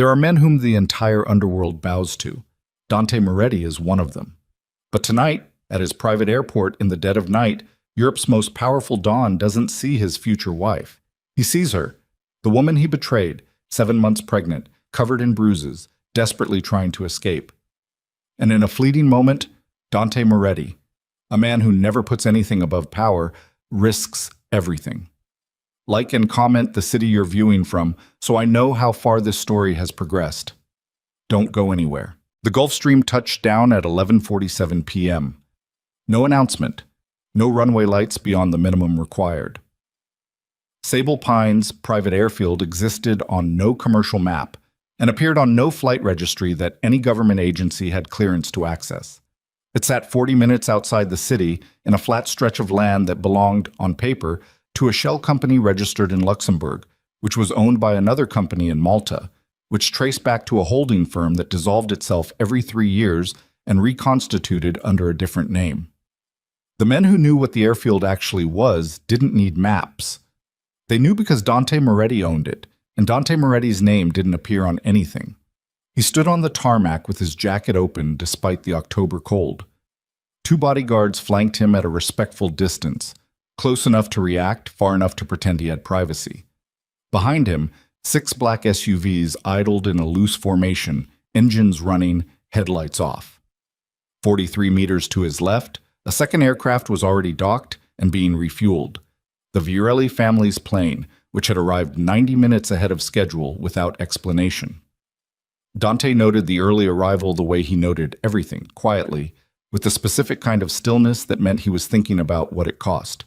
There are men whom the entire underworld bows to. Dante Moretti is one of them. But tonight, at his private airport in the dead of night, Europe's most powerful Don doesn't see his future wife. He sees her, the woman he betrayed, 7 months pregnant, covered in bruises, desperately trying to escape. And in a fleeting moment, Dante Moretti, a man who never puts anything above power, risks everything. Like and comment the city you're viewing from so I know how far this story has progressed. Don't go anywhere. The Gulfstream touched down at 11:47 p.m. No announcement. No runway lights beyond the minimum required. Sable Pines Private Airfield existed on no commercial map and appeared on no flight registry that any government agency had clearance to access. It sat 40 minutes outside the city in a flat stretch of land that belonged, on paper, to a shell company registered in Luxembourg, which was owned by another company in Malta, which traced back to a holding firm that dissolved itself every 3 years and reconstituted under a different name. The men who knew what the airfield actually was didn't need maps. They knew because Dante Moretti owned it, and Dante Moretti's name didn't appear on anything. He stood on the tarmac with his jacket open despite the October cold. 2 bodyguards flanked him at a respectful distance, close enough to react, far enough to pretend he had privacy. Behind him, 6 black SUVs idled in a loose formation, engines running, headlights off. 43 meters to his left, a second aircraft was already docked and being refueled. The Virelli family's plane, which had arrived 90 minutes ahead of schedule without explanation. Dante noted the early arrival the way he noted everything, quietly, with the specific kind of stillness that meant he was thinking about what it cost.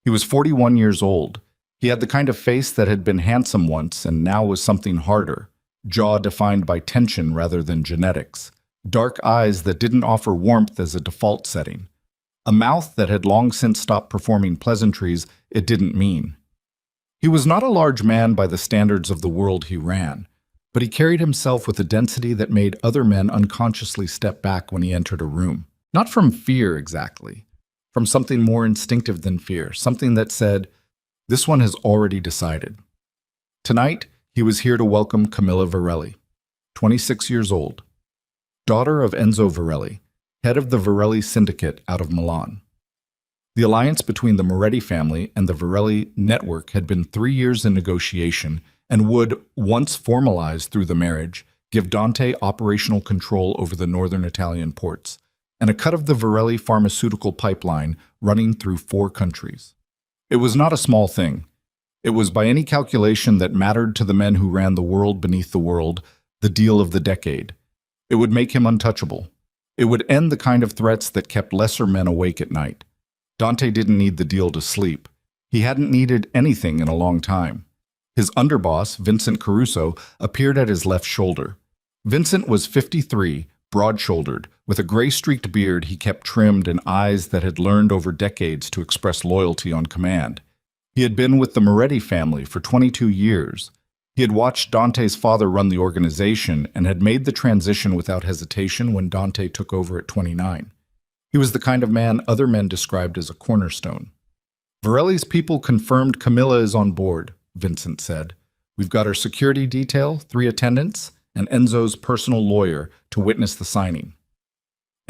He was 41 years old. He had the kind of face that had been handsome once and now was something harder, jaw defined by tension rather than genetics, dark eyes that didn't offer warmth as a default setting, a mouth that had long since stopped performing pleasantries it didn't mean. He was not a large man by the standards of the world he ran, but he carried himself with a density that made other men unconsciously step back when he entered a room. Not from fear exactly, from something more instinctive than fear, something that said, this one has already decided. Tonight, he was here to welcome Camilla Virelli, 26 years old, daughter of Enzo Virelli, head of the Virelli syndicate out of Milan. The alliance between the Moretti family and the Virelli network had been 3 years in negotiation and would, once formalized through the marriage, give Dante operational control over the northern Italian ports and a cut of the Virelli pharmaceutical pipeline running through 4 countries. It was not a small thing. It was, by any calculation that mattered to the men who ran the world beneath the world, the deal of the decade. It would make him untouchable. It would end the kind of threats that kept lesser men awake at night. Dante didn't need the deal to sleep. He hadn't needed anything in a long time. His underboss, Vincent Caruso, appeared at his left shoulder. Vincent was 53, broad-shouldered, with a gray-streaked beard he kept trimmed and eyes that had learned over decades to express loyalty on command. He had been with the Moretti family for 22 years. He had watched Dante's father run the organization and had made the transition without hesitation when Dante took over at 29. He was the kind of man other men described as a cornerstone. Virelli's people confirmed Camilla is on board, Vincent said. We've got our security detail, 3 attendants, and Enzo's personal lawyer to witness the signing.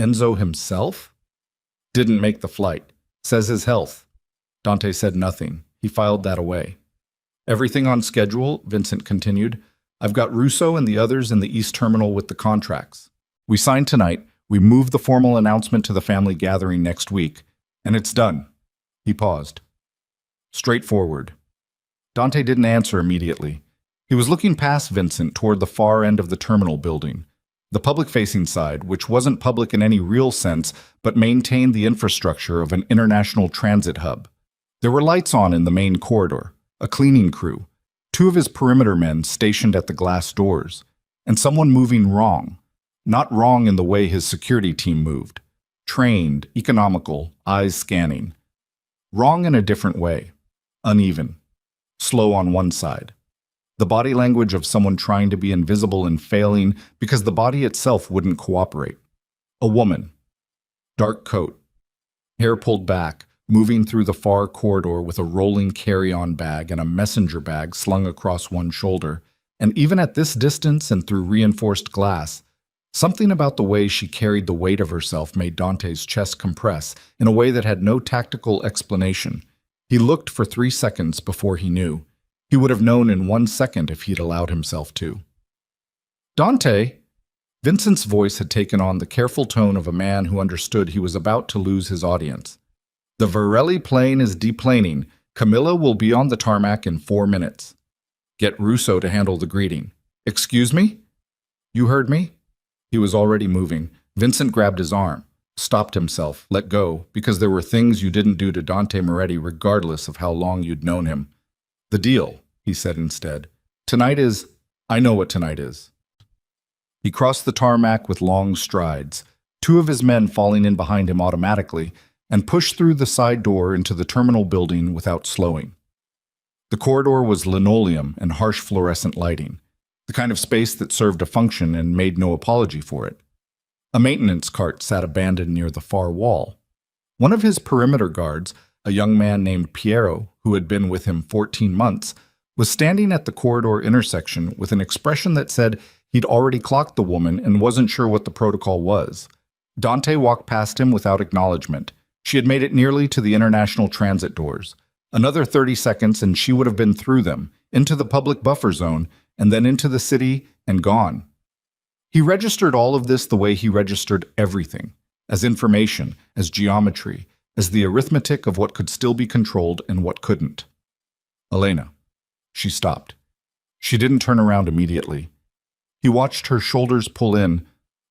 Enzo himself? Didn't make the flight. Says his health. Dante said nothing. He filed that away. Everything on schedule, Vincent continued. I've got Russo and the others in the East Terminal with the contracts. We signed tonight. We moved the formal announcement to the family gathering next week. And it's done. He paused. Straightforward. Dante didn't answer immediately. He was looking past Vincent toward the far end of the terminal building, the public-facing side, which wasn't public in any real sense, but maintained the infrastructure of an international transit hub. There were lights on in the main corridor, a cleaning crew, 2 of his perimeter men stationed at the glass doors, and someone moving wrong. Not wrong in the way his security team moved. Trained, economical, eyes scanning. Wrong in a different way. Uneven. Slow on one side. The body language of someone trying to be invisible and failing because the body itself wouldn't cooperate. A woman. Dark coat. Hair pulled back, moving through the far corridor with a rolling carry-on bag and a messenger bag slung across one shoulder, And even at this distance and through reinforced glass, something about the way she carried the weight of herself made Dante's chest compress in a way that had no tactical explanation. He looked for 3 seconds before he knew. He would have known in 1 second if he'd allowed himself to. Dante! Vincent's voice had taken on the careful tone of a man who understood he was about to lose his audience. The Varelli plane is deplaning. Camilla will be on the tarmac in 4 minutes. Get Russo to handle the greeting. Excuse me? You heard me? He was already moving. Vincent grabbed his arm, stopped himself, let go, because there were things you didn't do to Dante Moretti regardless of how long you'd known him. The deal, he said instead. Tonight is… I know what tonight is. He crossed the tarmac with long strides, 2 of his men falling in behind him automatically, and pushed through the side door into the terminal building without slowing. The corridor was linoleum and harsh fluorescent lighting, the kind of space that served a function and made no apology for it. A maintenance cart sat abandoned near the far wall. One of his perimeter guards, a young man named Piero, who had been with him 14 months, was standing at the corridor intersection with an expression that said he'd already clocked the woman and wasn't sure what the protocol was. Dante walked past him without acknowledgement. She had made it nearly to the international transit doors. Another 30 seconds and she would have been through them, into the public buffer zone, and then into the city and gone. He registered all of this the way he registered everything, as information, as geometry, as the arithmetic of what could still be controlled and what couldn't. Elena. She stopped. She didn't turn around immediately. He watched her shoulders pull in,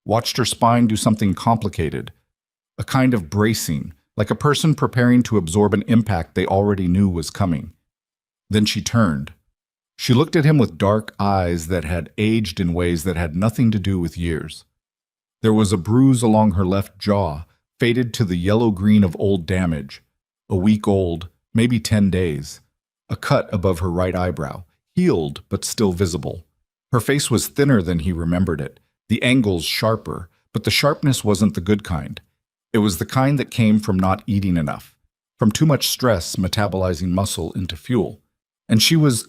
watched her spine do something complicated, a kind of bracing, like a person preparing to absorb an impact they already knew was coming. Then she turned. She looked at him with dark eyes that had aged in ways that had nothing to do with years. There was a bruise along her left jaw, faded to the yellow-green of old damage, a week old, maybe 10 days, a cut above her right eyebrow, healed but still visible. Her face was thinner than he remembered it, the angles sharper, but the sharpness wasn't the good kind. It was the kind that came from not eating enough, from too much stress metabolizing muscle into fuel. And she was…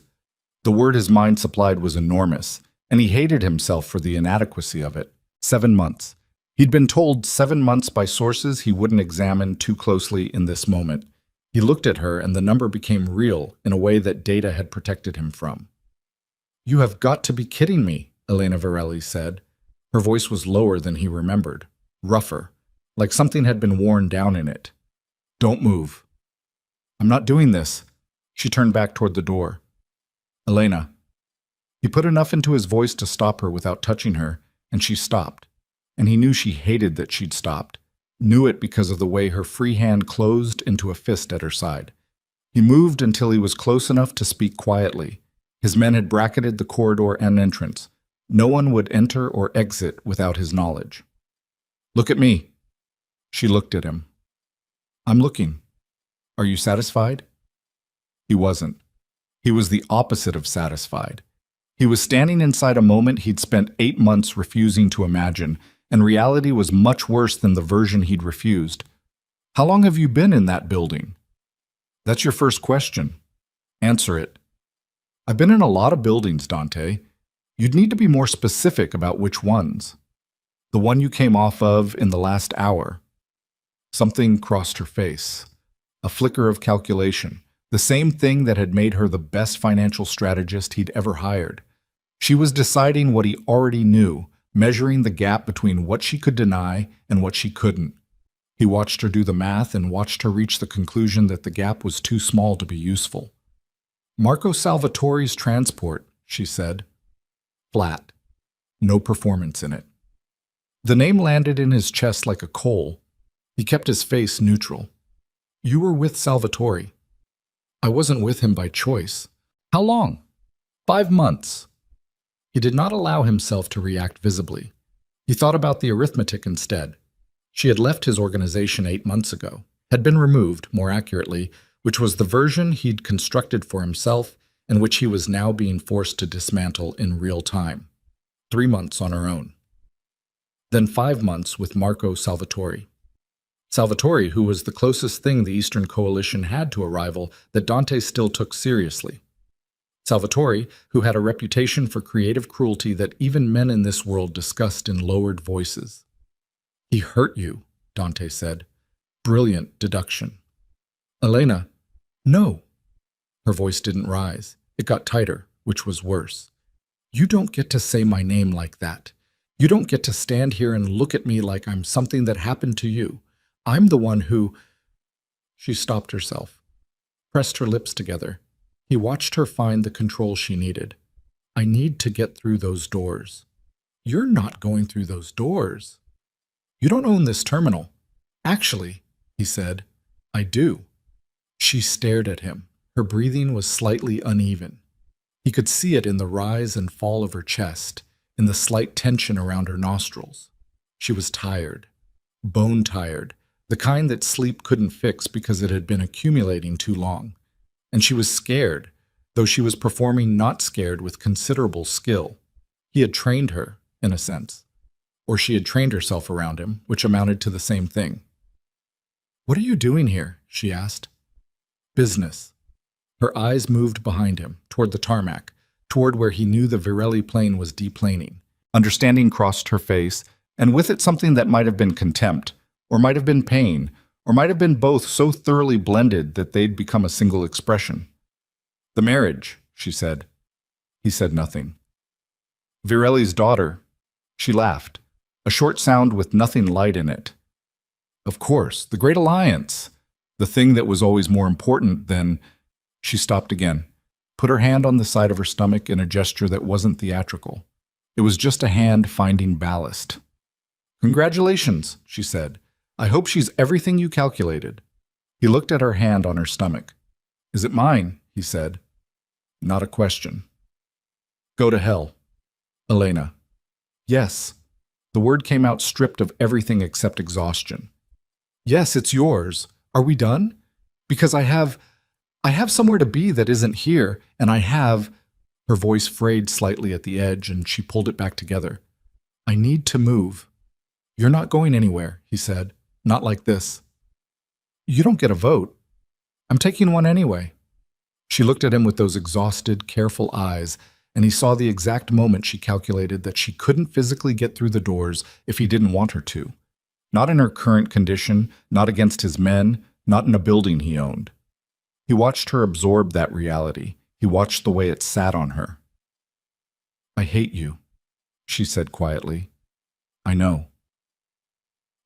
The word his mind supplied was enormous, and he hated himself for the inadequacy of it. 7 months. He'd been told 7 months by sources he wouldn't examine too closely in this moment. He looked at her, and the number became real in a way that data had protected him from. You have got to be kidding me, Elena Varelli said. Her voice was lower than he remembered, rougher, like something had been worn down in it. Don't move. I'm not doing this. She turned back toward the door. Elena. He put enough into his voice to stop her without touching her, and she stopped. And he knew she hated that she'd stopped, knew it because of the way her free hand closed into a fist at her side. He moved until he was close enough to speak quietly. His men had bracketed the corridor and entrance. No one would enter or exit without his knowledge. Look at me. She looked at him. I'm looking. Are you satisfied? He wasn't. He was the opposite of satisfied. He was standing inside a moment he'd spent 8 months refusing to imagine, and reality was much worse than the version he'd refused. How long have you been in that building? That's your first question. Answer it. I've been in a lot of buildings, Dante. You'd need to be more specific about which ones. The one you came off of in the last hour. Something crossed her face. A flicker of calculation. The same thing that had made her the best financial strategist he'd ever hired. She was deciding what he already knew, measuring the gap between what she could deny and what she couldn't. He watched her do the math and watched her reach the conclusion that the gap was too small to be useful. Marco Salvatore's transport, she said. Flat. No performance in it. The name landed in his chest like a coal. He kept his face neutral. You were with Salvatore. I wasn't with him by choice. How long? 5 months. He did not allow himself to react visibly. He thought about the arithmetic instead. She had left his organization 8 months ago, had been removed, more accurately, which was the version he'd constructed for himself and which he was now being forced to dismantle in real time. 3 months on her own. Then 5 months with Marco Salvatore. Salvatore, who was the closest thing the Eastern Coalition had to a rival that Dante still took seriously. Salvatore, who had a reputation for creative cruelty that even men in this world discussed in lowered voices. He hurt you, Dante said. Brilliant deduction. Elena, no. Her voice didn't rise. It got tighter, which was worse. You don't get to say my name like that. You don't get to stand here and look at me like I'm something that happened to you. I'm the one who... She stopped herself, pressed her lips together. He watched her find the control she needed. I need to get through those doors. You're not going through those doors. You don't own this terminal. Actually, he said, I do. She stared at him. Her breathing was slightly uneven. He could see it in the rise and fall of her chest, in the slight tension around her nostrils. She was tired, bone-tired, the kind that sleep couldn't fix because it had been accumulating too long. And she was scared, though she was performing not scared with considerable skill. He had trained her, in a sense. Or she had trained herself around him, which amounted to the same thing. What are you doing here? She asked. Business. Her eyes moved behind him, toward the tarmac, toward where he knew the Virelli plane was deplaning. Understanding crossed her face, and with it something that might have been contempt, or might have been pain, or might have been both so thoroughly blended that they'd become a single expression. The marriage, she said. He said nothing. Virelli's daughter. She laughed, a short sound with nothing light in it. Of course, the Great Alliance. The thing that was always more important than... She stopped again, put her hand on the side of her stomach in a gesture that wasn't theatrical. It was just a hand finding ballast. Congratulations, she said. I hope she's everything you calculated. He looked at her hand on her stomach. Is it mine? He said. Not a question. Go to hell. Elena. Yes. The word came out stripped of everything except exhaustion. Yes, it's yours. Are we done? Because I have somewhere to be that isn't here, and I have... Her voice frayed slightly at the edge, and she pulled it back together. I need to move. You're not going anywhere, he said. Not like this. You don't get a vote. I'm taking one anyway. She looked at him with those exhausted, careful eyes, and he saw the exact moment she calculated that she couldn't physically get through the doors if he didn't want her to. Not in her current condition, not against his men, not in a building he owned. He watched her absorb that reality. He watched the way it sat on her. I hate you, she said quietly. I know.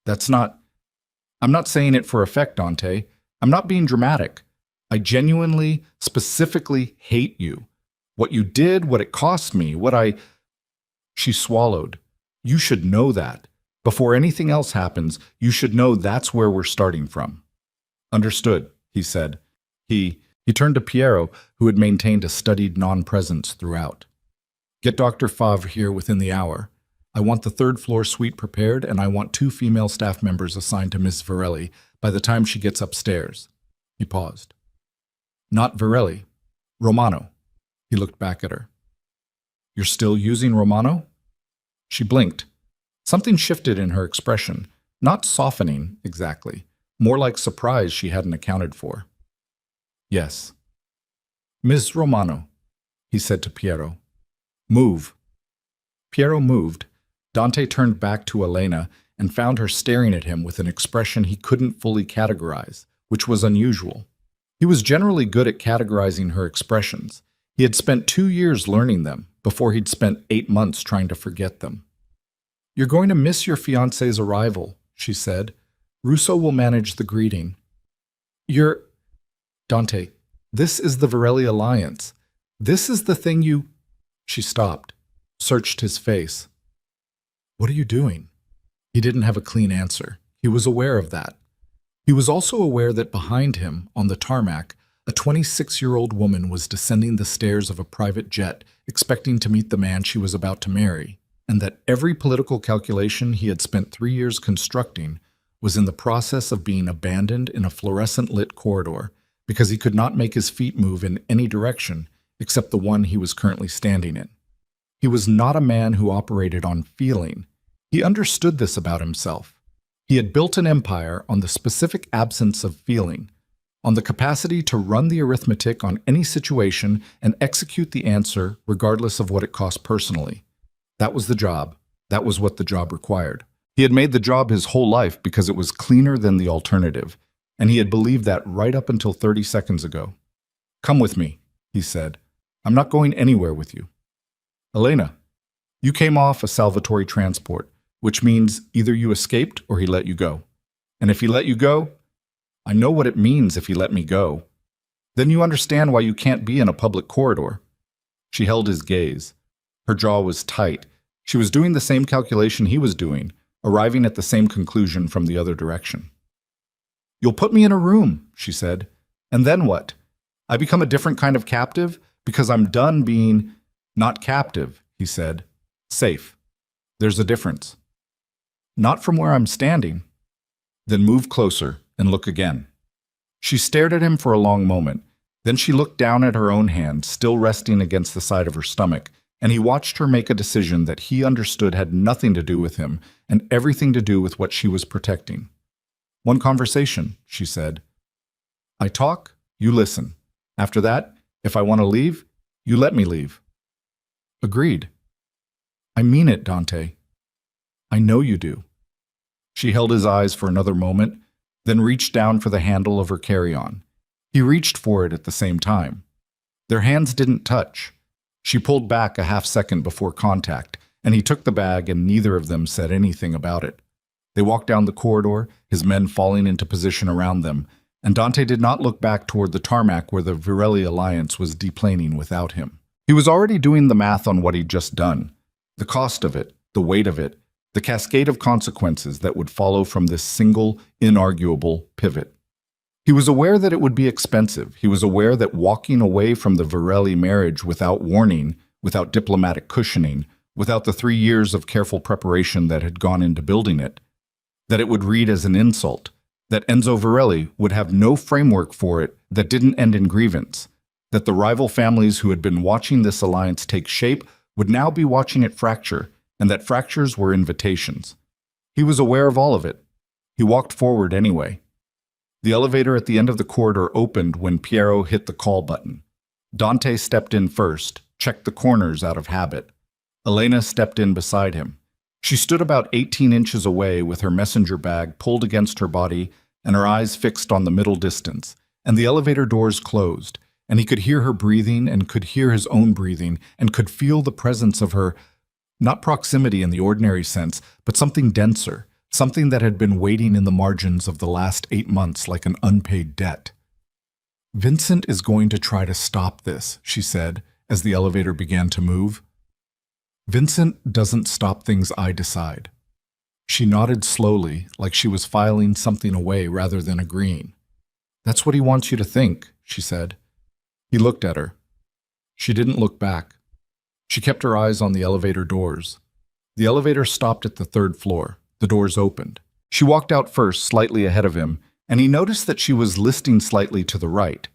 I'm not saying it for effect, Dante. I'm not being dramatic. I genuinely, specifically hate you. What you did, what it cost me, She swallowed. You should know that. Before anything else happens, you should know that's where we're starting from. Understood, he said. He turned to Piero, who had maintained a studied non-presence throughout. Get Dr. Favre here within the hour. I want the third-floor suite prepared, and I want 2 female staff members assigned to Miss Virelli by the time she gets upstairs. He paused. Not Virelli. Romano. He looked back at her. You're still using Romano? She blinked. Something shifted in her expression, not softening exactly, more like surprise she hadn't accounted for. Yes. Miss Romano, he said to Piero. Move. Piero moved. Dante turned back to Elena and found her staring at him with an expression he couldn't fully categorize, which was unusual. He was generally good at categorizing her expressions. He had spent 2 years learning them before he'd spent 8 months trying to forget them. You're going to miss your fiancé's arrival, she said. Russo will manage the greeting. Dante, this is the Virelli Alliance. This is the thing you... She stopped, searched his face. What are you doing? He didn't have a clean answer. He was aware of that. He was also aware that behind him, on the tarmac, a 26-year-old woman was descending the stairs of a private jet, expecting to meet the man she was about to marry, and that every political calculation he had spent 3 years constructing was in the process of being abandoned in a fluorescent-lit corridor because he could not make his feet move in any direction except the one he was currently standing in. He was not a man who operated on feeling. He understood this about himself. He had built an empire on the specific absence of feeling, on the capacity to run the arithmetic on any situation and execute the answer regardless of what it cost personally. That was the job. That was what the job required. He had made the job his whole life because it was cleaner than the alternative, and he had believed that right up until 30 seconds ago. "Come with me," he said. "I'm not going anywhere with you." "Elena, you came off a salvatory transport, which means either you escaped or he let you go. And if he let you go, I know what it means if he let me go. Then you understand why you can't be in a public corridor." She held his gaze. Her jaw was tight. She was doing the same calculation he was doing, arriving at the same conclusion from the other direction. "You'll put me in a room," she said. "And then what? I become a different kind of captive because I'm done being not captive," he said. "Safe. There's a difference." "Not from where I'm standing." "Then move closer and look again." She stared at him for a long moment. Then she looked down at her own hand, still resting against the side of her stomach, and he watched her make a decision that he understood had nothing to do with him and everything to do with what she was protecting. "One conversation," she said. "I talk, you listen. After that, if I want to leave, you let me leave." "Agreed." "I mean it, Dante." "I know you do." She held his eyes for another moment, then reached down for the handle of her carry-on. He reached for it at the same time. Their hands didn't touch. She pulled back a half-second before contact, and he took the bag and neither of them said anything about it. They walked down the corridor, his men falling into position around them, and Dante did not look back toward the tarmac where the Virelli alliance was deplaning without him. He was already doing the math on what he'd just done. The cost of it, the weight of it, the cascade of consequences that would follow from this single, inarguable pivot. He was aware that it would be expensive. He was aware that walking away from the Virelli marriage without warning, without diplomatic cushioning, without the 3 years of careful preparation that had gone into building it, that it would read as an insult, that Enzo Virelli would have no framework for it that didn't end in grievance, that the rival families who had been watching this alliance take shape would now be watching it fracture, and that fractures were invitations. He was aware of all of it. He walked forward anyway. The elevator at the end of the corridor opened when Piero hit the call button. Dante stepped in first, checked the corners out of habit. Elena stepped in beside him. She stood about 18 inches away with her messenger bag pulled against her body and her eyes fixed on the middle distance, and the elevator doors closed, and he could hear her breathing and could hear his own breathing and could feel the presence of her, not proximity in the ordinary sense, but something denser, something that had been waiting in the margins of the last 8 months like an unpaid debt. "Vincent is going to try to stop this," she said, as the elevator began to move. "Vincent doesn't stop things I decide." She nodded slowly, like she was filing something away rather than agreeing. "That's what he wants you to think," she said. He looked at her. She didn't look back. She kept her eyes on the elevator doors. The elevator stopped at the 3rd floor. The doors opened. She walked out first, slightly ahead of him, and he noticed that she was listing slightly to the right.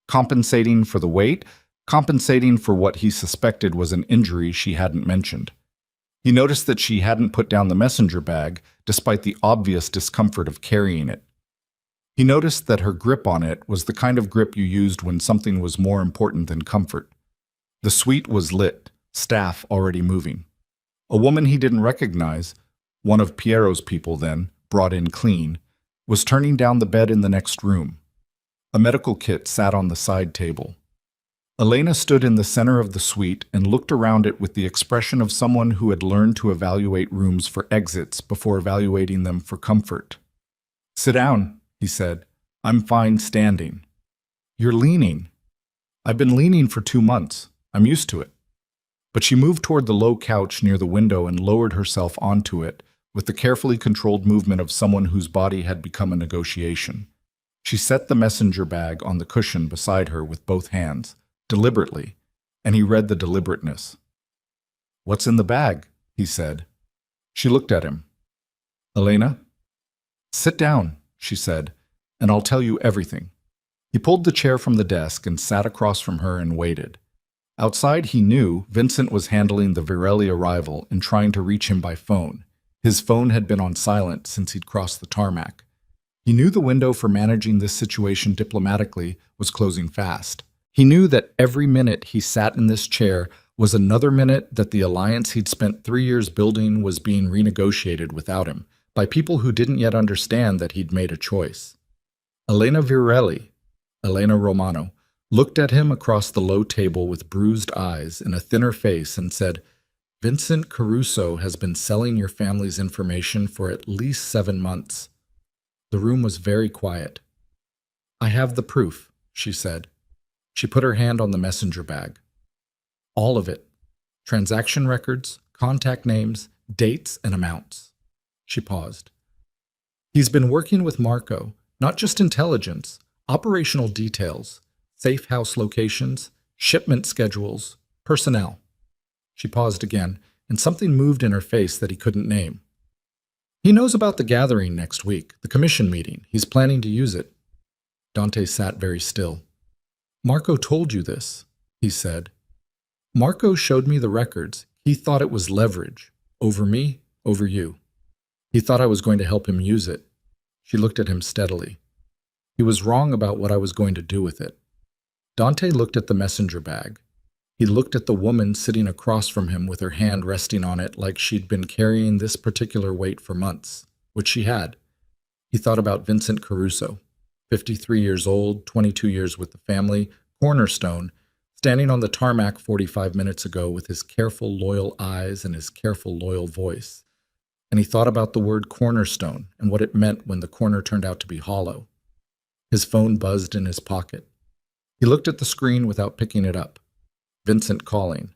Compensating for the wait, compensating for what he suspected was an injury she hadn't mentioned. He noticed that she hadn't put down the messenger bag, despite the obvious discomfort of carrying it. He noticed that her grip on it was the kind of grip you used when something was more important than comfort. The suite was lit, staff already moving. A woman he didn't recognize, one of Piero's people then, brought in clean, was turning down the bed in the next room. A medical kit sat on the side table. Elena stood in the center of the suite and looked around it with the expression of someone who had learned to evaluate rooms for exits before evaluating them for comfort. "Sit down," he said. "I'm fine standing." "You're leaning." "I've been leaning for 2 months. I'm used to it." But she moved toward the low couch near the window and lowered herself onto it with the carefully controlled movement of someone whose body had become a negotiation. She set the messenger bag on the cushion beside her with both hands, deliberately, and he read the deliberateness. "What's in the bag?" he said. She looked at him. "Elena?" "Sit down," she said, "and I'll tell you everything." He pulled the chair from the desk and sat across from her and waited. Outside, he knew Vincent was handling the Virelli arrival and trying to reach him by phone. His phone had been on silent since he'd crossed the tarmac. He knew the window for managing this situation diplomatically was closing fast. He knew that every minute he sat in this chair was another minute that the alliance he'd spent 3 years building was being renegotiated without him, by people who didn't yet understand that he'd made a choice. Elena Virelli, Elena Romano, looked at him across the low table with bruised eyes and a thinner face and said, "Vincent Caruso has been selling your family's information for at least 7 months." The room was very quiet. "I have the proof," she said. She put her hand on the messenger bag. "All of it. Transaction records, contact names, dates, and amounts." She paused. "He's been working with Marco, not just intelligence, operational details, safe house locations, shipment schedules, personnel." She paused again, and something moved in her face that he couldn't name. "He knows about the gathering next week, the commission meeting. He's planning to use it." Dante sat very still. "Marco told you this," he said. "Marco showed me the records. He thought it was leverage. Over me, over you. He thought I was going to help him use it." She looked at him steadily. "He was wrong about what I was going to do with it." Dante looked at the messenger bag. He looked at the woman sitting across from him with her hand resting on it like she'd been carrying this particular weight for months, which she had. He thought about Vincent Caruso, 53 years old, 22 years with the family, cornerstone, standing on the tarmac 45 minutes ago with his careful, loyal eyes and his careful, loyal voice. And he thought about the word cornerstone and what it meant when the corner turned out to be hollow. His phone buzzed in his pocket. He looked at the screen without picking it up. Vincent calling.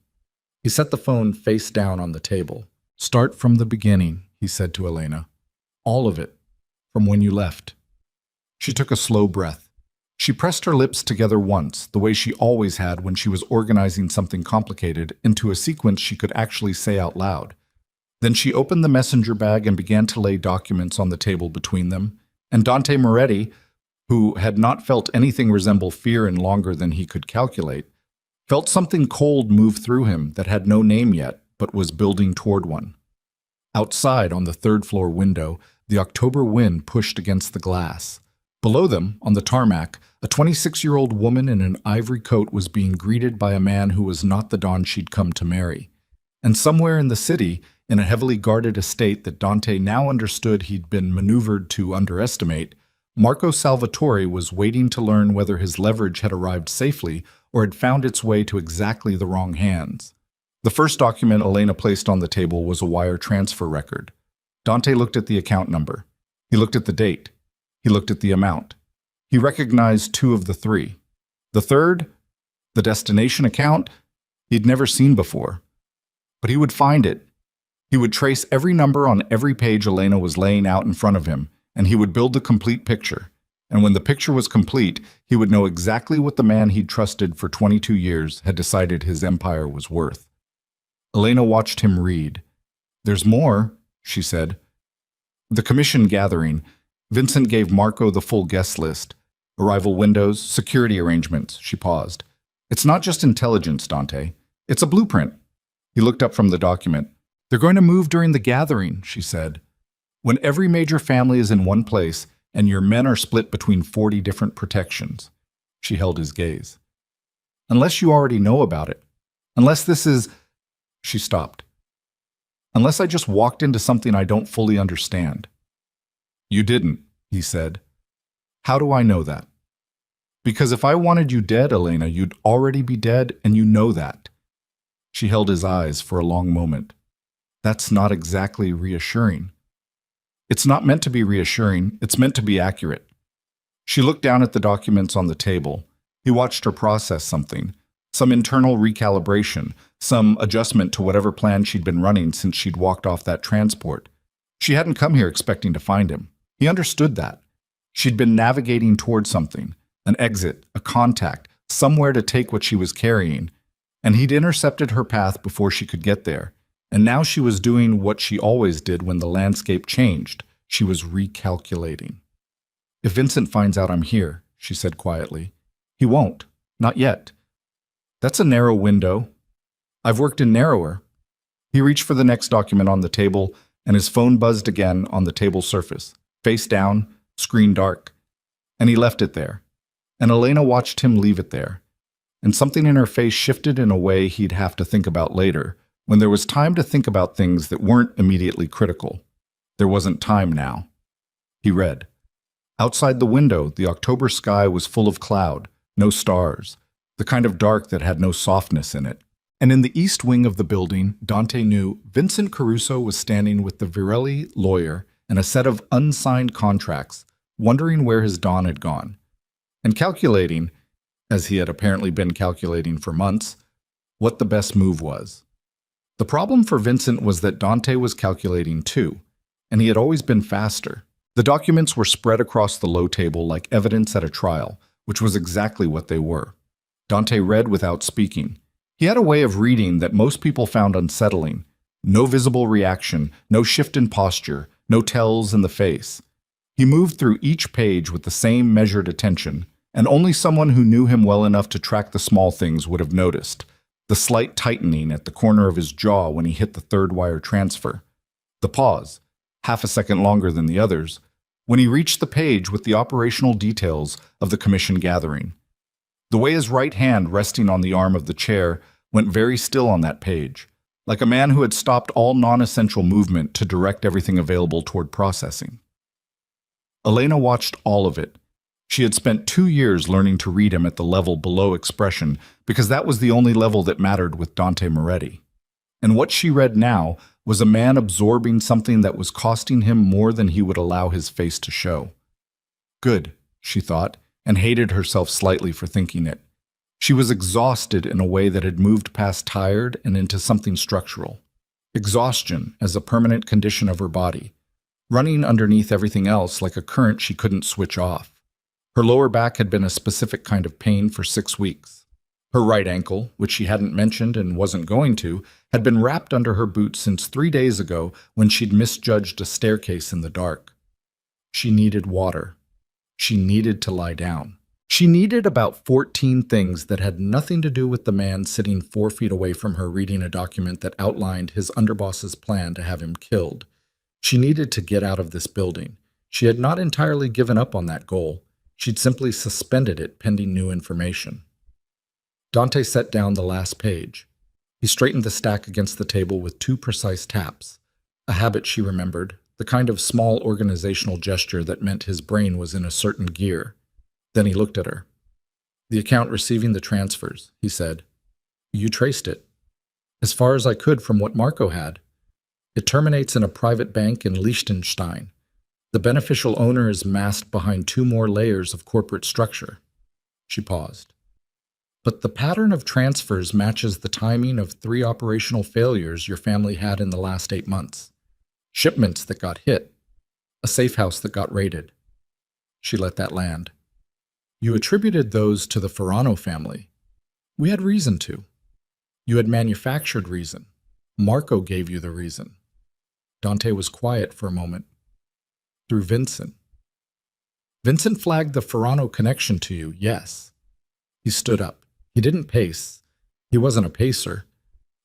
He set the phone face down on the table. "Start from the beginning," he said to Elena. "All of it, from when you left." She took a slow breath. She pressed her lips together once, the way she always had when she was organizing something complicated, into a sequence she could actually say out loud. Then she opened the messenger bag and began to lay documents on the table between them, and Dante Moretti, who had not felt anything resemble fear in longer than he could calculate, felt something cold move through him that had no name yet, but was building toward one. Outside, on the third-floor window, the October wind pushed against the glass. Below them, on the tarmac, a 26-year-old woman in an ivory coat was being greeted by a man who was not the Don she'd come to marry. And somewhere in the city, in a heavily guarded estate that Dante now understood he'd been maneuvered to underestimate, Marco Salvatore was waiting to learn whether his leverage had arrived safely or had found its way to exactly the wrong hands. The first document Elena placed on the table was a wire transfer record. Dante looked at the account number. He looked at the date. He looked at the amount. He recognized 2 of the 3. The third, the destination account, he'd never seen before. But he would find it. He would trace every number on every page Elena was laying out in front of him, and he would build the complete picture. And when the picture was complete, he would know exactly what the man he'd trusted for 22 years had decided his empire was worth. Elena watched him read. "There's more," she said. The commission gathering. Vincent gave Marco the full guest list. Arrival windows, security arrangements. She paused. "It's not just intelligence, Dante. It's a blueprint." He looked up from the document. "They're going to move during the gathering," she said. "When every major family is in one place, and your men are split between 40 different protections." She held his gaze. "Unless you already know about it. Unless this is—" She stopped. "Unless I just walked into something I don't fully understand." "You didn't," he said. "How do I know that?" "Because if I wanted you dead, Elena, you'd already be dead, and you know that." She held his eyes for a long moment. "That's not exactly reassuring." "It's not meant to be reassuring, it's meant to be accurate." She looked down at the documents on the table. He watched her process something, some internal recalibration, some adjustment to whatever plan she'd been running since she'd walked off that transport. She hadn't come here expecting to find him. He understood that. She'd been navigating toward something, an exit, a contact, somewhere to take what she was carrying, and he'd intercepted her path before she could get there. And now she was doing what she always did when the landscape changed. She was recalculating. "If Vincent finds out I'm here," she said quietly, "he won't. Not yet. That's a narrow window. I've worked in narrower." He reached for the next document on the table, and his phone buzzed again on the table surface. Face down, screen dark, and he left it there. And Elena watched him leave it there. And something in her face shifted in a way he'd have to think about later, when there was time to think about things that weren't immediately critical. There wasn't time now. He read. Outside the window, the October sky was full of cloud, no stars, the kind of dark that had no softness in it. And in the east wing of the building, Dante knew Vincent Caruso was standing with the Virelli lawyer and a set of unsigned contracts, wondering where his Dawn had gone, and calculating, as he had apparently been calculating for months, what the best move was. The problem for Vincent was that Dante was calculating too, and he had always been faster. The documents were spread across the low table like evidence at a trial, which was exactly what they were. Dante read without speaking. He had a way of reading that most people found unsettling. No visible reaction, no shift in posture, no tells in the face. He moved through each page with the same measured attention, and only someone who knew him well enough to track the small things would have noticed. The slight tightening at the corner of his jaw when he hit the third wire transfer. The pause, half a second longer than the others, when he reached the page with the operational details of the commission gathering. The way his right hand, resting on the arm of the chair, went very still on that page, like a man who had stopped all non-essential movement to direct everything available toward processing. Elena watched all of it. She had spent 2 years learning to read him at the level below expression because that was the only level that mattered with Dante Moretti. And what she read now was a man absorbing something that was costing him more than he would allow his face to show. Good, she thought, and hated herself slightly for thinking it. She was exhausted in a way that had moved past tired and into something structural. Exhaustion as a permanent condition of her body, running underneath everything else like a current she couldn't switch off. Her lower back had been a specific kind of pain for 6 weeks. Her right ankle, which she hadn't mentioned and wasn't going to, had been wrapped under her boot since 3 days ago when she'd misjudged a staircase in the dark. She needed water. She needed to lie down. She needed about 14 things that had nothing to do with the man sitting 4 feet away from her reading a document that outlined his underboss's plan to have him killed. She needed to get out of this building. She had not entirely given up on that goal. She'd simply suspended it pending new information. Dante set down the last page. He straightened the stack against the table with 2 precise taps, a habit she remembered, the kind of small organizational gesture that meant his brain was in a certain gear. Then he looked at her. The account receiving the transfers, he said. You traced it. As far as I could from what Marco had. It terminates in a private bank in Liechtenstein. The beneficial owner is masked behind 2 more layers of corporate structure. She paused. But the pattern of transfers matches the timing of 3 operational failures your family had in the last 8 months. Shipments that got hit. A safe house that got raided. She let that land. You attributed those to the Ferrano family. We had reason to. You had manufactured reason. Marco gave you the reason. Dante was quiet for a moment. Through Vincent. Vincent flagged the Ferrano connection to you, yes. He stood up. He didn't pace. He wasn't a pacer.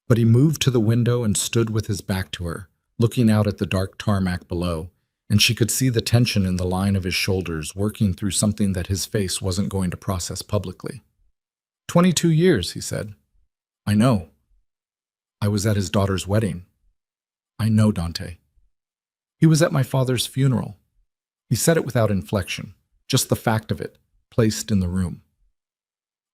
But he moved to the window and stood with his back to her, looking out at the dark tarmac below, and she could see the tension in the line of his shoulders working through something that his face wasn't going to process publicly. 22 years, he said. I know. I was at his daughter's wedding. I know, Dante. He was at my father's funeral. He said it without inflection, just the fact of it, placed in the room.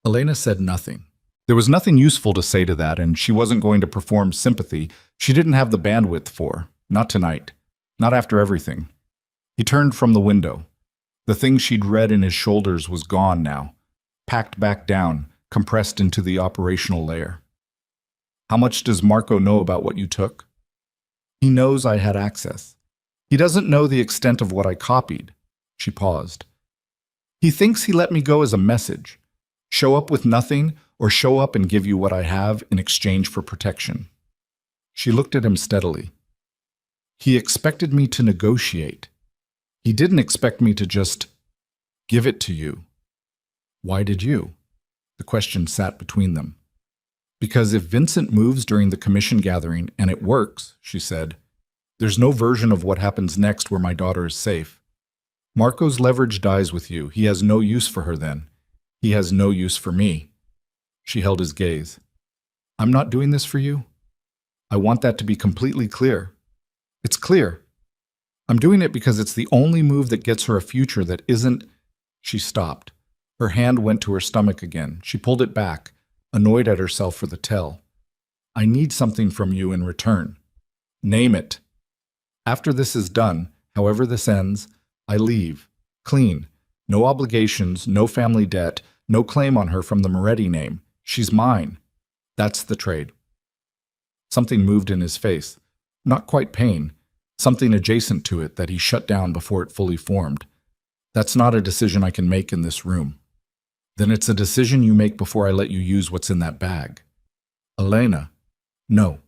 Elena said nothing. There was nothing useful to say to that, and she wasn't going to perform sympathy she didn't have the bandwidth for. Not tonight. Not after everything. He turned from the window. The thing she'd read in his shoulders was gone now, packed back down, compressed into the operational layer. How much does Marco know about what you took? He knows I had access. He doesn't know the extent of what I copied. She paused. He thinks he let me go as a message. Show up with nothing, or show up and give you what I have in exchange for protection. She looked at him steadily. He expected me to negotiate. He didn't expect me to just give it to you. Why did you? The question sat between them. Because if Vincent moves during the commission gathering and it works, she said, there's no version of what happens next where my daughter is safe. Marco's leverage dies with you. He has no use for her then. He has no use for me. She held his gaze. I'm not doing this for you. I want that to be completely clear. It's clear. I'm doing it because it's the only move that gets her a future that isn't... She stopped. Her hand went to her stomach again. She pulled it back, annoyed at herself for the tell. I need something from you in return. Name it. After this is done, however this ends, I leave. Clean. No obligations, no family debt, no claim on her from the Moretti name. She's mine. That's the trade. Something moved in his face. Not quite pain. Something adjacent to it that he shut down before it fully formed. That's not a decision I can make in this room. Then it's a decision you make before I let you use what's in that bag. Elena. No.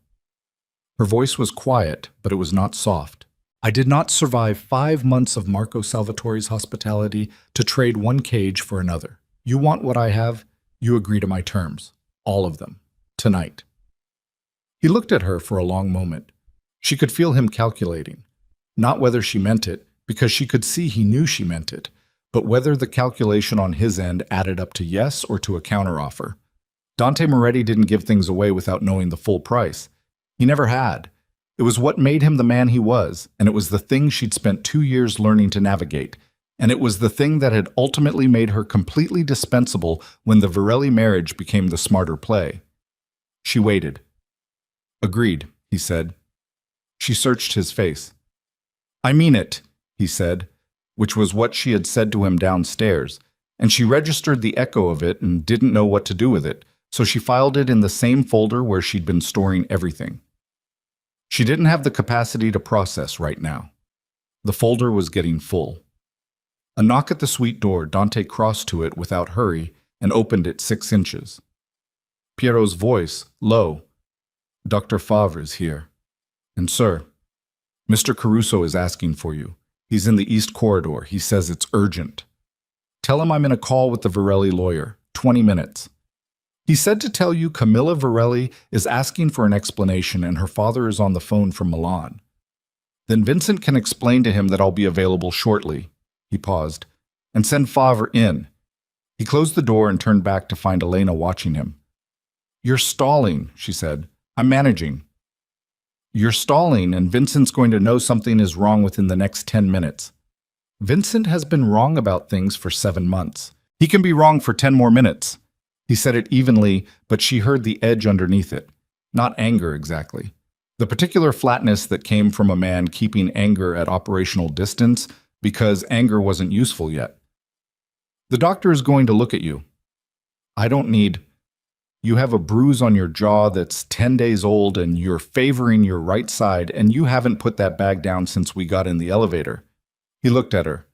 Her voice was quiet, but it was not soft. I did not survive 5 months of Marco Salvatore's hospitality to trade one cage for another. You want what I have, you agree to my terms. All of them. Tonight. He looked at her for a long moment. She could feel him calculating. Not whether she meant it, because she could see he knew she meant it, but whether the calculation on his end added up to yes or to a counteroffer. Dante Moretti didn't give things away without knowing the full price. He never had. It was what made him the man he was, and it was the thing she'd spent 2 years learning to navigate, and it was the thing that had ultimately made her completely dispensable when the Varelli marriage became the smarter play. She waited. Agreed, he said. She searched his face. I mean it, he said, which was what she had said to him downstairs, and she registered the echo of it and didn't know what to do with it, so she filed it in the same folder where she'd been storing everything. She didn't have the capacity to process right now. The folder was getting full. A knock at the suite door. Dante crossed to it without hurry and opened it 6 inches. Piero's voice, low. Dr. Favre is here. And sir, Mr. Caruso is asking for you. He's in the East Corridor. He says it's urgent. Tell him I'm in a call with the Varelli lawyer. 20 minutes. He said to tell you Camilla Varelli is asking for an explanation and her father is on the phone from Milan. Then Vincent can explain to him that I'll be available shortly. He paused. And send Favre in. He closed the door and turned back to find Elena watching him. You're stalling, she said. I'm managing. You're stalling, and Vincent's going to know something is wrong within the next 10 minutes. Vincent has been wrong about things for 7 months. He can be wrong for 10 more minutes. He said it evenly, but she heard the edge underneath it. Not anger exactly. The particular flatness that came from a man keeping anger at operational distance because anger wasn't useful yet. The doctor is going to look at you. I don't need... You have a bruise on your jaw that's 10 days old and you're favoring your right side and you haven't put that bag down since we got in the elevator. He looked at her.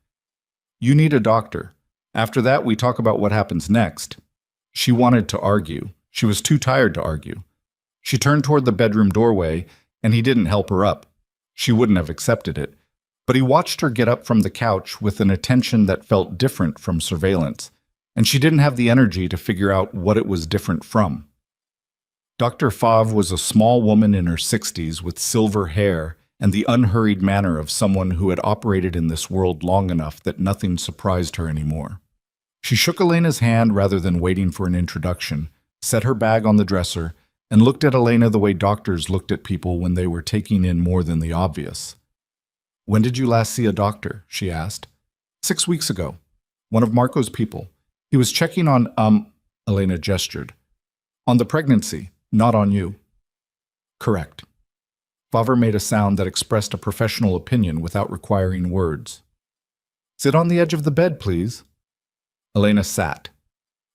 You need a doctor. After that, we talk about what happens next. She wanted to argue. She was too tired to argue. She turned toward the bedroom doorway and he didn't help her up. She wouldn't have accepted it. But he watched her get up from the couch with an attention that felt different from surveillance. And she didn't have the energy to figure out what it was different from. Dr. Favre was a small woman in her 60s with silver hair and the unhurried manner of someone who had operated in this world long enough that nothing surprised her anymore. She shook Elena's hand rather than waiting for an introduction, set her bag on the dresser, and looked at Elena the way doctors looked at people when they were taking in more than the obvious. When did you last see a doctor? She asked. 6 weeks ago. One of Marco's people. He was checking on, Elena gestured. On the pregnancy, not on you. Correct. Favre made a sound that expressed a professional opinion without requiring words. Sit on the edge of the bed, please. Elena sat.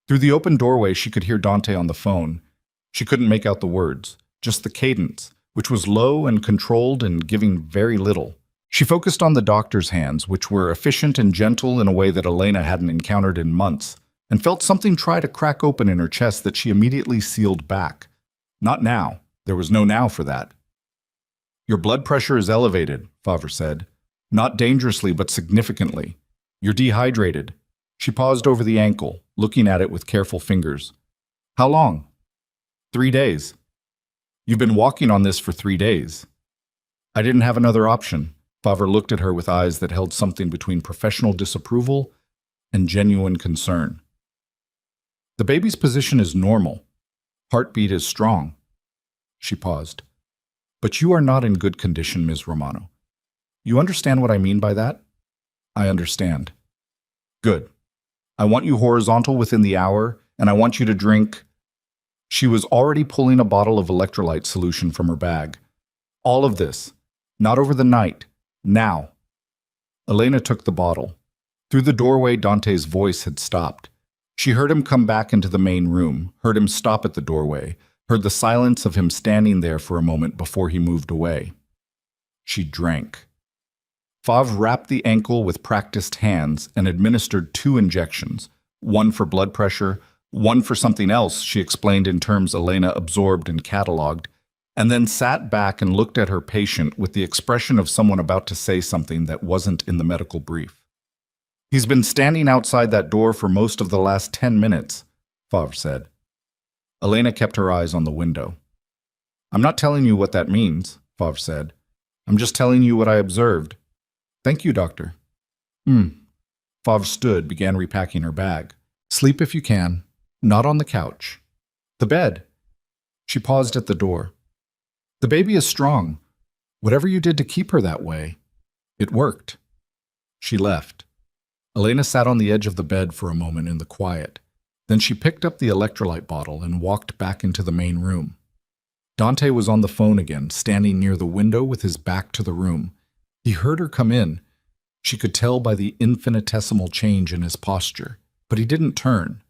Through the open doorway, she could hear Dante on the phone. She couldn't make out the words, just the cadence, which was low and controlled and giving very little. She focused on the doctor's hands, which were efficient and gentle in a way that Elena hadn't encountered in months, and felt something try to crack open in her chest that she immediately sealed back. Not now. There was no now for that. Your blood pressure is elevated, Favre said. Not dangerously, but significantly. You're dehydrated. She paused over the ankle, looking at it with careful fingers. How long? 3 days. You've been walking on this for 3 days. I didn't have another option. Favre looked at her with eyes that held something between professional disapproval and genuine concern. The baby's position is normal. Heartbeat is strong. She paused. But you are not in good condition, Ms. Romano. You understand what I mean by that? I understand. Good. I want you horizontal within the hour, and I want you to drink. She was already pulling a bottle of electrolyte solution from her bag. All of this. Not over the night. Now. Elena took the bottle. Through the doorway, Dante's voice had stopped. She heard him come back into the main room, heard him stop at the doorway, heard the silence of him standing there for a moment before he moved away. She drank. Favre wrapped the ankle with practiced hands and administered 2 injections, one for blood pressure, one for something else she explained in terms Elena absorbed and cataloged, and then sat back and looked at her patient with the expression of someone about to say something that wasn't in the medical brief. He's been standing outside that door for most of the last 10 minutes, Favre said. Elena kept her eyes on the window. I'm not telling you what that means, Favre said. I'm just telling you what I observed. Thank you, doctor. Favre stood, began repacking her bag. Sleep if you can. Not on the couch. The bed. She paused at the door. The baby is strong. Whatever you did to keep her that way, it worked. She left. Elena sat on the edge of the bed for a moment in the quiet. Then she picked up the electrolyte bottle and walked back into the main room. Dante was on the phone again, standing near the window with his back to the room. He heard her come in. She could tell by the infinitesimal change in his posture, but he didn't turn.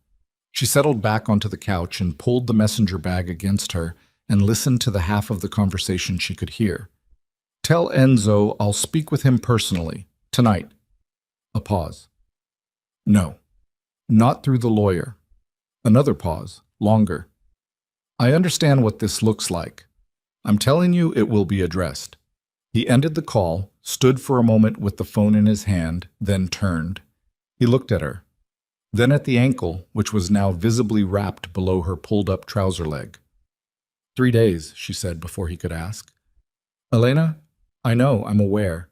She settled back onto the couch and pulled the messenger bag against her and listened to the half of the conversation she could hear. Tell Enzo I'll speak with him personally, tonight. A pause. No, not through the lawyer. Another pause, longer. I understand what this looks like. I'm telling you it will be addressed. He ended the call, stood for a moment with the phone in his hand, then turned. He looked at her, then at the ankle, which was now visibly wrapped below her pulled-up trouser leg. 3 days, she said before he could ask. Elena, I know, I'm aware.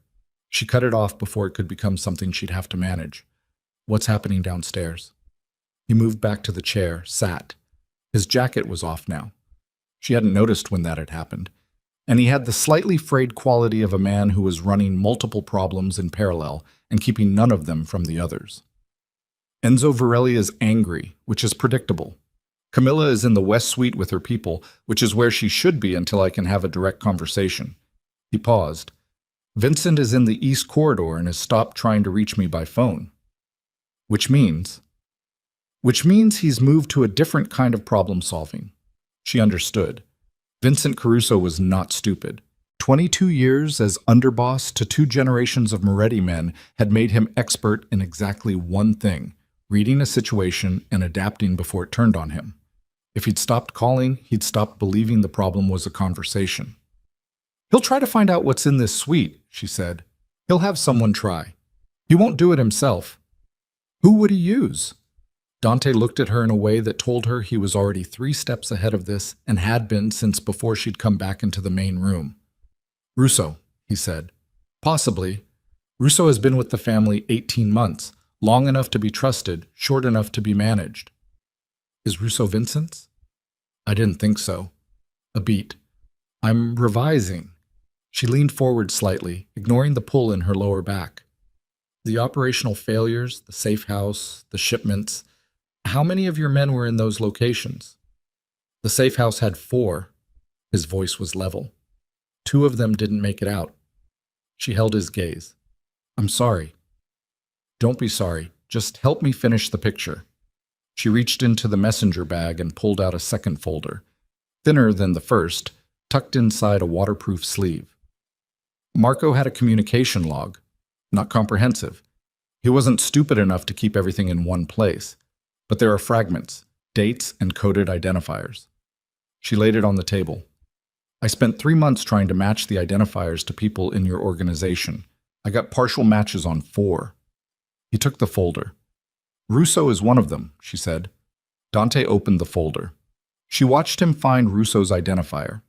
She cut it off before it could become something she'd have to manage. What's happening downstairs? He moved back to the chair, sat. His jacket was off now. She hadn't noticed when that had happened. And he had the slightly frayed quality of a man who was running multiple problems in parallel and keeping none of them from the others. Enzo Varelli is angry, which is predictable. Camilla is in the West Suite with her people, which is where she should be until I can have a direct conversation. He paused. Vincent is in the East Corridor and has stopped trying to reach me by phone. Which means he's moved to a different kind of problem solving. She understood. Vincent Caruso was not stupid. 22 years as underboss to 2 generations of Moretti men had made him expert in exactly one thing, reading a situation and adapting before it turned on him. If he'd stopped calling, he'd stopped believing the problem was a conversation. He'll try to find out what's in this suite, she said. He'll have someone try. He won't do it himself. Who would he use? Dante looked at her in a way that told her he was already 3 steps ahead of this and had been since before she'd come back into the main room. Russo, he said. Possibly. Russo has been with the family 18 months, long enough to be trusted, short enough to be managed. Is Russo Vincent's? I didn't think so. A beat. I'm revising. She leaned forward slightly, ignoring the pull in her lower back. The operational failures, the safe house, the shipments. How many of your men were in those locations? The safe house had 4. His voice was level. 2 of them didn't make it out. She held his gaze. I'm sorry. Don't be sorry. Just help me finish the picture. She reached into the messenger bag and pulled out a second folder, thinner than the first, tucked inside a waterproof sleeve. Marco had a communication log. Not comprehensive. He wasn't stupid enough to keep everything in one place. But there are fragments, dates, and coded identifiers. She laid it on the table. I spent 3 months trying to match the identifiers to people in your organization. I got partial matches on 4. He took the folder. Russo is one of them, she said. Dante opened the folder. She watched him find Russo's identifier.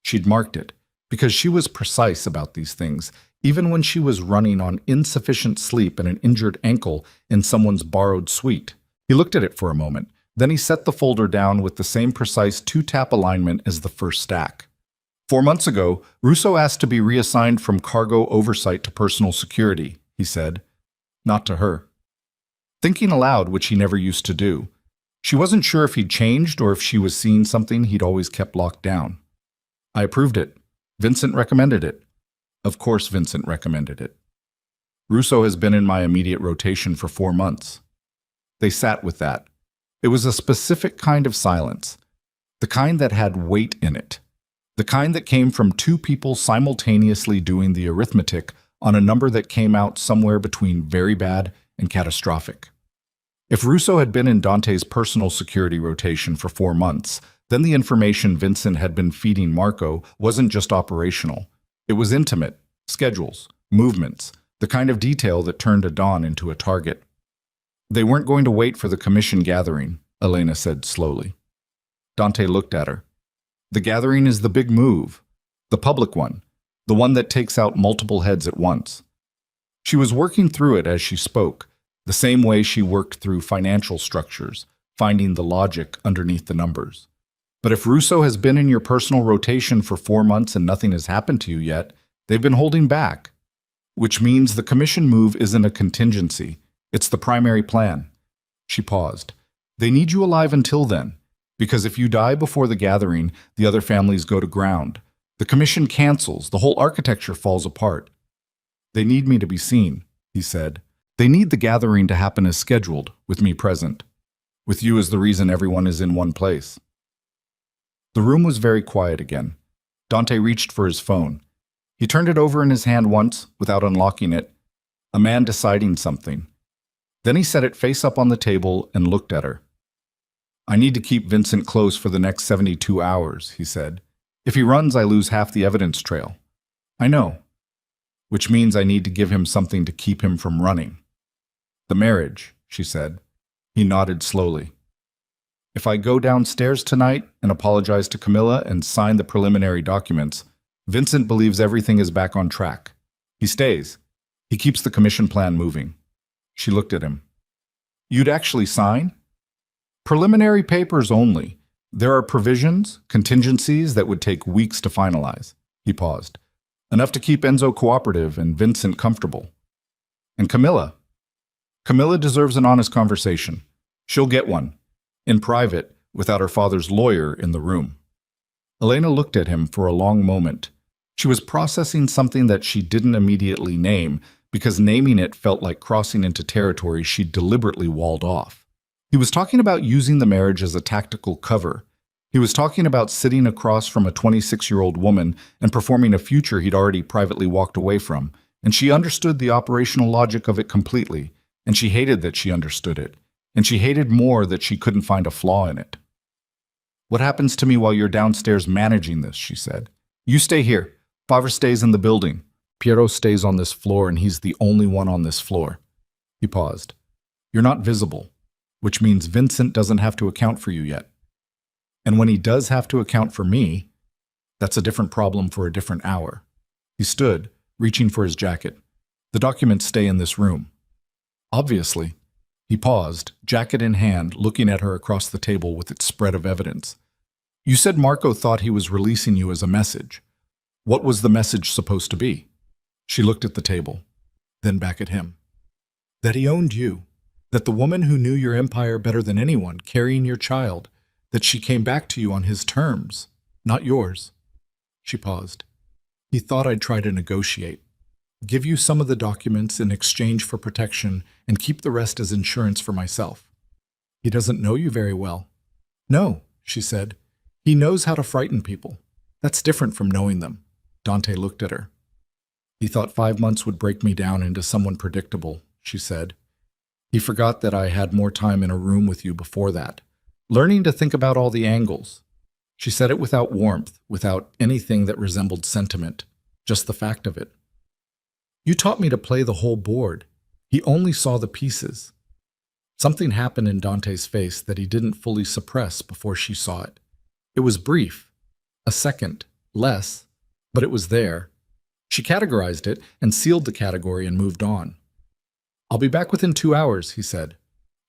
She'd marked it, because she was precise about these things, even when she was running on insufficient sleep and an injured ankle in someone's borrowed suite. He looked at it for a moment. Then he set the folder down with the same precise two-tap alignment as the first stack. 4 months ago, Russo asked to be reassigned from cargo oversight to personal security, he said. Not to her. Thinking aloud, which he never used to do. She wasn't sure if he'd changed or if she was seeing something he'd always kept locked down. I approved it. Vincent recommended it. Of course Vincent recommended it. Russo has been in my immediate rotation for 4 months. They sat with that. It was a specific kind of silence, the kind that had weight in it, the kind that came from two people simultaneously doing the arithmetic on a number that came out somewhere between very bad and catastrophic. If Russo had been in Dante's personal security rotation for 4 months, then the information Vincent had been feeding Marco wasn't just operational. It was intimate, schedules, movements, the kind of detail that turned a Don into a target. They weren't going to wait for the commission gathering, Elena said slowly. Dante looked at her. The gathering is the big move, the public one, the one that takes out multiple heads at once. She was working through it as she spoke, the same way she worked through financial structures, finding the logic underneath the numbers. But if Russo has been in your personal rotation for 4 months and nothing has happened to you yet, they've been holding back. Which means the commission move isn't a contingency. It's the primary plan. She paused. They need you alive until then, because if you die before the gathering, the other families go to ground. The commission cancels, the whole architecture falls apart. They need me to be seen, he said. They need the gathering to happen as scheduled, with me present. With you as the reason everyone is in one place. The room was very quiet again. Dante reached for his phone. He turned it over in his hand once, without unlocking it. A man deciding something. Then he set it face up on the table and looked at her. I need to keep Vincent close for the next 72 hours, he said. If he runs, I lose half the evidence trail. I know. Which means I need to give him something to keep him from running. The marriage, she said. He nodded slowly. If I go downstairs tonight and apologize to Camilla and sign the preliminary documents, Vincent believes everything is back on track. He stays. He keeps the commission plan moving. She looked at him. You'd actually sign? Preliminary papers only. There are provisions, contingencies that would take weeks to finalize. He paused. Enough to keep Enzo cooperative and Vincent comfortable. And Camilla? Camilla deserves an honest conversation. She'll get one. In private, without her father's lawyer in the room. Elena looked at him for a long moment. She was processing something that she didn't immediately name, because naming it felt like crossing into territory she'd deliberately walled off. He was talking about using the marriage as a tactical cover. He was talking about sitting across from a 26-year-old woman and performing a future he'd already privately walked away from, and she understood the operational logic of it completely, and she hated that she understood it, and she hated more that she couldn't find a flaw in it. What happens to me while you're downstairs managing this, she said. You stay here. Father stays in the building. Piero stays on this floor, and he's the only one on this floor. He paused. You're not visible, which means Vincent doesn't have to account for you yet. And when he does have to account for me, that's a different problem for a different hour. He stood, reaching for his jacket. The documents stay in this room. Obviously. He paused, jacket in hand, looking at her across the table with its spread of evidence. You said Marco thought he was releasing you as a message. What was the message supposed to be? She looked at the table, then back at him. That he owned you. That the woman who knew your empire better than anyone, carrying your child, that she came back to you on his terms, not yours. She paused. He thought I'd try to negotiate. Give you some of the documents in exchange for protection and keep the rest as insurance for myself. He doesn't know you very well. No, she said. He knows how to frighten people. That's different from knowing them. Dante looked at her. He thought 5 months would break me down into someone predictable, she said. He forgot that I had more time in a room with you before that, learning to think about all the angles. She said it without warmth, without anything that resembled sentiment, just the fact of it. You taught me to play the whole board. He only saw the pieces. Something happened in Dante's face that he didn't fully suppress before she saw it. It was brief, a second, less, but it was there. She categorized it and sealed the category and moved on. "I'll be back within 2 hours," he said.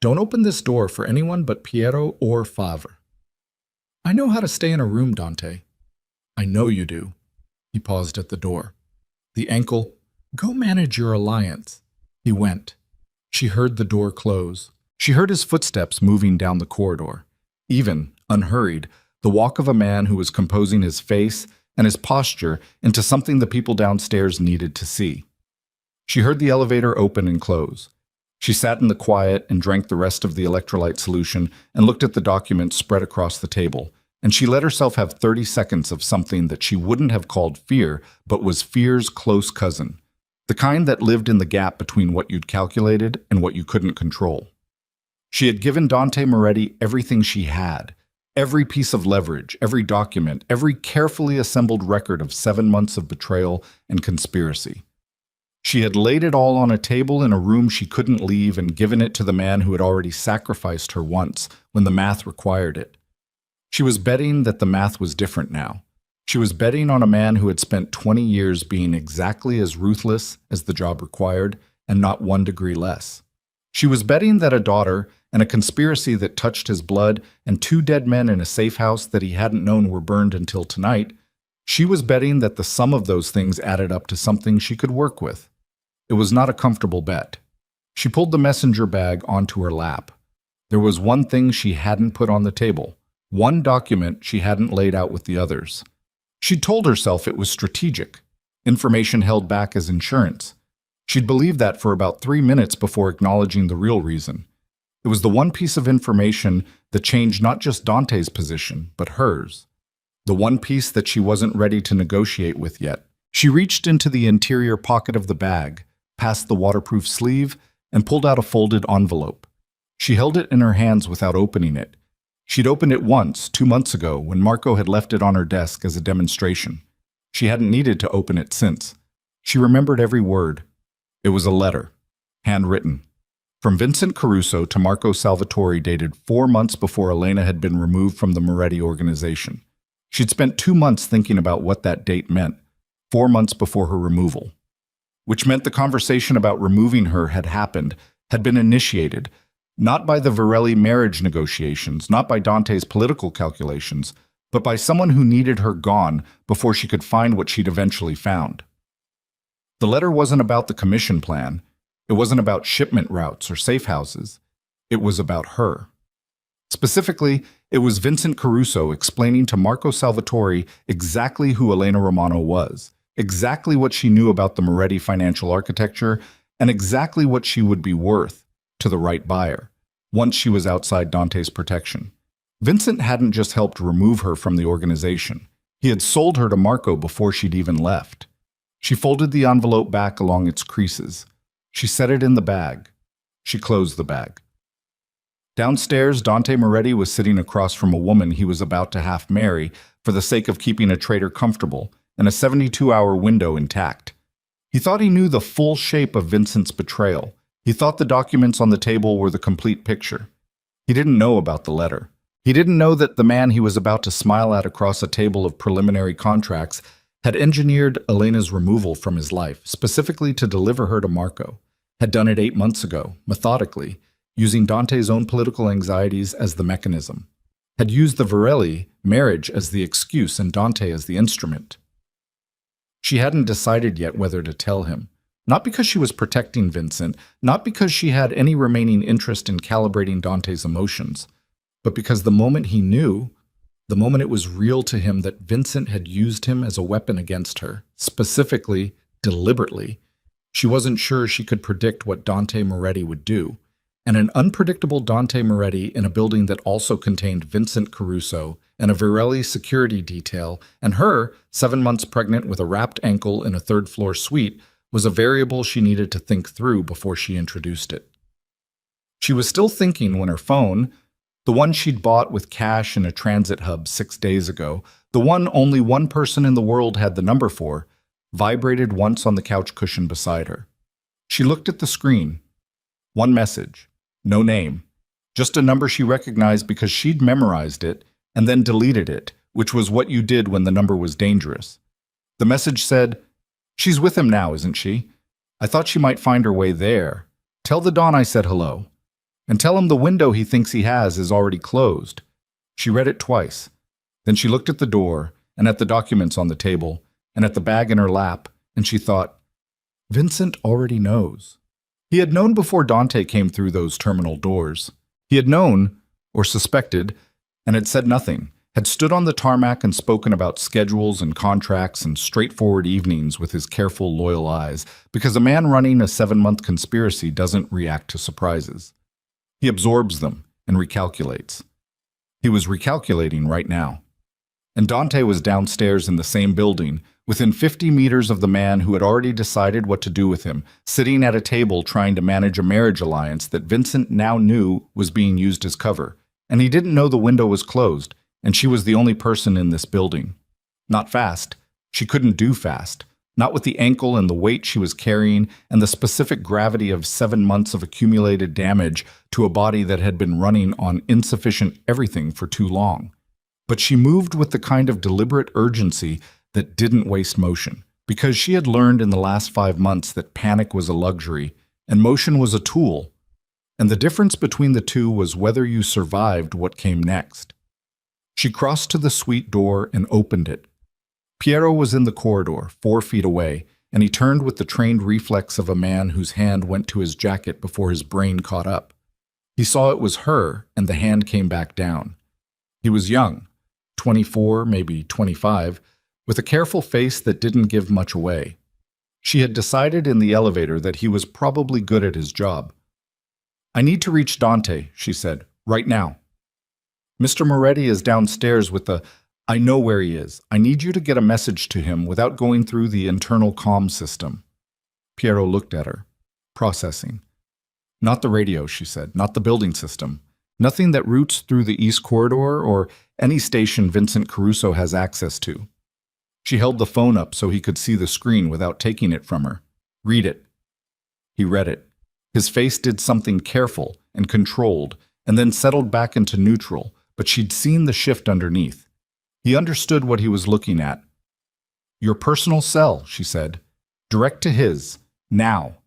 "Don't open this door for anyone but Piero or Favre." "I know how to stay in a room, Dante." "I know you do." He paused at the door. The ankle, "Go manage your alliance." He went. She heard the door close. She heard his footsteps moving down the corridor. Even, unhurried, the walk of a man who was composing his face and his posture into something the people downstairs needed to see. She heard the elevator open and close. She sat in the quiet and drank the rest of the electrolyte solution and looked at the documents spread across the table, and she let herself have 30 seconds of something that she wouldn't have called fear, but was fear's close cousin, the kind that lived in the gap between what you'd calculated and what you couldn't control. She had given Dante Moretti everything she had, every piece of leverage, every document, every carefully assembled record of 7 months of betrayal and conspiracy. She had laid it all on a table in a room she couldn't leave and given it to the man who had already sacrificed her once when the math required it. She was betting that the math was different now. She was betting on a man who had spent 20 years being exactly as ruthless as the job required and not 1 degree less. She was betting that a daughter and a conspiracy that touched his blood and 2 dead men in a safe house that he hadn't known were burned until tonight, she was betting that the sum of those things added up to something she could work with. It was not a comfortable bet. She pulled the messenger bag onto her lap. There was one thing she hadn't put on the table, one document she hadn't laid out with the others. She'd told herself it was strategic, information held back as insurance. She'd believed that for about 3 minutes before acknowledging the real reason. It was the one piece of information that changed not just Dante's position, but hers. The one piece that she wasn't ready to negotiate with yet. She reached into the interior pocket of the bag, past the waterproof sleeve, and pulled out a folded envelope. She held it in her hands without opening it. She'd opened it once, 2 months ago, when Marco had left it on her desk as a demonstration. She hadn't needed to open it since. She remembered every word. It was a letter, handwritten, from Vincent Caruso to Marco Salvatore, dated 4 months before Elena had been removed from the Moretti organization. She'd spent 2 months thinking about what that date meant, 4 months before her removal. Which meant the conversation about removing her had happened, had been initiated, not by the Varelli marriage negotiations, not by Dante's political calculations, but by someone who needed her gone before she could find what she'd eventually found. The letter wasn't about the commission plan. It wasn't about shipment routes or safe houses. It was about her. Specifically, it was Vincent Caruso explaining to Marco Salvatore exactly who Elena Romano was, exactly what she knew about the Moretti financial architecture, and exactly what she would be worth to the right buyer, once she was outside Dante's protection. Vincent hadn't just helped remove her from the organization. He had sold her to Marco before she'd even left. She folded the envelope back along its creases. She set it in the bag. She closed the bag. Downstairs, Dante Moretti was sitting across from a woman he was about to half marry for the sake of keeping a traitor comfortable and a 72-hour window intact. He thought he knew the full shape of Vincent's betrayal. He thought the documents on the table were the complete picture. He didn't know about the letter. He didn't know that the man he was about to smile at across a table of preliminary contracts had engineered Elena's removal from his life, specifically to deliver her to Marco, had done it 8 months ago, methodically, using Dante's own political anxieties as the mechanism, had used the Varelli marriage as the excuse and Dante as the instrument. She hadn't decided yet whether to tell him, not because she was protecting Vincent, not because she had any remaining interest in calibrating Dante's emotions, but because the moment he knew, the moment it was real to him that Vincent had used him as a weapon against her, specifically, deliberately, she wasn't sure she could predict what Dante Moretti would do. And an unpredictable Dante Moretti in a building that also contained Vincent Caruso and a Varelli security detail, and her, 7 months pregnant with a wrapped ankle in a third-floor suite, was a variable she needed to think through before she introduced it. She was still thinking when her phone, the one she'd bought with cash in a transit hub 6 days ago, the one only one person in the world had the number for, vibrated once on the couch cushion beside her. She looked at the screen. One message. No name. Just a number she recognized because she'd memorized it and then deleted it, which was what you did when the number was dangerous. The message said, She's with him now, isn't she? I thought she might find her way there. Tell the Don I said hello. And tell him the window he thinks he has is already closed. She read it twice. Then she looked at the door, and at the documents on the table, and at the bag in her lap, and she thought, Vincent already knows. He had known before Dante came through those terminal doors. He had known, or suspected, and had said nothing, had stood on the tarmac and spoken about schedules and contracts and straightforward evenings with his careful, loyal eyes, because a man running a 7-month conspiracy doesn't react to surprises. He absorbs them and recalculates. He was recalculating right now. And Dante was downstairs in the same building, within 50 meters of the man who had already decided what to do with him, sitting at a table trying to manage a marriage alliance that Vincent now knew was being used as cover. And he didn't know the window was closed, and she was the only person in this building. Not fast. She couldn't do fast. Not with the ankle and the weight she was carrying and the specific gravity of 7 months of accumulated damage to a body that had been running on insufficient everything for too long. But she moved with the kind of deliberate urgency that didn't waste motion, because she had learned in the last 5 months that panic was a luxury and motion was a tool, and the difference between the two was whether you survived what came next. She crossed to the suite door and opened it. Piero was in the corridor, 4 feet away, and he turned with the trained reflex of a man whose hand went to his jacket before his brain caught up. He saw it was her, and the hand came back down. He was young, 24, maybe 25, with a careful face that didn't give much away. She had decided in the elevator that he was probably good at his job. "I need to reach Dante," she said, "right now. Mr. Moretti is downstairs with the... I know where he is. I need you to get a message to him without going through the internal comm system." Piero looked at her, processing. "Not the radio," she said, "not the building system. Nothing that routes through the East Corridor or any station Vincent Caruso has access to." She held the phone up so he could see the screen without taking it from her. "Read it." He read it. His face did something careful and controlled, and then settled back into neutral, but she'd seen the shift underneath. He understood what he was looking at. "Your personal cell," she said. "Direct to his. Now."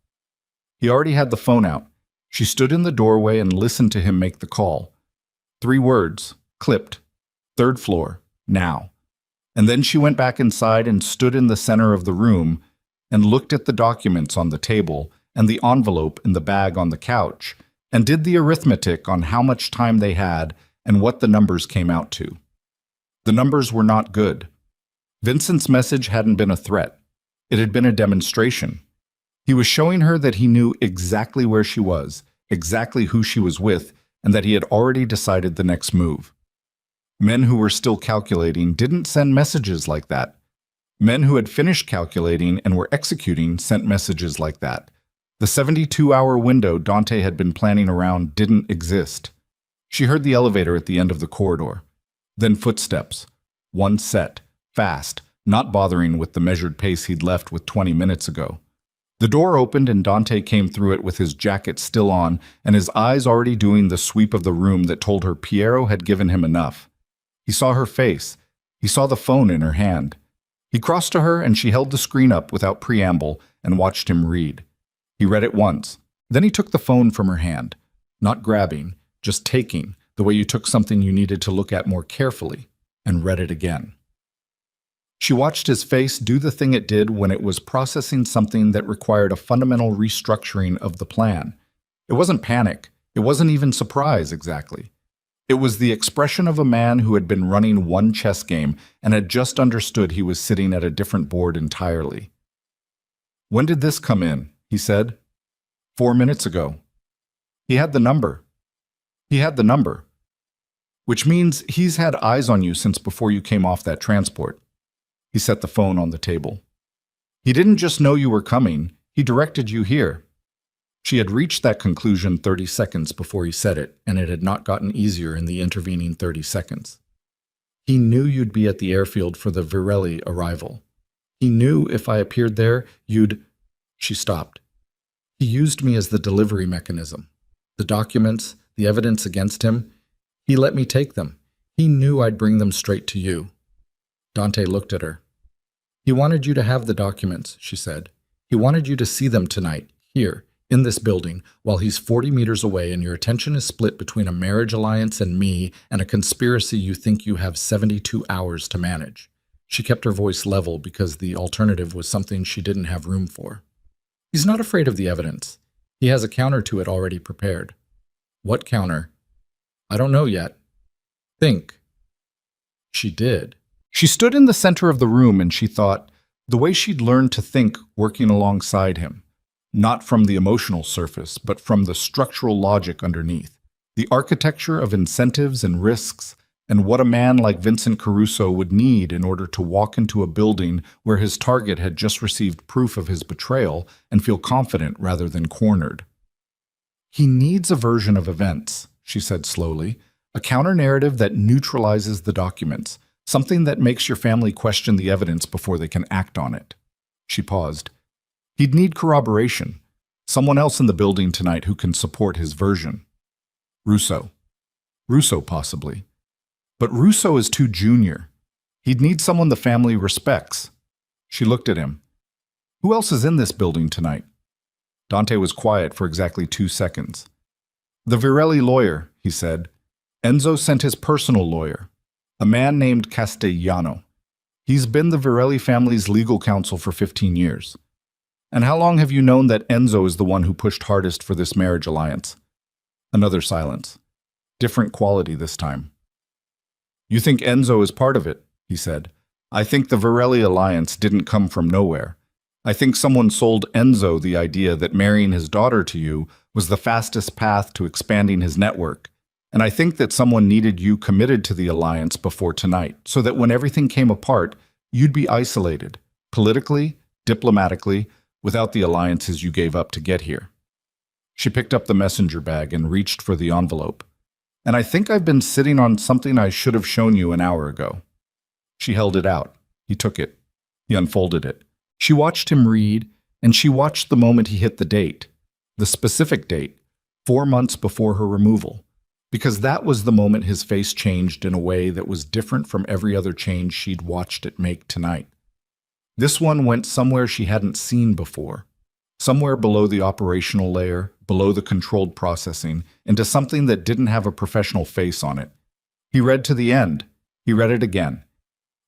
He already had the phone out. She stood in the doorway and listened to him make the call. 3 words, clipped. 3rd floor, now. And then she went back inside and stood in the center of the room and looked at the documents on the table and the envelope in the bag on the couch and did the arithmetic on how much time they had and what the numbers came out to. The numbers were not good. Vincent's message hadn't been a threat. It had been a demonstration. He was showing her that he knew exactly where she was, exactly who she was with, and that he had already decided the next move. Men who were still calculating didn't send messages like that. Men who had finished calculating and were executing sent messages like that. The 72-hour window Dante had been planning around didn't exist. She heard the elevator at the end of the corridor. Then footsteps. One set, fast, not bothering with the measured pace he'd left with 20 minutes ago. The door opened and Dante came through it with his jacket still on and his eyes already doing the sweep of the room that told her Piero had given him enough. He saw her face. He saw the phone in her hand. He crossed to her and she held the screen up without preamble and watched him read. He read it once. Then he took the phone from her hand. Not grabbing, just taking, the way you took something you needed to look at more carefully, and read it again. She watched his face do the thing it did when it was processing something that required a fundamental restructuring of the plan. It wasn't panic. It wasn't even surprise, exactly. It was the expression of a man who had been running one chess game and had just understood he was sitting at a different board entirely. "When did this come in?" he said. 4 minutes ago. He had the number. He had the number. Which means he's had eyes on you since before you came off that transport. He set the phone on the table. He didn't just know you were coming, he directed you here. She had reached that conclusion 30 seconds before he said it, and it had not gotten easier in the intervening 30 seconds. He knew you'd be at the airfield for the Virelli arrival. He knew if I appeared there, you'd... She stopped. He used me as the delivery mechanism. The documents, the evidence against him, he let me take them. He knew I'd bring them straight to you. Dante looked at her. He wanted you to have the documents, she said. He wanted you to see them tonight, here, in this building, while he's 40 meters away and your attention is split between a marriage alliance and me and a conspiracy you think you have 72 hours to manage. She kept her voice level because the alternative was something she didn't have room for. He's not afraid of the evidence. He has a counter to it already prepared. What counter? I don't know yet. Think. She did. She stood in the center of the room and she thought, the way she'd learned to think working alongside him, not from the emotional surface, but from the structural logic underneath, the architecture of incentives and risks, and what a man like Vincent Caruso would need in order to walk into a building where his target had just received proof of his betrayal and feel confident rather than cornered. He needs a version of events, she said slowly, a counter-narrative that neutralizes the documents, something that makes your family question the evidence before they can act on it. She paused. He'd need corroboration, someone else in the building tonight who can support his version. Russo, possibly. But Russo is too junior. He'd need someone the family respects. She looked at him. Who else is in this building tonight? Dante was quiet for exactly 2 seconds. The Virelli lawyer, he said. Enzo sent his personal lawyer, a man named Castellano. He's been the Virelli family's legal counsel for 15 years. And how long have you known that Enzo is the one who pushed hardest for this marriage alliance? Another silence. Different quality this time. You think Enzo is part of it, he said. I think the Virelli alliance didn't come from nowhere. I think someone sold Enzo the idea that marrying his daughter to you was the fastest path to expanding his network. And I think that someone needed you committed to the alliance before tonight, so that when everything came apart, you'd be isolated, politically, diplomatically, without the alliances you gave up to get here. She picked up the messenger bag and reached for the envelope. And I think I've been sitting on something I should have shown you an hour ago. She held it out. He took it. He unfolded it. She watched him read, and she watched the moment he hit the date, the specific date, 4 months before her removal, because that was the moment his face changed in a way that was different from every other change she'd watched it make tonight. This one went somewhere she hadn't seen before, somewhere below the operational layer, below the controlled processing, into something that didn't have a professional face on it. He read to the end. He read it again.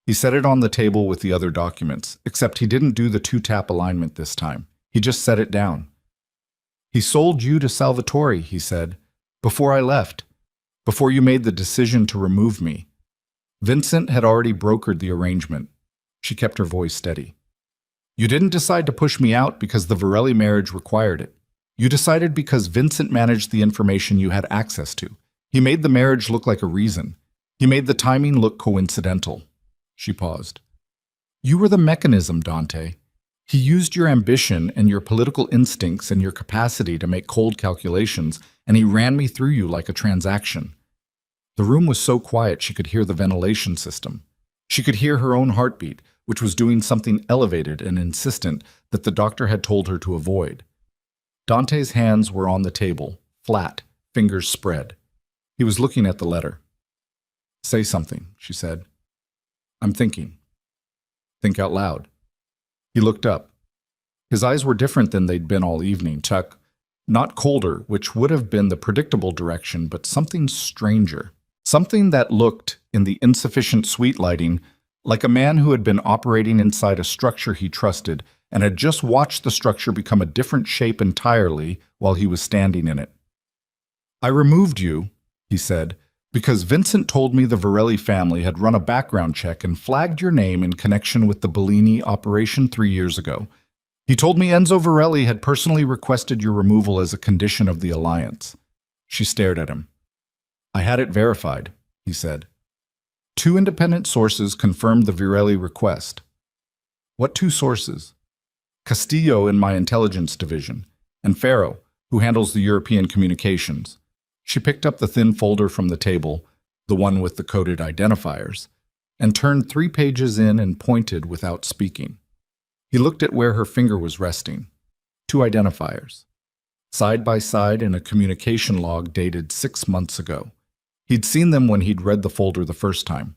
He set it on the table with the other documents, except he didn't do the 2-tap alignment this time. He just set it down. He sold you to Salvatore, he said, before I left, before you made the decision to remove me. Vincent had already brokered the arrangement. She kept her voice steady. You didn't decide to push me out because the Virelli marriage required it. You decided because Vincent managed the information you had access to. He made the marriage look like a reason. He made the timing look coincidental. She paused. You were the mechanism, Dante. He used your ambition and your political instincts and your capacity to make cold calculations, and he ran me through you like a transaction. The room was so quiet she could hear the ventilation system. She could hear her own heartbeat, which was doing something elevated and insistent that the doctor had told her to avoid. Dante's hands were on the table, flat, fingers spread. He was looking at the letter. Say something, she said. I'm thinking. Think out loud. He looked up. His eyes were different than they'd been all evening, Chuck. Not colder, which would have been the predictable direction, but something stranger. Something that looked, in the insufficient sweet lighting, like a man who had been operating inside a structure he trusted and had just watched the structure become a different shape entirely while he was standing in it. I removed you, he said, because Vincent told me the Virelli family had run a background check and flagged your name in connection with the Bellini operation 3 years ago. He told me Enzo Virelli had personally requested your removal as a condition of the alliance. She stared at him. I had it verified, he said. 2 independent sources confirmed the Virelli request. What 2 sources? Castillo in my intelligence division, and Ferro, who handles the European communications. She picked up the thin folder from the table, the one with the coded identifiers, and turned 3 pages in and pointed without speaking. He looked at where her finger was resting. 2 identifiers. Side by side in a communication log dated 6 months ago. He'd seen them when he'd read the folder the first time.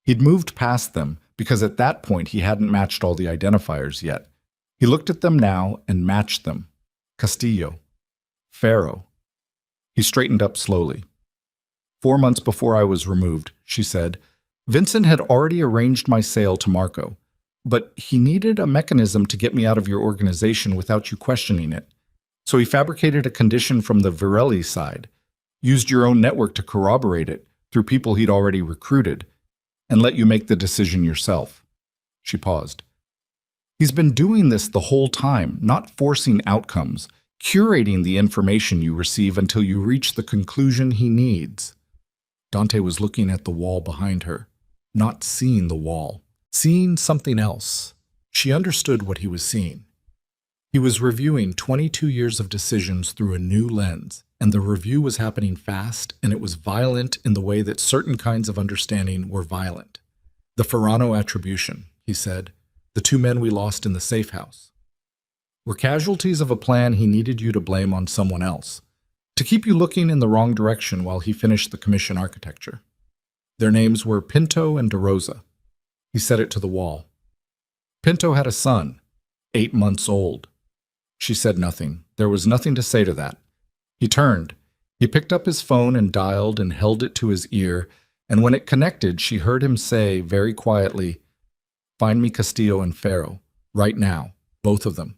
He'd moved past them, because at that point he hadn't matched all the identifiers yet. He looked at them now and matched them. Castillo. Pharaoh. He straightened up slowly. 4 months before I was removed, she said, Vincent had already arranged my sale to Marco, but he needed a mechanism to get me out of your organization without you questioning it. So he fabricated a condition from the Virelli side, used your own network to corroborate it through people he'd already recruited, and let you make the decision yourself. She paused. He's been doing this the whole time, not forcing outcomes, curating the information you receive until you reach the conclusion he needs. Dante was looking at the wall behind her, not seeing the wall, seeing something else. She understood what he was seeing. He was reviewing 22 years of decisions through a new lens, and the review was happening fast, and it was violent in the way that certain kinds of understanding were violent. The Ferrano attribution, he said, the 2 men we lost in the safe house, were casualties of a plan he needed you to blame on someone else, to keep you looking in the wrong direction while he finished the commission architecture. Their names were Pinto and DeRosa. He said it to the wall. Pinto had a son, 8 months old. She said nothing. There was nothing to say to that. He turned. He picked up his phone and dialed and held it to his ear, and when it connected, she heard him say very quietly, "Find me Castillo and Pharaoh, right now, both of them.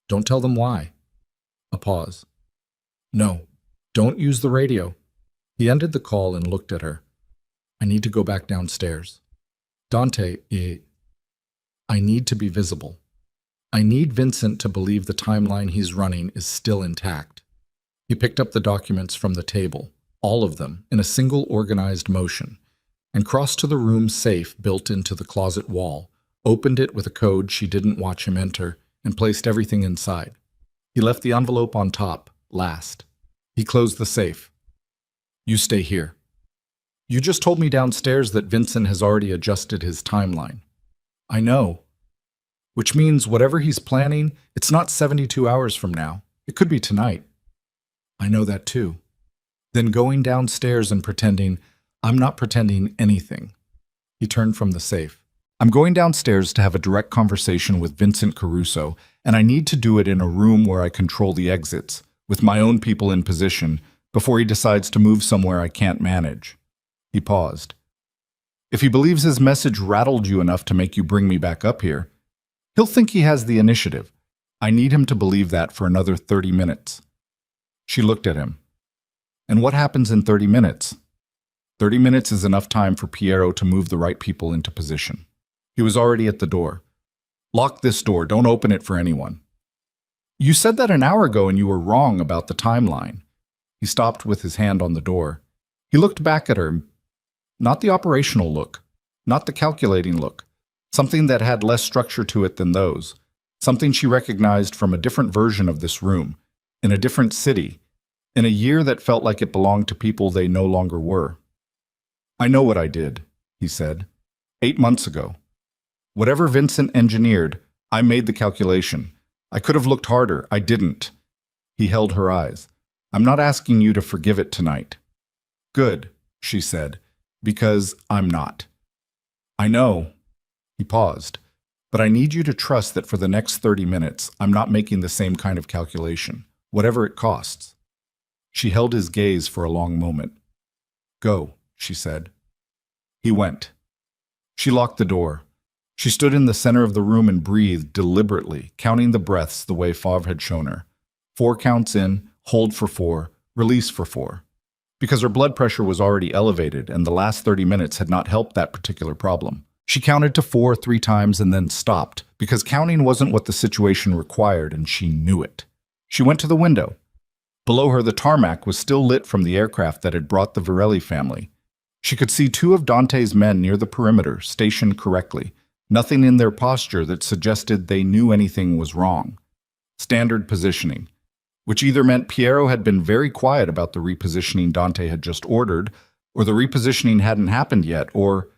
Don't tell them why." A pause. "No, don't use the radio." He ended the call and looked at her. "I need to go back downstairs. Dante, I need to be visible. I need Vincent to believe the timeline he's running is still intact." He picked up the documents from the table, all of them, in a single organized motion, and crossed to the room's safe built into the closet wall, opened it with a code she didn't watch him enter, and placed everything inside. He left the envelope on top, last. He closed the safe. "You stay here. You just told me downstairs that Vincent has already adjusted his timeline." "I know. Which means whatever he's planning, it's not 72 hours from now. It could be tonight." "I know that too." Then going downstairs and pretending, "I'm not pretending anything." He turned from the safe. "I'm going downstairs to have a direct conversation with Vincent Caruso, and I need to do it in a room where I control the exits, with my own people in position, before he decides to move somewhere I can't manage." He paused. "If he believes his message rattled you enough to make you bring me back up here, he'll think he has the initiative. I need him to believe that for another 30 minutes. She looked at him. "And what happens in 30 minutes? 30 minutes is enough time for Piero to move the right people into position." He was already at the door. "Lock this door. Don't open it for anyone." "You said that an hour ago and you were wrong about the timeline." He stopped with his hand on the door. He looked back at her. Not the operational look, not the calculating look, something that had less structure to it than those, something she recognized from a different version of this room, in a different city, in a year that felt like it belonged to people they no longer were. "I know what I did," he said. 8 months ago. Whatever Vincent engineered, I made the calculation. I could have looked harder. I didn't." He held her eyes. "I'm not asking you to forgive it tonight." "Good," she said, "because I'm not." "I know." He paused. "But I need you to trust that for the next 30 minutes, I'm not making the same kind of calculation, whatever it costs." She held his gaze for a long moment. "Go," she said. He went. She locked the door. She stood in the center of the room and breathed deliberately, counting the breaths the way Favre had shown her. 4 counts in, hold for 4, release for 4. Because her blood pressure was already elevated and the last 30 minutes had not helped that particular problem. She counted to 4 3 times and then stopped, because counting wasn't what the situation required and she knew it. She went to the window. Below her, the tarmac was still lit from the aircraft that had brought the Virelli family. She could see 2 of Dante's men near the perimeter, stationed correctly, nothing in their posture that suggested they knew anything was wrong. Standard positioning, which either meant Piero had been very quiet about the repositioning Dante had just ordered, or the repositioning hadn't happened yet, or...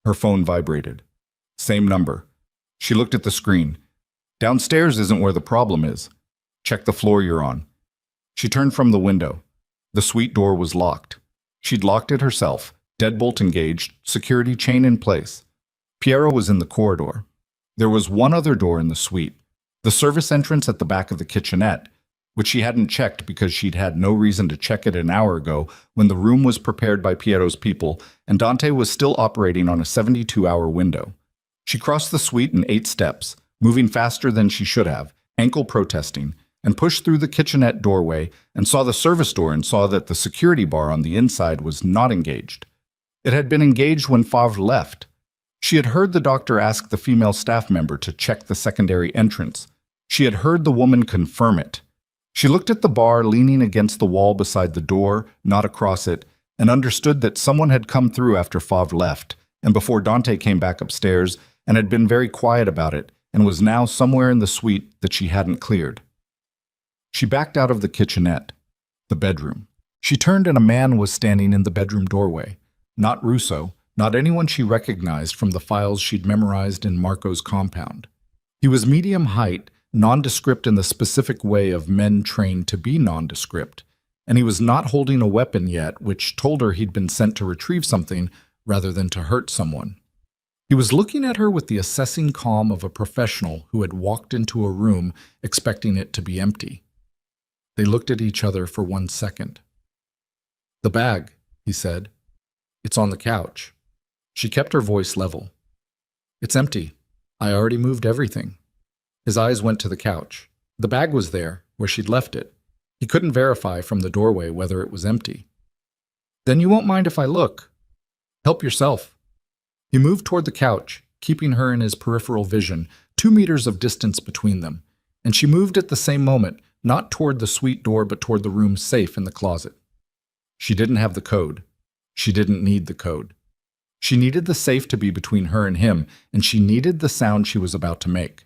Her phone vibrated. Same number. She looked at the screen. "Downstairs isn't where the problem is. Check the floor you're on." She turned from the window. The suite door was locked. She'd locked it herself, deadbolt engaged, security chain in place. Piero was in the corridor. There was one other door in the suite, the service entrance at the back of the kitchenette, which she hadn't checked because she'd had no reason to check it an hour ago when the room was prepared by Piero's people and Dante was still operating on a 72-hour window. She crossed the suite in 8 steps, moving faster than she should have, ankle protesting, and pushed through the kitchenette doorway and saw the service door and saw that the security bar on the inside was not engaged. It had been engaged when Favre left. She had heard the doctor ask the female staff member to check the secondary entrance. She had heard the woman confirm it. She looked at the bar leaning against the wall beside the door, not across it, and understood that someone had come through after Favre left, and before Dante came back upstairs, and had been very quiet about it, and was now somewhere in the suite that she hadn't cleared. She backed out of the kitchenette, the bedroom. She turned and a man was standing in the bedroom doorway. Not Russo, not anyone she recognized from the files she'd memorized in Marco's compound. He was medium height, nondescript in the specific way of men trained to be nondescript, and he was not holding a weapon yet, which told her he'd been sent to retrieve something rather than to hurt someone. He was looking at her with the assessing calm of a professional who had walked into a room expecting it to be empty. They looked at each other for 1 second. "The bag," he said. "It's on the couch." She kept her voice level. "It's empty. I already moved everything." His eyes went to the couch. The bag was there, where she'd left it. He couldn't verify from the doorway whether it was empty. "Then you won't mind if I look?" "Help yourself." He moved toward the couch, keeping her in his peripheral vision, 2 meters of distance between them, and she moved at the same moment, not toward the suite door but toward the room's safe in the closet. She didn't have the code. She didn't need the code. She needed the safe to be between her and him, and she needed the sound she was about to make.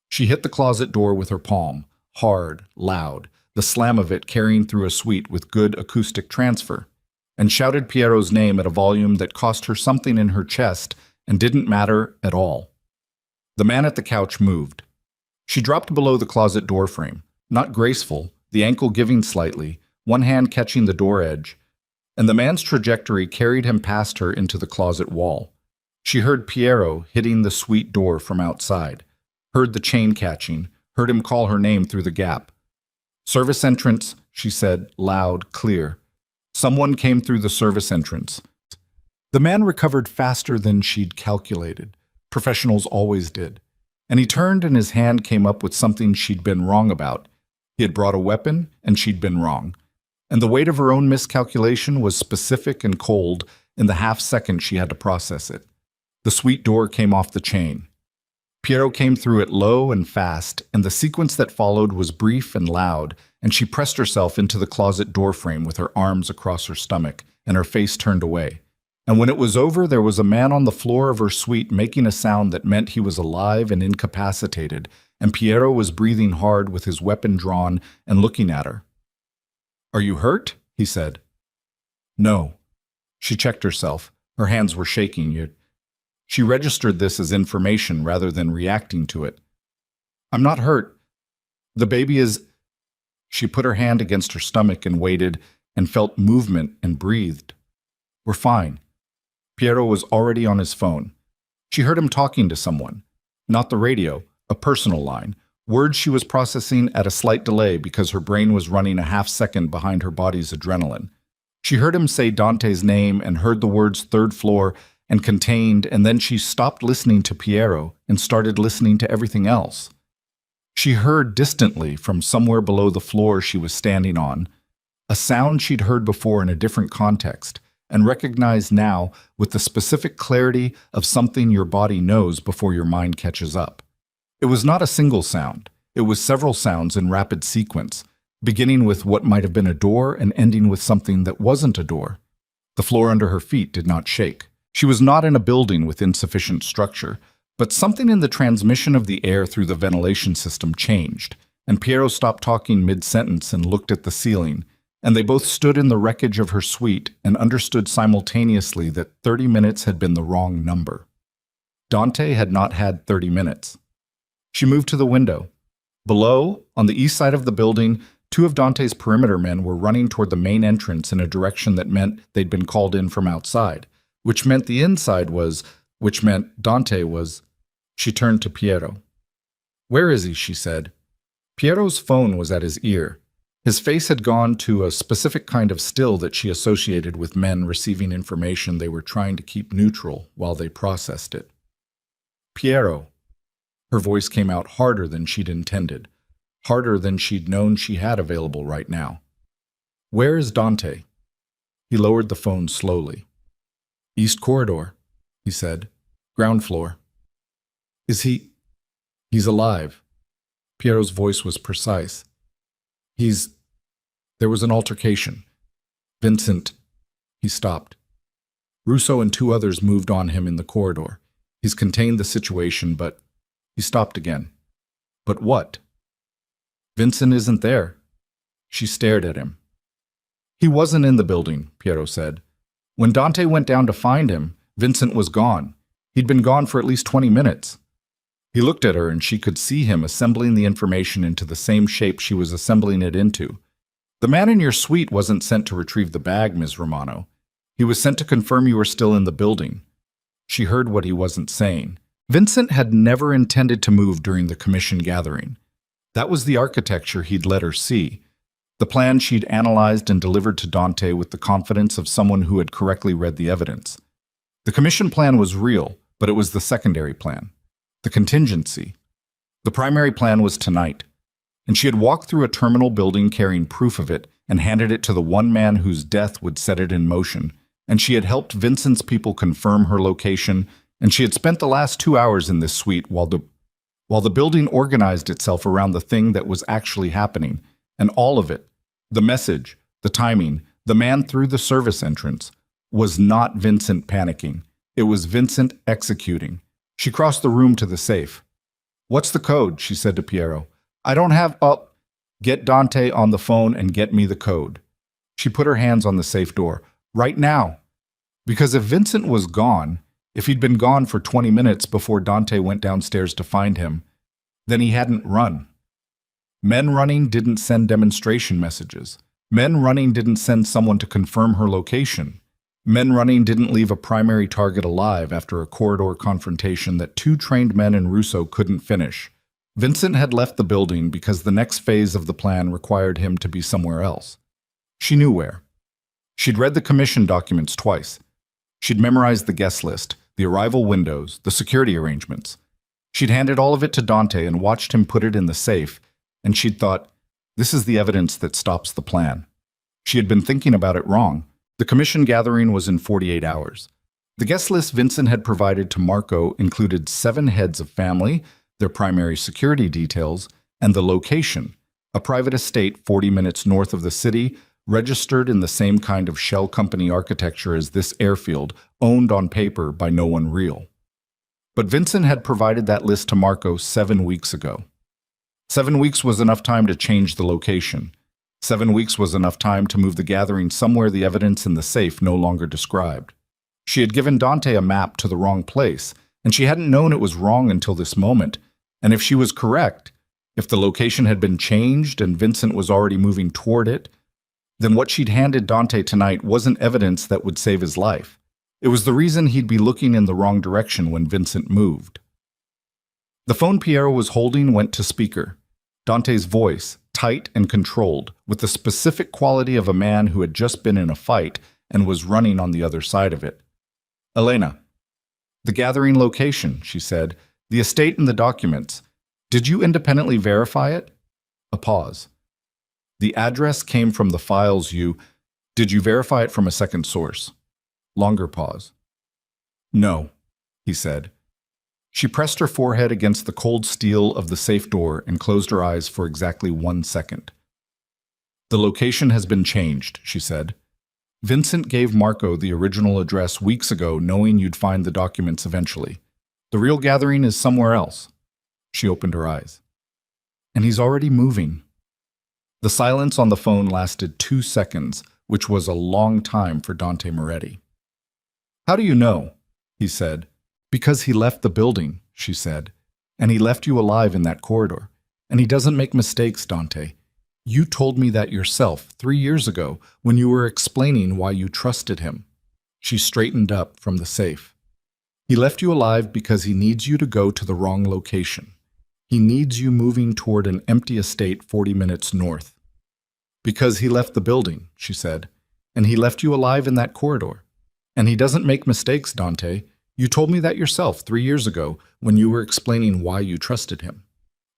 She hit the closet door with her palm, hard, loud, the slam of it carrying through a suite with good acoustic transfer, and shouted Piero's name at a volume that cost her something in her chest and didn't matter at all. The man at the couch moved. She dropped below the closet door frame, not graceful, the ankle giving slightly, one hand catching the door edge, and the man's trajectory carried him past her into the closet wall. She heard Piero hitting the suite door from outside, heard the chain catching, heard him call her name through the gap. "Service entrance," she said, loud, clear. Someone came through the service entrance. The man recovered faster than she'd calculated. Professionals always did. And he turned and his hand came up with something she'd been wrong about. He had brought a weapon, and she'd been wrong. And the weight of her own miscalculation was specific and cold in the half-second she had to process it. The suite door came off the chain. Piero came through it low and fast, and the sequence that followed was brief and loud, and she pressed herself into the closet doorframe with her arms across her stomach and her face turned away. And when it was over, there was a man on the floor of her suite making a sound that meant he was alive and incapacitated, and Piero was breathing hard with his weapon drawn and looking at her. "Are you hurt?" he said. "No." She checked herself. Her hands were shaking, yet she registered this as information rather than reacting to it. "I'm not hurt. The baby is—" She put her hand against her stomach and waited and felt movement and breathed. "We're fine." Piero was already on his phone. She heard him talking to someone. Not the radio, a personal line. Words she was processing at a slight delay because her brain was running a half-second behind her body's adrenaline. She heard him say Dante's name and heard the words third floor and contained, and then she stopped listening to Piero and started listening to everything else. She heard distantly from somewhere below the floor she was standing on, a sound she'd heard before in a different context, and recognized now with the specific clarity of something your body knows before your mind catches up. It was not a single sound. It was several sounds in rapid sequence, beginning with what might have been a door and ending with something that wasn't a door. The floor under her feet did not shake. She was not in a building with insufficient structure, but something in the transmission of the air through the ventilation system changed, and Piero stopped talking mid-sentence and looked at the ceiling, and they both stood in the wreckage of her suite and understood simultaneously that 30 minutes had been the wrong number. Dante had not had 30 minutes. She moved to the window. Below, on the east side of the building, 2 of Dante's perimeter men were running toward the main entrance in a direction that meant they'd been called in from outside, which meant the inside was which meant Dante was. She turned to Piero. "Where is he?" she said. Piero's phone was at his ear. His face had gone to a specific kind of still that she associated with men receiving information they were trying to keep neutral while they processed it. "Piero." Her voice came out harder than she'd intended, harder than she'd known she had available right now. "Where is Dante?" He lowered the phone slowly. "East corridor," he said. "Ground floor." "Is he—" "He's alive." Piero's voice was precise. There was an altercation. Vincent." He stopped. Russo and two others moved on him in the corridor. He's contained the situation, but... He stopped again. "But what?" "Vincent isn't there." She stared at him. "He wasn't in the building," Piero said. "When Dante went down to find him, Vincent was gone. He'd been gone for at least 20 minutes. He looked at her and she could see him assembling the information into the same shape she was assembling it into. "The man in your suite wasn't sent to retrieve the bag, Ms. Romano. He was sent to confirm you were still in the building." She heard what he wasn't saying. Vincent had never intended to move during the commission gathering. That was the architecture he'd let her see, the plan she'd analyzed and delivered to Dante with the confidence of someone who had correctly read the evidence. The commission plan was real, but it was the secondary plan. The contingency. The primary plan was tonight, and she had walked through a terminal building carrying proof of it and handed it to the one man whose death would set it in motion, and she had helped Vincent's people confirm her location, and she had spent the last 2 hours in this suite while the building organized itself around the thing that was actually happening, and all of it, the message, the timing, the man through the service entrance, was not Vincent panicking. It was Vincent executing. She crossed the room to the safe. "What's the code?" she said to Piero. "I don't have— Get Dante on the phone and get me the code." She put her hands on the safe door. "Right now." Because if Vincent was gone, if he'd been gone for 20 minutes before Dante went downstairs to find him, then he hadn't run. Men running didn't send demonstration messages. Men running didn't send someone to confirm her location. Men running didn't leave a primary target alive after a corridor confrontation that 2 trained men in Russo couldn't finish. Vincent had left the building because the next phase of the plan required him to be somewhere else. She knew where. She'd read the commission documents twice. She'd memorized the guest list, the arrival windows, the security arrangements. She'd handed all of it to Dante and watched him put it in the safe, and she'd thought, this is the evidence that stops the plan. She had been thinking about it wrong. The commission gathering was in 48 hours. The guest list Vincent had provided to Marco included 7 heads of family, their primary security details, and the location, a private estate 40 minutes north of the city, registered in the same kind of shell company architecture as this airfield, owned on paper by no one real. But Vincent had provided that list to Marco 7 weeks ago. 7 weeks was enough time to change the location. 7 weeks was enough time to move the gathering somewhere the evidence in the safe no longer described. She had given Dante a map to the wrong place, and she hadn't known it was wrong until this moment. And if she was correct, if the location had been changed and Vincent was already moving toward it, then what she'd handed Dante tonight wasn't evidence that would save his life. It was the reason he'd be looking in the wrong direction when Vincent moved. The phone Piero was holding went to speaker. Dante's voice, tight and controlled, with the specific quality of a man who had just been in a fight and was running on the other side of it. "Elena." "The gathering location," she said. "The estate and the documents. Did you independently verify it?" A pause. "The address came from the files you— Did you verify it from a second source?" Longer pause. "No," he said. She pressed her forehead against the cold steel of the safe door and closed her eyes for exactly 1 second. "The location has been changed," she said. "Vincent gave Marco the original address weeks ago, knowing you'd find the documents eventually. The real gathering is somewhere else." She opened her eyes. "And he's already moving." The silence on the phone lasted 2 seconds, which was a long time for Dante Moretti. "How do you know?" he said. "Because he left the building," she said. "And he left you alive in that corridor. And he doesn't make mistakes, Dante. You told me that yourself 3 years ago when you were explaining why you trusted him." She straightened up from the safe. He left you alive because he needs you to go to the wrong location. He needs you moving toward an empty estate 40 minutes north. Because he left the building, she said, and he left you alive in that corridor. And he doesn't make mistakes, Dante. You told me that yourself 3 years ago when you were explaining why you trusted him.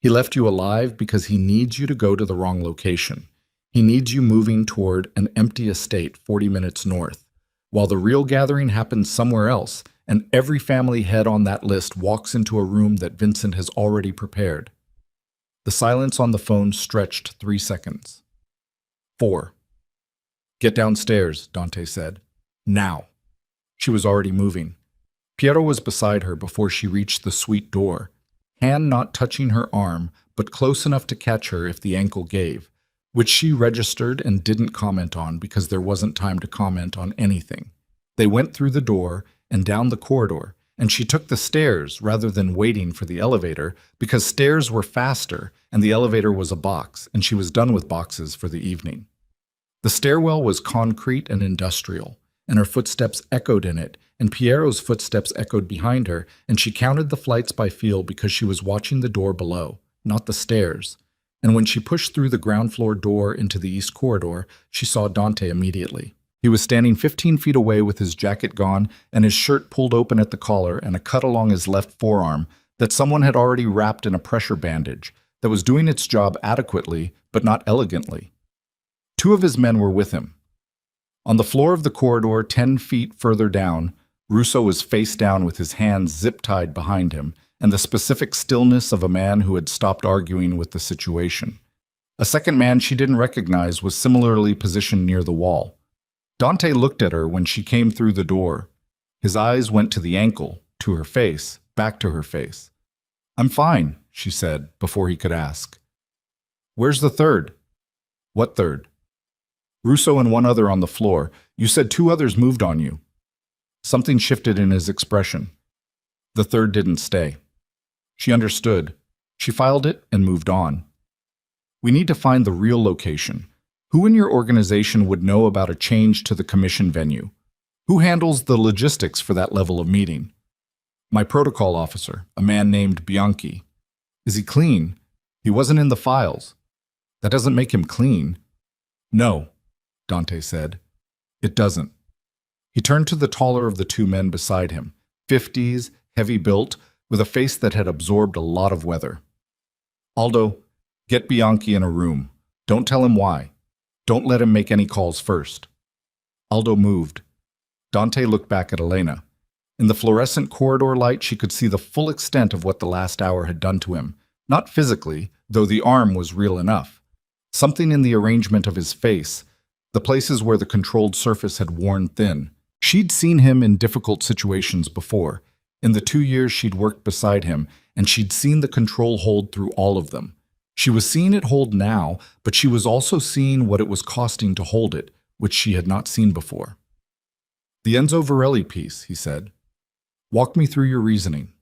He left you alive because he needs you to go to the wrong location. He needs you moving toward an empty estate 40 minutes north, while the real gathering happens somewhere else, and every family head on that list walks into a room that Vincent has already prepared. The silence on the phone stretched 3 seconds. 4. Get downstairs, Dante said. Now. She was already moving. Piero was beside her before she reached the suite door, hand not touching her arm, but close enough to catch her if the ankle gave, which she registered and didn't comment on because there wasn't time to comment on anything. They went through the door and down the corridor, and she took the stairs rather than waiting for the elevator because stairs were faster and the elevator was a box, and she was done with boxes for the evening. The stairwell was concrete and industrial, and her footsteps echoed in it, and Piero's footsteps echoed behind her, and she counted the flights by feel because she was watching the door below, not the stairs. And when she pushed through the ground floor door into the east corridor, she saw Dante immediately. He was standing 15 feet away with his jacket gone and his shirt pulled open at the collar and a cut along his left forearm that someone had already wrapped in a pressure bandage that was doing its job adequately but not elegantly. 2 of his men were with him. On the floor of the corridor 10 feet further down, Russo was face down with his hands zip-tied behind him and the specific stillness of a man who had stopped arguing with the situation. A second man she didn't recognize was similarly positioned near the wall. Dante looked at her when she came through the door. His eyes went to the ankle, to her face, back to her face. "I'm fine," she said, before he could ask. "Where's the third?" "What third?" "Russo and 1 other on the floor. You said 2 others moved on you." Something shifted in his expression. "The third didn't stay." She understood. She filed it and moved on. "We need to find the real location. Who in your organization would know about a change to the commission venue? Who handles the logistics for that level of meeting?" "My protocol officer, a man named Bianchi." "Is he clean?" "He wasn't in the files." "That doesn't make him clean." "No," Dante said. "It doesn't." He turned to the taller of the 2 men beside him, 50s, heavy-built, with a face that had absorbed a lot of weather. "Aldo, get Bianchi in a room. Don't tell him why. Don't let him make any calls first." Aldo moved. Dante looked back at Elena. In the fluorescent corridor light, she could see the full extent of what the last hour had done to him. Not physically, though the arm was real enough. Something in the arrangement of his face, the places where the controlled surface had worn thin. She'd seen him in difficult situations before, in the 2 years she'd worked beside him, and she'd seen the control hold through all of them. She was seeing it hold now, but she was also seeing what it was costing to hold it, which she had not seen before. "The Enzo Varelli piece," he said. "Walk me through your reasoning."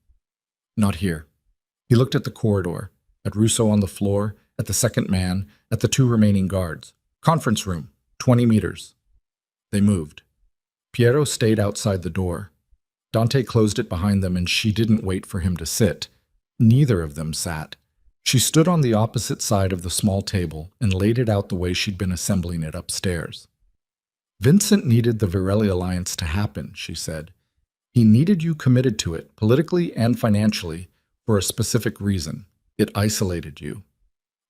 "Not here." He looked at the corridor, at Russo on the floor, at the second man, at the 2 remaining guards. "Conference room, 20 meters." They moved. Piero stayed outside the door. Dante closed it behind them, and she didn't wait for him to sit. Neither of them sat. She stood on the opposite side of the small table and laid it out the way she'd been assembling it upstairs. "Vincent needed the Varelli alliance to happen," she said. "He needed you committed to it, politically and financially, for a specific reason. It isolated you.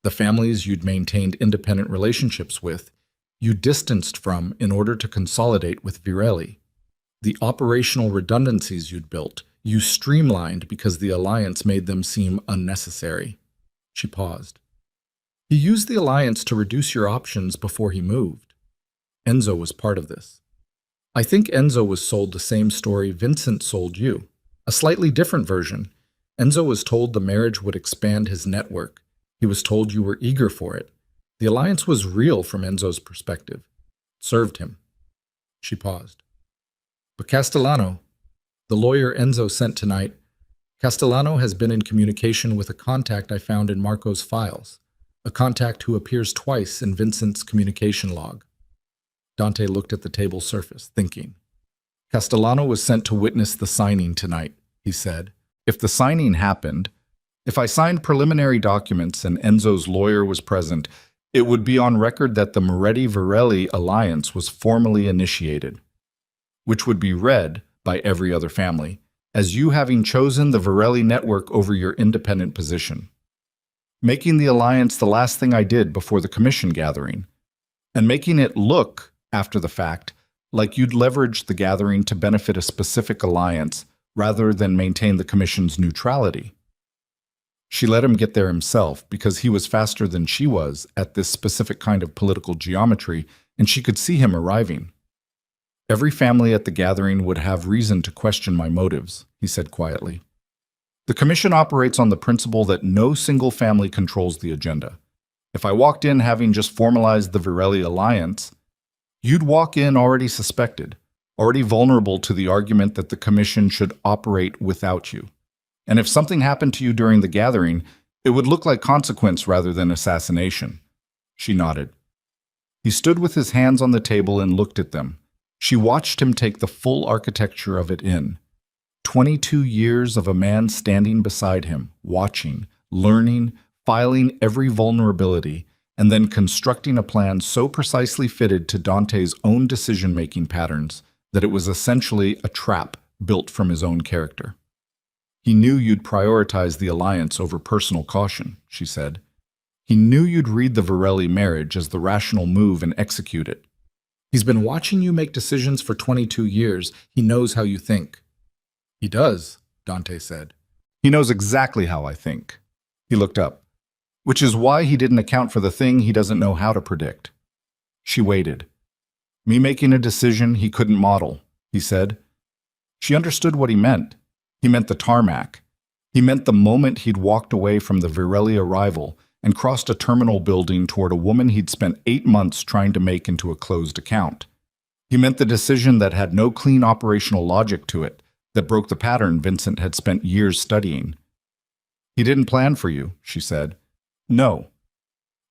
The families you'd maintained independent relationships with, you distanced from in order to consolidate with Varelli. The operational redundancies you'd built, you streamlined because the alliance made them seem unnecessary." She paused. "He used the alliance to reduce your options before he moved. Enzo was part of this. I think Enzo was sold the same story Vincent sold you, a slightly different version. Enzo was told the marriage would expand his network. He was told you were eager for it. The alliance was real from Enzo's perspective. It served him." She paused. "But Castellano, the lawyer Enzo sent tonight, Castellano has been in communication with a contact I found in Marco's files, a contact who appears twice in Vincent's communication log." Dante looked at the table surface, thinking. Castellano was sent to witness the signing tonight, he said. If the signing happened, if I signed preliminary documents and Enzo's lawyer was present, it would be on record that the Moretti-Varelli alliance was formally initiated, which would be read by every other family, as you having chosen the Varelli network over your independent position, making the alliance the last thing I did before the commission gathering, and making it look, after the fact, like you'd leveraged the gathering to benefit a specific alliance rather than maintain the commission's neutrality. She let him get there himself because he was faster than she was at this specific kind of political geometry, and she could see him arriving. Every family at the gathering would have reason to question my motives, he said quietly. The commission operates on the principle that no single family controls the agenda. If I walked in having just formalized the Varelli alliance, you'd walk in already suspected, already vulnerable to the argument that the commission should operate without you. And if something happened to you during the gathering, it would look like consequence rather than assassination. She nodded. He stood with his hands on the table and looked at them. She watched him take the full architecture of it in. 22 years of a man standing beside him, watching, learning, filing every vulnerability, and then constructing a plan so precisely fitted to Dante's own decision-making patterns that it was essentially a trap built from his own character. He knew you'd prioritize the alliance over personal caution, she said. He knew you'd read the Varelli marriage as the rational move and execute it. He's been watching you make decisions for 22 years. He knows how you think. He does, Dante said. He knows exactly how I think. He looked up, which is why he didn't account for the thing he doesn't know how to predict. She waited. Me making a decision he couldn't model, he said. She understood what he meant. He meant the tarmac. He meant the moment he'd walked away from the Varelli arrival and crossed a terminal building toward a woman he'd spent 8 months trying to make into a closed account. He meant the decision that had no clean operational logic to it, that broke the pattern Vincent had spent years studying. He didn't plan for you, she said. No.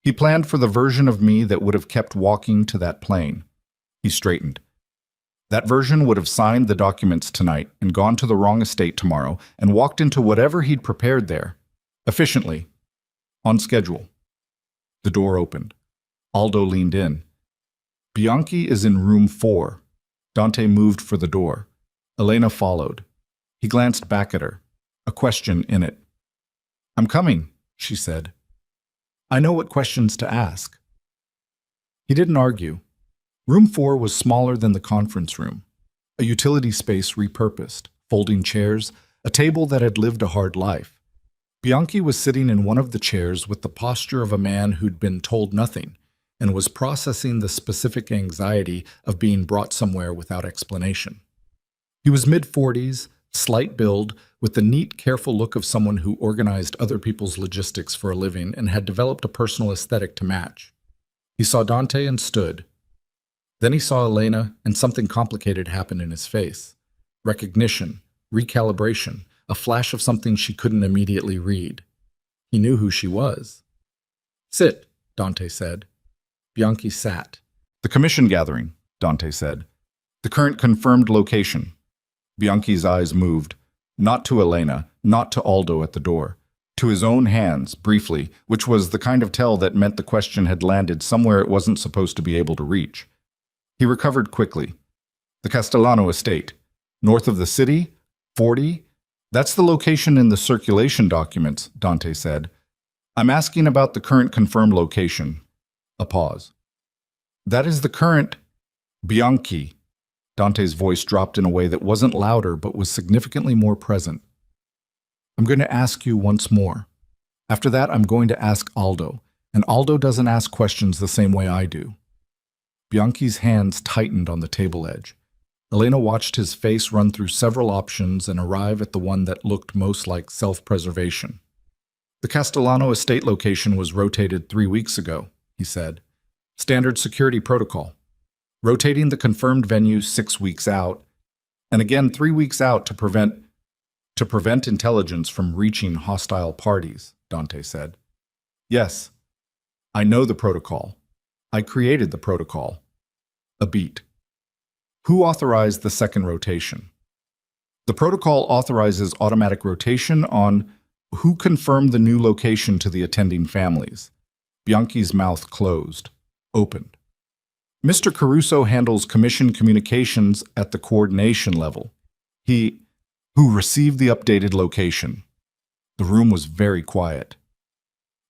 He planned for the version of me that would have kept walking to that plane. He straightened. That version would have signed the documents tonight and gone to the wrong estate tomorrow and walked into whatever he'd prepared there, efficiently, on schedule. The door opened. Aldo leaned in. Bianchi is in room 4. Dante moved for the door. Elena followed. He glanced back at her, a question in it. I'm coming, she said. I know what questions to ask. He didn't argue. Room 4 was smaller than the conference room, a utility space repurposed, folding chairs, a table that had lived a hard life. Bianchi was sitting in one of the chairs with the posture of a man who'd been told nothing and was processing the specific anxiety of being brought somewhere without explanation. He was mid-40s, slight build, with the neat, careful look of someone who organized other people's logistics for a living and had developed a personal aesthetic to match. He saw Dante and stood. Then he saw Elena, and something complicated happened in his face. Recognition, recalibration, a flash of something she couldn't immediately read. He knew who she was. Sit, Dante said. Bianchi sat. The commission gathering, Dante said. The current confirmed location. Bianchi's eyes moved, not to Elena, not to Aldo at the door, to his own hands, briefly, which was the kind of tell that meant the question had landed somewhere it wasn't supposed to be able to reach. He recovered quickly. The Castellano estate. North of the city? 40? That's the location in the circulation documents, Dante said. I'm asking about the current confirmed location. A pause. That is the current... Bianchi. Dante's voice dropped in a way that wasn't louder but was significantly more present. I'm going to ask you once more. After that, I'm going to ask Aldo, and Aldo doesn't ask questions the same way I do. Bianchi's hands tightened on the table edge. Elena watched his face run through several options and arrive at the one that looked most like self-preservation. The Castellano estate location was rotated 3 weeks ago, he said. Standard security protocol. Rotating the confirmed venue 6 weeks out, and again 3 weeks out to prevent intelligence from reaching hostile parties, Dante said. Yes, I know the protocol. I created the protocol. A beat. Who authorized the second rotation? The protocol authorizes automatic rotation on who confirmed the new location to the attending families. Bianchi's mouth closed, opened. Mr. Caruso handles commission communications at the coordination level. Who received the updated location. The room was very quiet.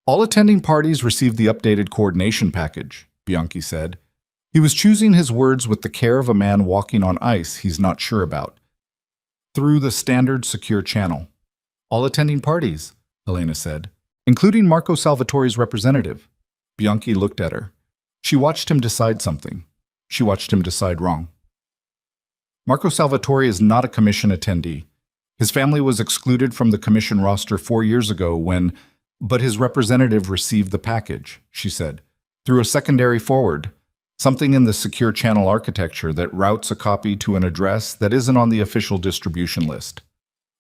All attending parties received the updated coordination package, Bianchi said. He was choosing his words with the care of a man walking on ice he's not sure about. Through the standard secure channel. All attending parties, Elena said, including Marco Salvatore's representative. Bianchi looked at her. She watched him decide something. She watched him decide wrong. Marco Salvatore is not a commission attendee. His family was excluded from the commission roster 4 years ago but his representative received the package, she said, through a secondary forward, something in the secure channel architecture that routes a copy to an address that isn't on the official distribution list.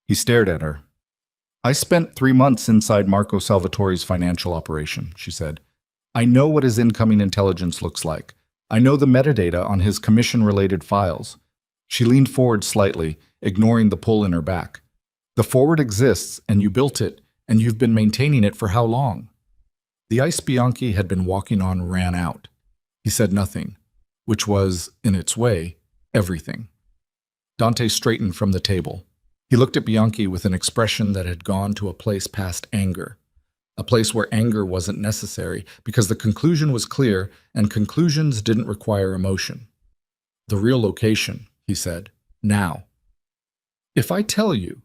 He stared at her. I spent 3 months inside Marco Salvatore's financial operation, she said. I know what his incoming intelligence looks like. I know the metadata on his commission-related files. She leaned forward slightly, ignoring the pull in her back. The forward exists, and you built it, and you've been maintaining it for how long? The ice Bianchi had been walking on ran out. He said nothing, which was, in its way, everything. Dante straightened from the table. He looked at Bianchi with an expression that had gone to a place past anger, a place where anger wasn't necessary because the conclusion was clear and conclusions didn't require emotion. The real location, he said, now. If I tell you,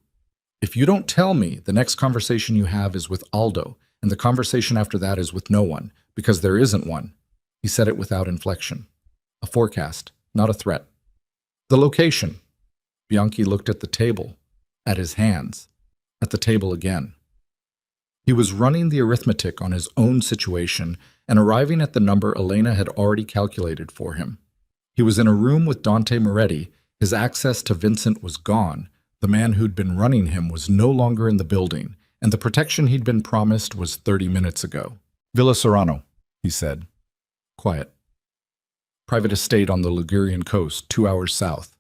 if you don't tell me, the next conversation you have is with Aldo, and the conversation after that is with no one, because there isn't one. He said it without inflection. A forecast, not a threat. The location. Bianchi looked at the table, at his hands, at the table again. He was running the arithmetic on his own situation and arriving at the number Elena had already calculated for him. He was in a room with Dante Moretti. His access to Vincent was gone. The man who'd been running him was no longer in the building, and the protection he'd been promised was 30 minutes ago. Villa Serrano, he said. Quiet. Private estate on the Ligurian coast, 2 hours south.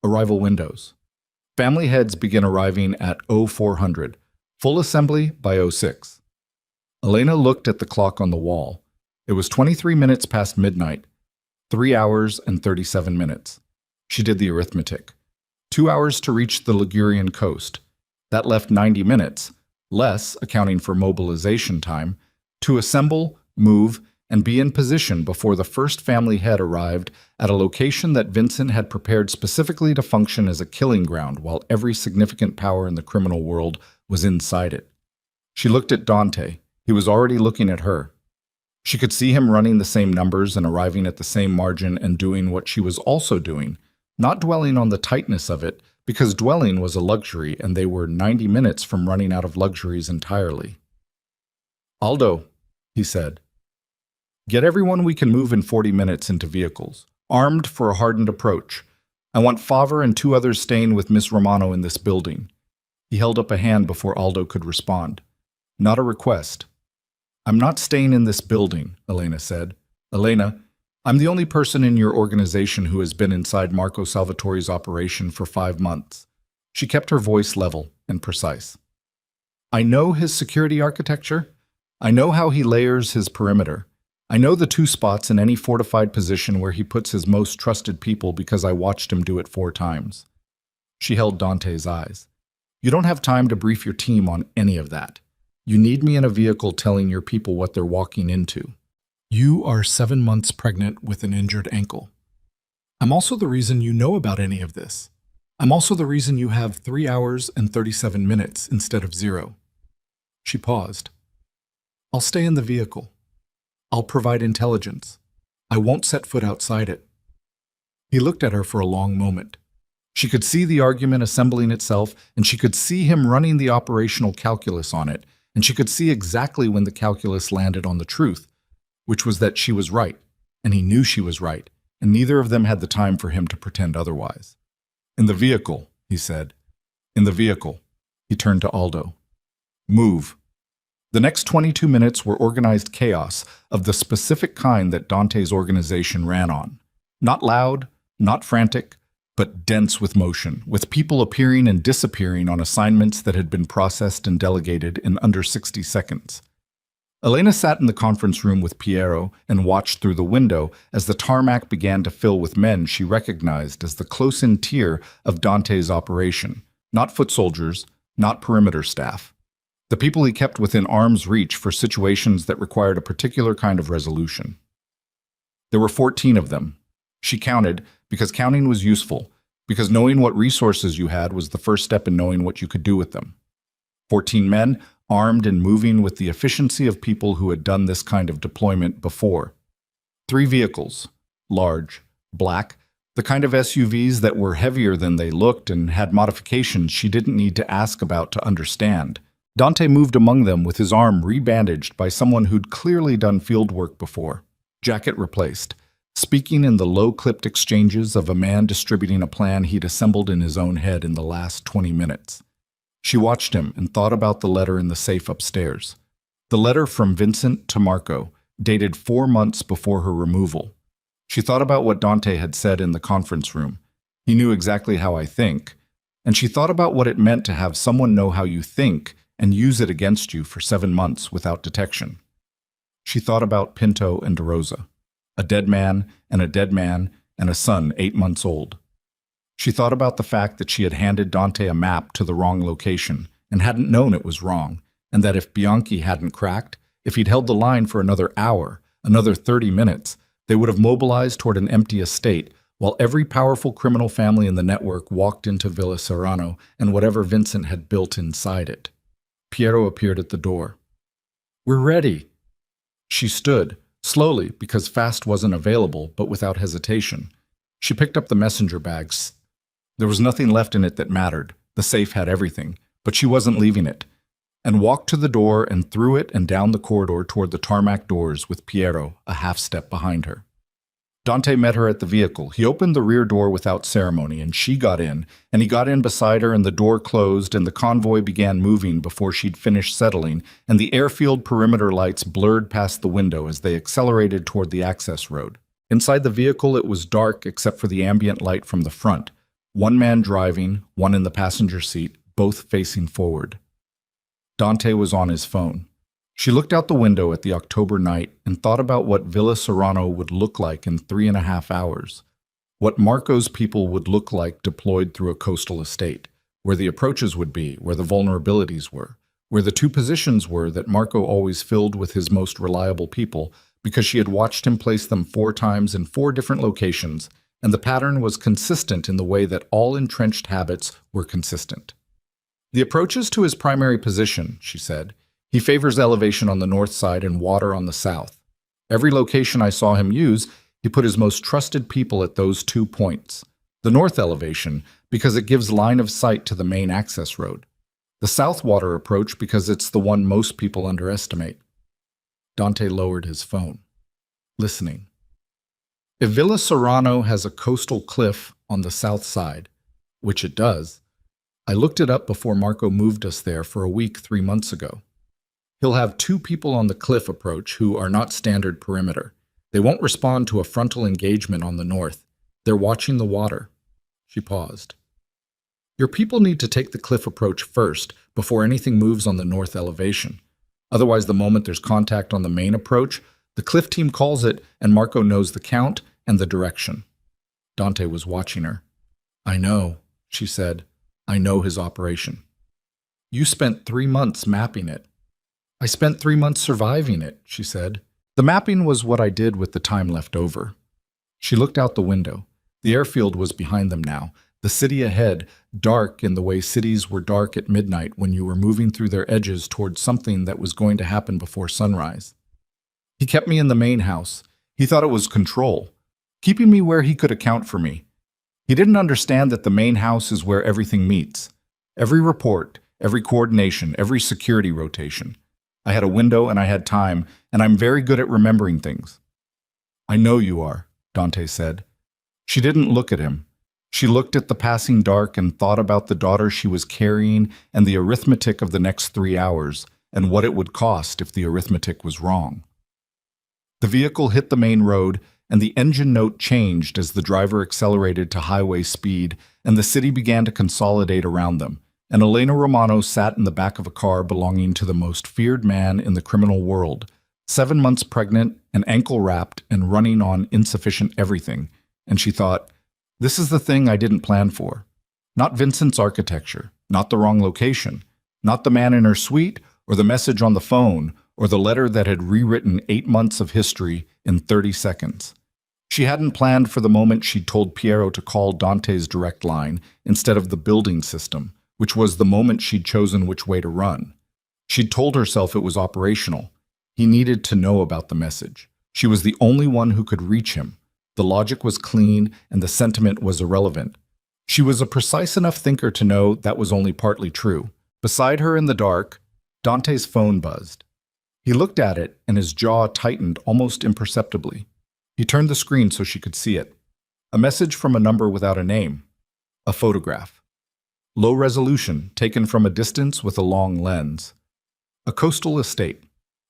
Arrival windows. Family heads begin arriving at 0400. Full assembly by 06. Elena looked at the clock on the wall. It was 23 minutes past midnight. 3 hours and 37 minutes. She did the arithmetic. 2 hours to reach the Ligurian coast. That left 90 minutes, less, accounting for mobilization time, to assemble, move, and be in position before the first family head arrived at a location that Vincent had prepared specifically to function as a killing ground while every significant power in the criminal world was inside it. She looked at Dante. He was already looking at her. She could see him running the same numbers and arriving at the same margin and doing what she was also doing, not dwelling on the tightness of it, because dwelling was a luxury and they were 90 minutes from running out of luxuries entirely. Aldo, he said, get everyone we can move in 40 minutes into vehicles, armed for a hardened approach. I want Favre and 2 others staying with Miss Romano in this building. He held up a hand before Aldo could respond. Not a request. I'm not staying in this building, Elena said. Elena, I'm the only person in your organization who has been inside Marco Salvatore's operation for 5 months. She kept her voice level and precise. I know his security architecture. I know how he layers his perimeter. I know the 2 spots in any fortified position where he puts his most trusted people because I watched him do it 4 times. She held Dante's eyes. You don't have time to brief your team on any of that. You need me in a vehicle telling your people what they're walking into. You are 7 months pregnant with an injured ankle. I'm also the reason you know about any of this. I'm also the reason you have 3 hours and 37 minutes instead of 0. She paused. I'll stay in the vehicle. I'll provide intelligence. I won't set foot outside it. He looked at her for a long moment. She could see the argument assembling itself, and she could see him running the operational calculus on it, and she could see exactly when the calculus landed on the truth, which was that she was right, and he knew she was right, and neither of them had the time for him to pretend otherwise. In the vehicle, he said. In the vehicle. He turned to Aldo. Move. The next 22 minutes were organized chaos of the specific kind that Dante's organization ran on. Not loud, Not frantic, but dense with motion, with people appearing and disappearing on assignments that had been processed and delegated in under 60 seconds. Elena sat in the conference room with Piero and watched through the window as the tarmac began to fill with men she recognized as the close-in tier of Dante's operation. Not foot soldiers, not perimeter staff. The people he kept within arm's reach for situations that required a particular kind of resolution. There were 14 of them. She counted because counting was useful, because knowing what resources you had was the first step in knowing what you could do with them. 14 men, armed and moving with the efficiency of people who had done this kind of deployment before. 3 vehicles, large, black, the kind of SUVs that were heavier than they looked and had modifications she didn't need to ask about to understand. Dante moved among them with his arm rebandaged by someone who'd clearly done field work before. Jacket replaced, speaking in the low-clipped exchanges of a man distributing a plan he'd assembled in his own head in the last 20 minutes. She watched him and thought about the letter in the safe upstairs. The letter from Vincent to Marco, dated 4 months before her removal. She thought about what Dante had said in the conference room. He knew exactly how I think. And she thought about what it meant to have someone know how you think and use it against you for 7 months without detection. She thought about Pinto and DeRosa, a dead man and a son 8 months old. She thought about the fact that she had handed Dante a map to the wrong location and hadn't known it was wrong, and that if Bianchi hadn't cracked, if he'd held the line for another hour, another 30 minutes, they would have mobilized toward an empty estate while every powerful criminal family in the network walked into Villa Serrano and whatever Vincent had built inside it. Piero appeared at the door. "We're ready." She stood, slowly because fast wasn't available, but without hesitation. She picked up the messenger bags. There was nothing left in it that mattered. The safe had everything, but she wasn't leaving it, and walked to the door and through it and down the corridor toward the tarmac doors with Piero a half step behind her. Dante met her at the vehicle. He opened the rear door without ceremony, and she got in, and he got in beside her, and the door closed, and the convoy began moving before she'd finished settling, and the airfield perimeter lights blurred past the window as they accelerated toward the access road. Inside the vehicle, it was dark except for the ambient light from the front. 1 man driving, 1 in the passenger seat, both facing forward. Dante was on his phone. She looked out the window at the October night and thought about what Villa Serrano would look like in 3.5 hours, what Marco's people would look like deployed through a coastal estate, where the approaches would be, where the vulnerabilities were, where the 2 positions were that Marco always filled with his most reliable people, because she had watched him place them 4 times in 4 different locations, and the pattern was consistent in the way that all entrenched habits were consistent. The approaches to his primary position, she said. He favors elevation on the north side and water on the south. Every location I saw him use, he put his most trusted people at those 2 points. The north elevation, because it gives line of sight to the main access road. The south water approach, because it's the one most people underestimate. Dante lowered his phone, listening. If Villa Serrano has a coastal cliff on the south side, which it does, I looked it up before Marco moved us there for a week 3 months ago. He'll have 2 people on the cliff approach who are not standard perimeter. They won't respond to a frontal engagement on the north. They're watching the water. She paused. Your people need to take the cliff approach first before anything moves on the north elevation. Otherwise, the moment there's contact on the main approach, the cliff team calls it and Marco knows the count and the direction. Dante was watching her. I know, she said. I know his operation. You spent 3 months mapping it. I spent 3 months surviving it, she said. The mapping was what I did with the time left over. She looked out the window. The airfield was behind them now. The city ahead, dark in the way cities were dark at midnight when you were moving through their edges towards something that was going to happen before sunrise. He kept me in the main house. He thought it was control, keeping me where he could account for me. He didn't understand that the main house is where everything meets. Every report, every coordination, every security rotation. I had a window and I had time, and I'm very good at remembering things. I know you are, Dante said. She didn't look at him. She looked at the passing dark and thought about the daughter she was carrying and the arithmetic of the next 3 hours and what it would cost if the arithmetic was wrong. The vehicle hit the main road, and the engine note changed as the driver accelerated to highway speed, and the city began to consolidate around them. And Elena Romano sat in the back of a car belonging to the most feared man in the criminal world, 7 months pregnant and ankle-wrapped and running on insufficient everything. And she thought, this is the thing I didn't plan for. Not Vincent's architecture, not the wrong location, not the man in her suite, or the message on the phone, or the letter that had rewritten 8 months of history in 30 seconds. She hadn't planned for the moment she'd told Piero to call Dante's direct line instead of the building system, which was the moment she'd chosen which way to run. She'd told herself it was operational. He needed to know about the message. She was the only one who could reach him. The logic was clean and the sentiment was irrelevant. She was a precise enough thinker to know that was only partly true. Beside her in the dark, Dante's phone buzzed. He looked at it and his jaw tightened almost imperceptibly. He turned the screen so she could see it. A message from a number without a name. A photograph. Low resolution, taken from a distance with a long lens. A coastal estate.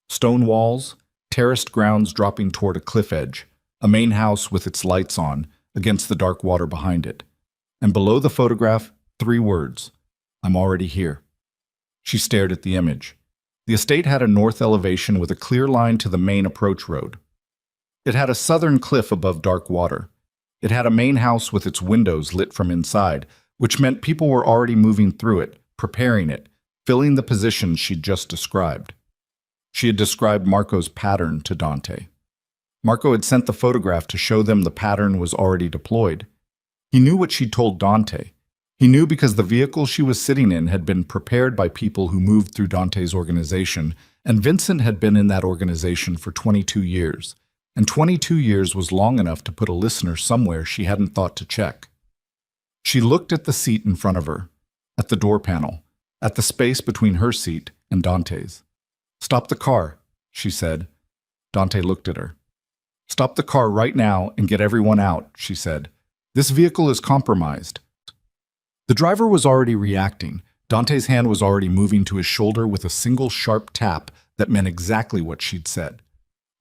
Stone walls, terraced grounds dropping toward a cliff edge, a main house with its lights on, against the dark water behind it. And below the photograph, 3 words. I'm already here. She stared at the image. The estate had a north elevation with a clear line to the main approach road. It had a southern cliff above dark water. It had a main house with its windows lit from inside, which meant people were already moving through it, preparing it, filling the positions she'd just described. She had described Marco's pattern to Dante. Marco had sent the photograph to show them the pattern was already deployed. He knew what she'd told Dante. He knew because the vehicle she was sitting in had been prepared by people who moved through Dante's organization, and Vincent had been in that organization for 22 years. And 22 years was long enough to put a listener somewhere she hadn't thought to check. She looked at the seat in front of her, at the door panel, at the space between her seat and Dante's. Stop the car, she said. Dante looked at her. Stop the car right now and get everyone out, she said. This vehicle is compromised. The driver was already reacting. Dante's hand was already moving to his shoulder with a single sharp tap that meant exactly what she'd said.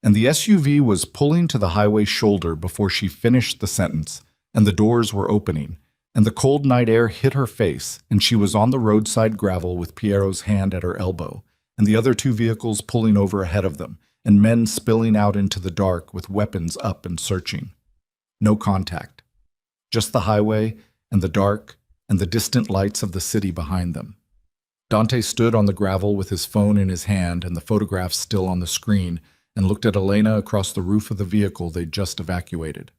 And the SUV was pulling to the highway shoulder before she finished the sentence, and the doors were opening, and the cold night air hit her face, and she was on the roadside gravel with Piero's hand at her elbow, and the other 2 vehicles pulling over ahead of them, and men spilling out into the dark with weapons up and searching. No contact. Just the highway and the dark and the distant lights of the city behind them. Dante stood on the gravel with his phone in his hand and the photograph still on the screen and looked at Elena across the roof of the vehicle they'd just evacuated.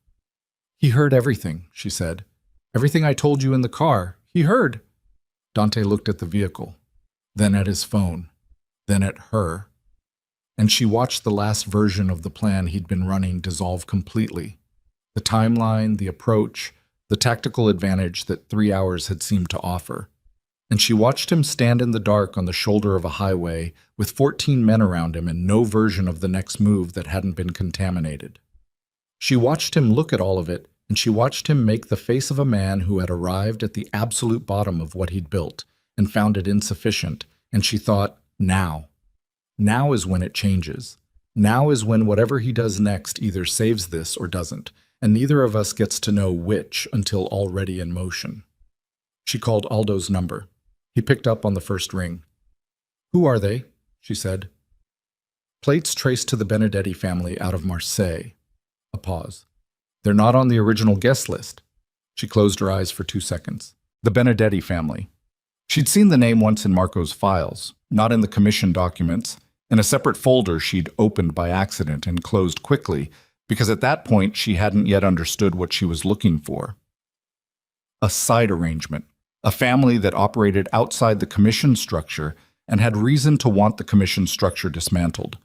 He heard everything, she said. Everything I told you in the car. He heard. Dante looked at the vehicle, then at his phone, then at her. And she watched the last version of the plan he'd been running dissolve completely. The timeline, the approach, the tactical advantage that 3 hours had seemed to offer. And she watched him stand in the dark on the shoulder of a highway with 14 men around him and no version of the next move that hadn't been contaminated. She watched him look at all of it, and she watched him make the face of a man who had arrived at the absolute bottom of what he'd built and found it insufficient, and she thought, now. Now is when it changes. Now is when whatever he does next either saves this or doesn't, and neither of us gets to know which until already in motion. She called Aldo's number. He picked up on the first ring. Who are they? She said. Plates traced to the Benedetti family out of Marseille. A pause. They're not on the original guest list. She closed her eyes for 2 seconds. The Benedetti family. She'd seen the name once in Marco's files, not in the commission documents, in a separate folder she'd opened by accident and closed quickly, because at that point she hadn't yet understood what she was looking for. A side arrangement, a family that operated outside the commission structure and had reason to want the commission structure dismantled.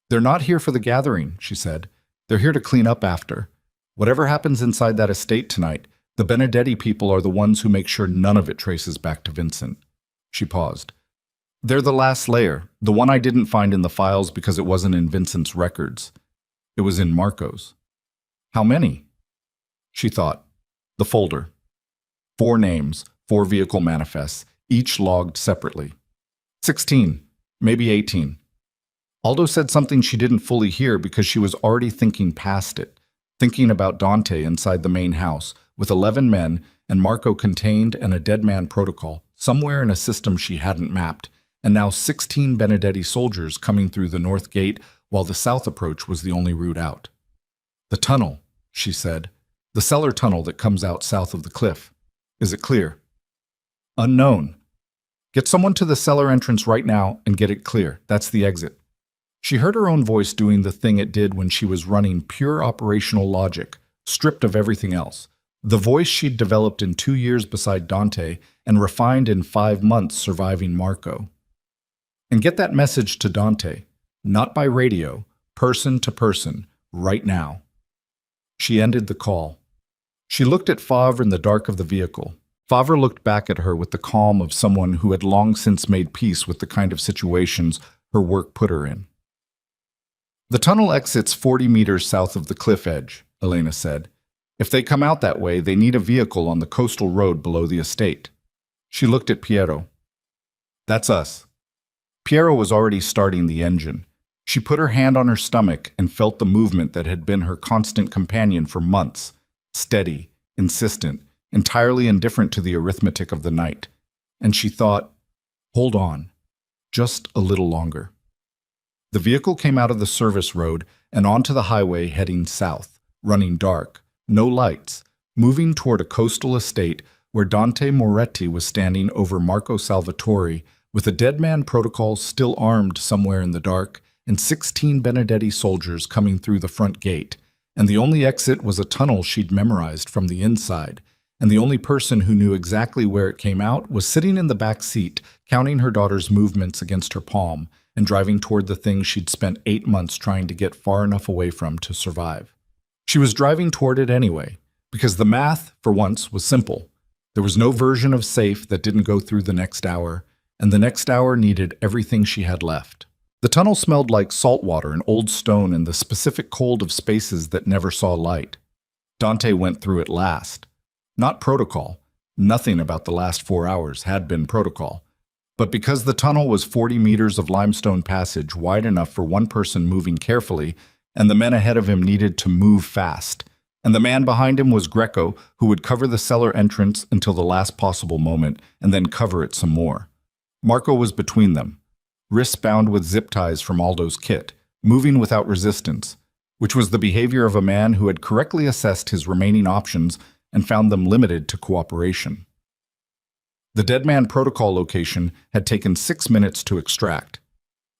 They're not here for the gathering, she said. They're here to clean up after. Whatever happens inside that estate tonight, the Benedetti people are the ones who make sure none of it traces back to Vincent. She paused. They're the last layer, the one I didn't find in the files because it wasn't in Vincent's records. It was in Marco's. How many? She thought. The folder. 4 names, 4 vehicle manifests, each logged separately. 16, maybe 18. Aldo said something she didn't fully hear because she was already thinking past it. thinking about Dante inside the main house, with 11 men and Marco contained and a dead man protocol, somewhere in a system she hadn't mapped, and now 16 Benedetti soldiers coming through the north gate while the south approach was the only route out. "The tunnel," she said. "The cellar tunnel that comes out south of the cliff. Is it clear?" "Unknown. Get someone to the cellar entrance right now and get it clear. That's the exit." She heard her own voice doing the thing it did when she was running pure operational logic, stripped of everything else. The voice she'd developed in 2 years beside Dante and refined in 5 months surviving Marco. "And get that message to Dante, not by radio, person to person, right now." She ended the call. She looked at Favre in the dark of the vehicle. Favre looked back at her with the calm of someone who had long since made peace with the kind of situations her work put her in. "The tunnel exits 40 meters south of the cliff edge," Elena said. "If they come out that way, they need a vehicle on the coastal road below the estate." She looked at Piero. "That's us." Piero was already starting the engine. She put her hand on her stomach and felt the movement that had been her constant companion for months, steady, insistent, entirely indifferent to the arithmetic of the night. And she thought, hold on, just a little longer. The vehicle came out of the service road and onto the highway heading south, running dark, no lights, moving toward a coastal estate where Dante Moretti was standing over Marco Salvatore with a dead man protocol still armed somewhere in the dark and 16 Benedetti soldiers coming through the front gate, and the only exit was a tunnel she'd memorized from the inside, and the only person who knew exactly where it came out was sitting in the back seat, counting her daughter's movements against her palm and driving toward the thing she'd spent 8 months trying to get far enough away from to survive. She was driving toward it anyway, because the math, for once, was simple. There was no version of safe that didn't go through the next hour, and the next hour needed everything she had left. The tunnel smelled like salt water and old stone and the specific cold of spaces that never saw light. Dante went through it last. Not protocol. Nothing about the last 4 hours had been protocol. But because the tunnel was 40 meters of limestone passage wide enough for one person moving carefully, and the men ahead of him needed to move fast, and the man behind him was Greco, who would cover the cellar entrance until the last possible moment and then cover it some more. Marco was between them, wrists bound with zip ties from Aldo's kit, moving without resistance, which was the behavior of a man who had correctly assessed his remaining options and found them limited to cooperation. The dead man protocol location had taken 6 minutes to extract.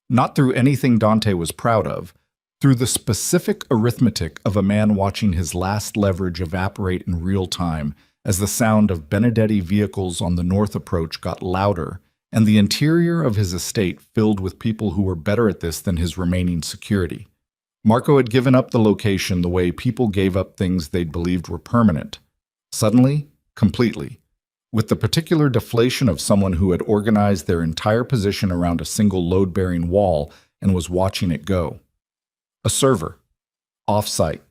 Not through anything Dante was proud of, through the specific arithmetic of a man watching his last leverage evaporate in real time as the sound of Benedetti vehicles on the north approach got louder and the interior of his estate filled with people who were better at this than his remaining security. Marco had given up the location the way people gave up things they'd believed were permanent. Suddenly, completely. With the particular deflation of someone who had organized their entire position around a single load-bearing wall and was watching it go. A server. Off-site.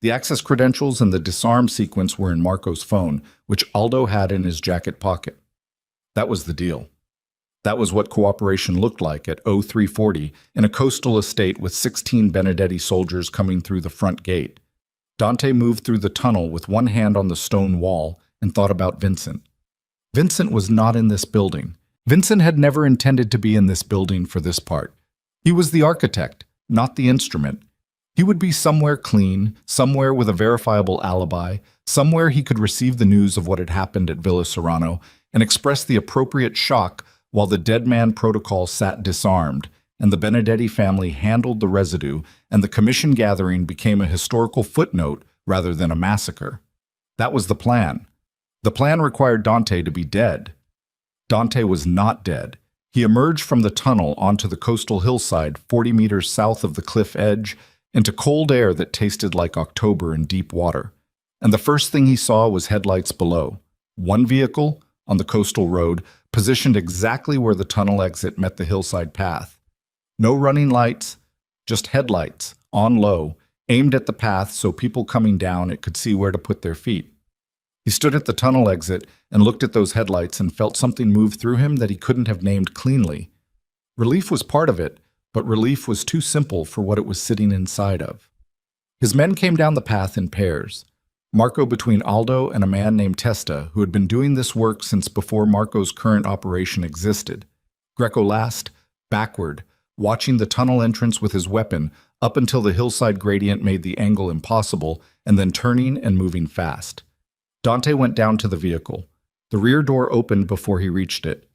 The access credentials and the disarm sequence were in Marco's phone, which Aldo had in his jacket pocket. That was the deal. That was what cooperation looked like at 0340 in a coastal estate with 16 Benedetti soldiers coming through the front gate. Dante moved through the tunnel with one hand on the stone wall and thought about Vincent. Vincent was not in this building. Vincent had never intended to be in this building for this part. He was the architect, not the instrument. He would be somewhere clean, somewhere with a verifiable alibi, somewhere he could receive the news of what had happened at Villa Serrano and express the appropriate shock while the dead man protocol sat disarmed and the Benedetti family handled the residue and the commission gathering became a historical footnote rather than a massacre. That was the plan. The plan required Dante to be dead. Dante was not dead. He emerged from the tunnel onto the coastal hillside 40 meters south of the cliff edge into cold air that tasted like October in deep water. And the first thing he saw was headlights below. One vehicle, on the coastal road, positioned exactly where the tunnel exit met the hillside path. No running lights, just headlights, on low, aimed at the path so people coming down it could see where to put their feet. He stood at the tunnel exit and looked at those headlights and felt something move through him that he couldn't have named cleanly. Relief was part of it, but relief was too simple for what it was sitting inside of. His men came down the path in pairs. Marco between Aldo and a man named Testa, who had been doing this work since before Marco's current operation existed. Greco last, backward, watching the tunnel entrance with his weapon up until the hillside gradient made the angle impossible, and then turning and moving fast. Dante went down to the vehicle. The rear door opened before he reached it.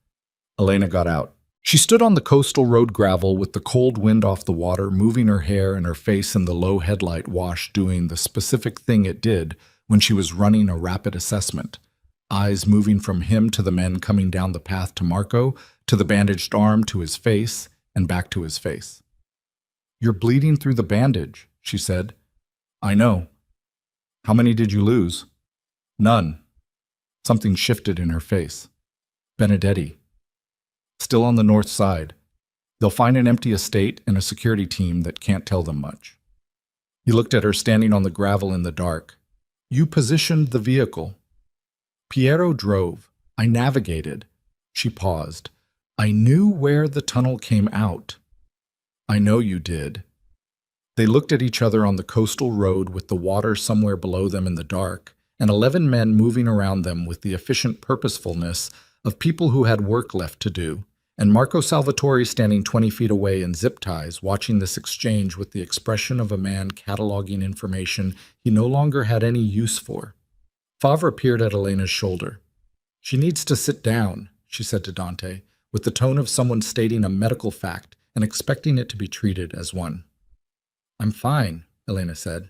Elena got out. She stood on the coastal road gravel with the cold wind off the water moving her hair and her face in the low headlight wash doing the specific thing it did when she was running a rapid assessment. Eyes moving from him to the men coming down the path to Marco, to the bandaged arm to his face, and back to his face. "You're bleeding through the bandage," she said. "I know. How many did you lose?" "None." Something shifted in her face. "Benedetti. Still on the north side. They'll find an empty estate and a security team that can't tell them much." He looked at her standing on the gravel in the dark. "You positioned the vehicle." "Piero drove. I navigated." She paused. "I knew where the tunnel came out." "I know you did." They looked at each other on the coastal road with the water somewhere below them in the dark, and 11 men moving around them with the efficient purposefulness of people who had work left to do, and Marco Salvatore standing 20 feet away in zip ties, watching this exchange with the expression of a man cataloging information he no longer had any use for. Favre appeared at Elena's shoulder. "She needs to sit down," she said to Dante, with the tone of someone stating a medical fact and expecting it to be treated as one. "I'm fine," Elena said.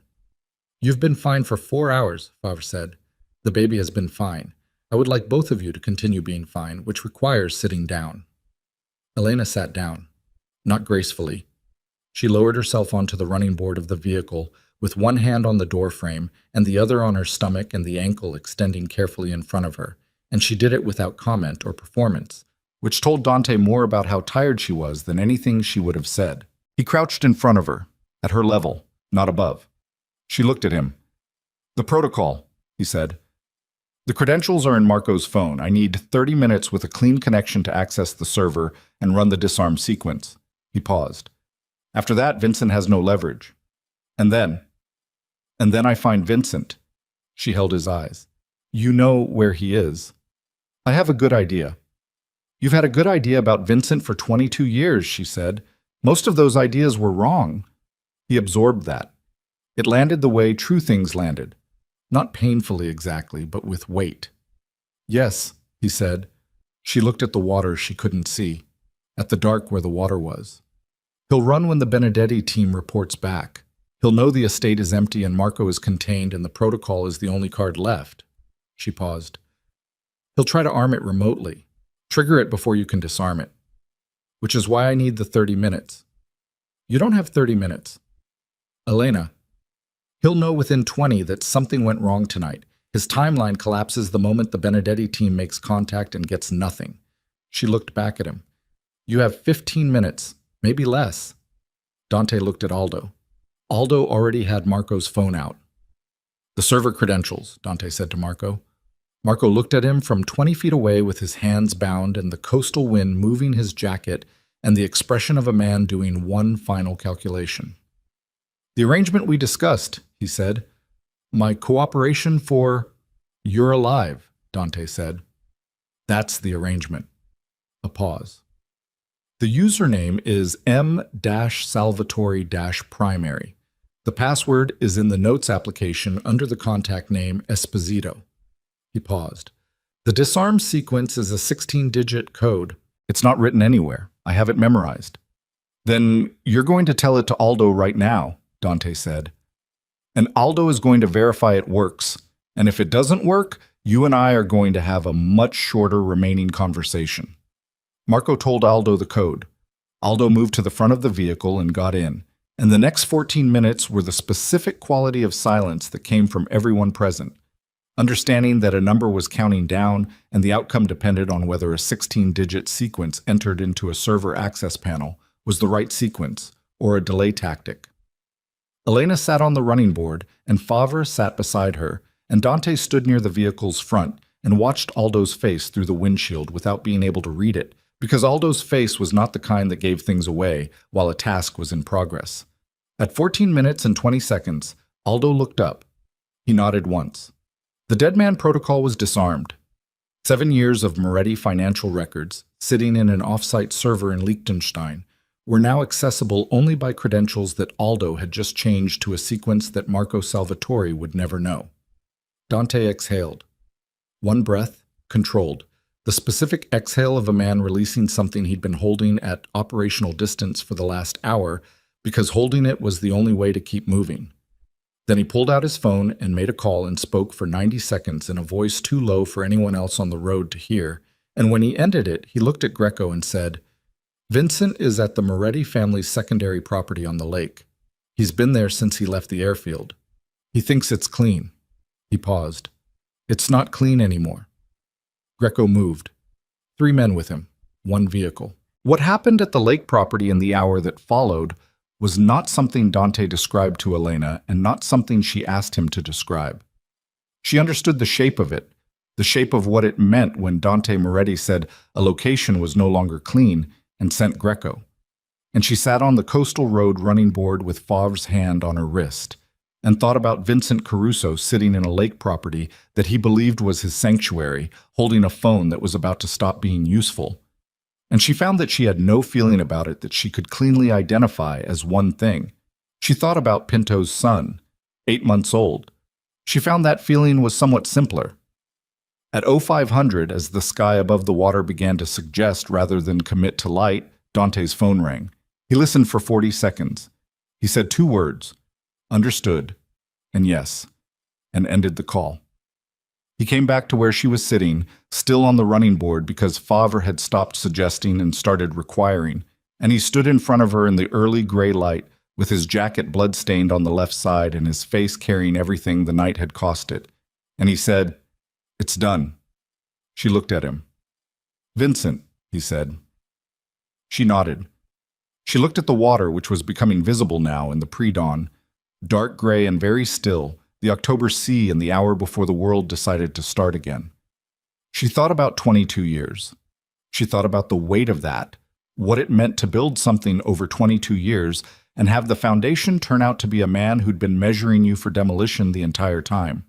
"You've been fine for 4 hours," Favre said. "The baby has been fine. I would like both of you to continue being fine, which requires sitting down." Elena sat down, not gracefully. She lowered herself onto the running board of the vehicle, with one hand on the doorframe and the other on her stomach and the ankle extending carefully in front of her, and she did it without comment or performance, which told Dante more about how tired she was than anything she would have said. He crouched in front of her, at her level, not above. She looked at him. "The protocol," he said. "The credentials are in Marco's phone. I need 30 minutes with a clean connection to access the server and run the disarm sequence." He paused. "After that, Vincent has no leverage. And then I find Vincent." She held his eyes. "You know where he is." "I have a good idea." "You've had a good idea about Vincent for 22 years, she said. "Most of those ideas were wrong." He absorbed that. It landed the way true things landed. Not painfully exactly, but with weight. "Yes," he said. She looked at the water she couldn't see, at the dark where the water was. "He'll run when the Benedetti team reports back. He'll know the estate is empty and Marco is contained and the protocol is the only card left." She paused. "He'll try to arm it remotely. Trigger it before you can disarm it. Which is why I need the 30 minutes. You don't have 30 minutes. Elena. He'll know within 20 that something went wrong tonight. His timeline collapses the moment the Benedetti team makes contact and gets nothing." She looked back at him. "You have 15 minutes, maybe less." Dante looked at Aldo. Aldo already had Marco's phone out. "The server credentials," Dante said to Marco. Marco looked at him from 20 feet away with his hands bound and the coastal wind moving his jacket and the expression of a man doing one final calculation. "The arrangement we discussed," he said. "My cooperation for—" "You're alive," Dante said. "That's the arrangement." A pause. "The username is M-Salvatore-primary. The password is in the notes application under the contact name Esposito." He paused. "The disarm sequence is a 16-digit code. It's not written anywhere. I have it memorized." "Then you're going to tell it to Aldo right now," Dante said. "And Aldo is going to verify it works. And if it doesn't work, you and I are going to have a much shorter remaining conversation." Marco told Aldo the code. Aldo moved to the front of the vehicle and got in. And the next 14 minutes were the specific quality of silence that came from everyone present. Understanding that a number was counting down and the outcome depended on whether a 16-digit sequence entered into a server access panel was the right sequence or a delay tactic. Elena sat on the running board and Favre sat beside her, and Dante stood near the vehicle's front and watched Aldo's face through the windshield without being able to read it, because Aldo's face was not the kind that gave things away while a task was in progress. At 14 minutes and 20 seconds, Aldo looked up. He nodded once. The dead man protocol was disarmed. 7 years of Moretti financial records, sitting in an off-site server in Liechtenstein, were now accessible only by credentials that Aldo had just changed to a sequence that Marco Salvatore would never know. Dante exhaled. One breath, controlled. The specific exhale of a man releasing something he'd been holding at operational distance for the last hour because holding it was the only way to keep moving. Then he pulled out his phone and made a call and spoke for 90 seconds in a voice too low for anyone else on the road to hear, and when he ended it, he looked at Greco and said, "Vincent is at the Moretti family's secondary property on the lake. He's been there since he left the airfield. He thinks it's clean." He paused. "It's not clean anymore." Greco moved. 3 men with him, 1 vehicle. What happened at the lake property in the hour that followed was not something Dante described to Elena and not something she asked him to describe. She understood the shape of it, the shape of what it meant when Dante Moretti said a location was no longer clean and sent Greco. And she sat on the coastal road running board with Favre's hand on her wrist and thought about Vincent Caruso sitting in a lake property that he believed was his sanctuary, holding a phone that was about to stop being useful. And she found that she had no feeling about it that she could cleanly identify as one thing. She thought about Pinto's son, 8 months old. She found that feeling was somewhat simpler. At 0500, as the sky above the water began to suggest rather than commit to light, Dante's phone rang. He listened for 40 seconds. He said 2 words, "Understood," and "yes," and ended the call. He came back to where she was sitting, still on the running board because Favre had stopped suggesting and started requiring, and he stood in front of her in the early gray light, with his jacket blood-stained on the left side and his face carrying everything the night had cost it. And he said, "It's done." She looked at him. "Vincent," he said. She nodded. She looked at the water, which was becoming visible now in the pre-dawn, dark gray and very still, the October sea in the hour before the world decided to start again. She thought about 22 years. She thought about the weight of that, what it meant to build something over 22 years and have the foundation turn out to be a man who'd been measuring you for demolition the entire time.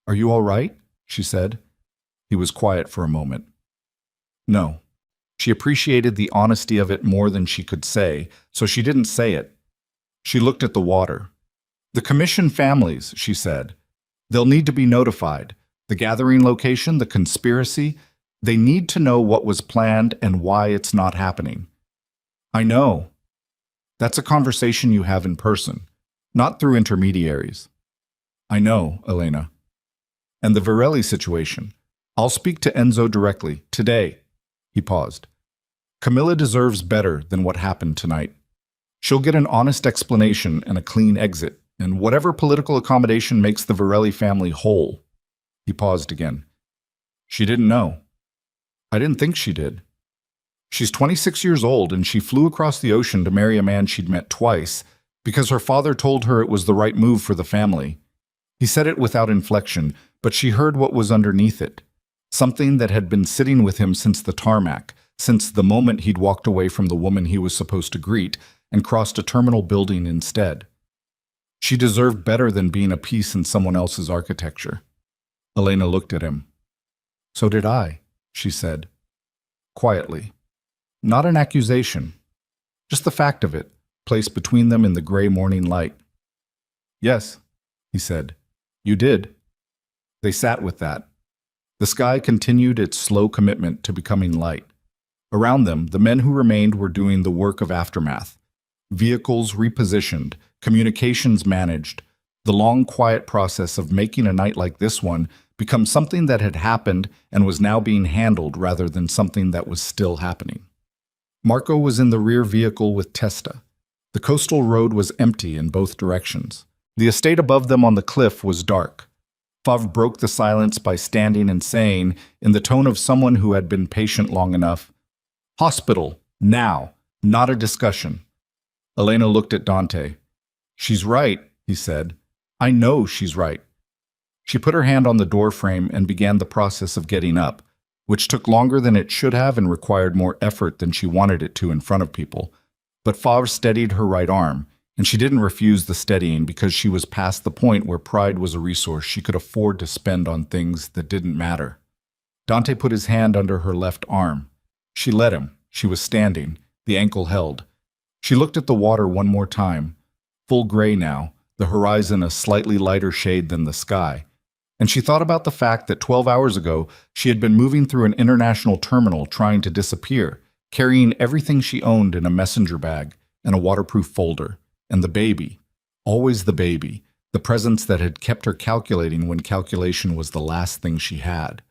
"Are you all right?" she said. He was quiet for a moment. No. She appreciated the honesty of it more than she could say, so she didn't say it. She looked at the water. "The commission families," she said. "They'll need to be notified. The gathering location, the conspiracy, they need to know what was planned and why it's not happening." "I know." "That's a conversation you have in person, not through intermediaries." "I know, Elena." "And the Varelli situation. I'll speak to Enzo directly, today." He paused. "Camilla deserves better than what happened tonight. She'll get an honest explanation and a clean exit, and whatever political accommodation makes the Varelli family whole." He paused again. "She didn't know." "I didn't think she did. She's 26 years old, and she flew across the ocean to marry a man she'd met twice because her father told her it was the right move for the family." He said it without inflection, but she heard what was underneath it, something that had been sitting with him since the tarmac, since the moment he'd walked away from the woman he was supposed to greet and crossed a terminal building instead. She deserved better than being a piece in someone else's architecture. Elena looked at him. "So did I," she said, quietly. Not an accusation, just the fact of it, placed between them in the gray morning light. "Yes," he said, "you did." They sat with that. The sky continued its slow commitment to becoming light. Around them, the men who remained were doing the work of aftermath. Vehicles repositioned, communications managed, the long, quiet process of making a night like this one become something that had happened and was now being handled rather than something that was still happening. Marco was in the rear vehicle with Testa. The coastal road was empty in both directions. The estate above them on the cliff was dark. Favre broke the silence by standing and saying, in the tone of someone who had been patient long enough, "Hospital, now, not a discussion." Elena looked at Dante. "She's right," he said. "I know she's right." She put her hand on the door frame and began the process of getting up, which took longer than it should have and required more effort than she wanted it to in front of people. But Favre steadied her right arm. And she didn't refuse the steadying because she was past the point where pride was a resource she could afford to spend on things that didn't matter. Dante put his hand under her left arm. She let him. She was standing, the ankle held. She looked at the water one more time, full gray now, the horizon a slightly lighter shade than the sky. And she thought about the fact that 12 hours ago she had been moving through an international terminal trying to disappear, carrying everything she owned in a messenger bag and a waterproof folder. And the baby, always the baby, the presence that had kept her calculating when calculation was the last thing she had.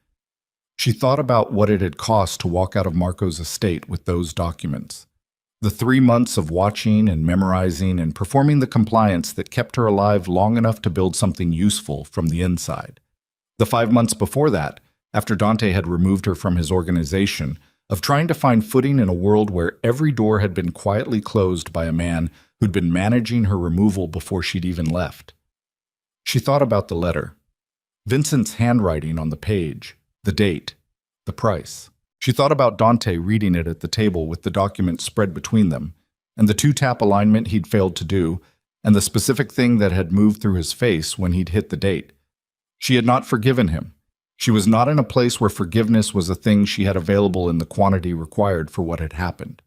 She thought about what it had cost to walk out of Marco's estate with those documents. The 3 months of watching and memorizing and performing the compliance that kept her alive long enough to build something useful from the inside. The 5 months before that, after Dante had removed her from his organization, of trying to find footing in a world where every door had been quietly closed by a man who'd been managing her removal before she'd even left. She thought about the letter. Vincent's handwriting on the page, the date, the price. She thought about Dante reading it at the table with the document spread between them, and the two-tap alignment he'd failed to do, and the specific thing that had moved through his face when he'd hit the date. She had not forgiven him. She was not in a place where forgiveness was a thing she had available in the quantity required for what had happened.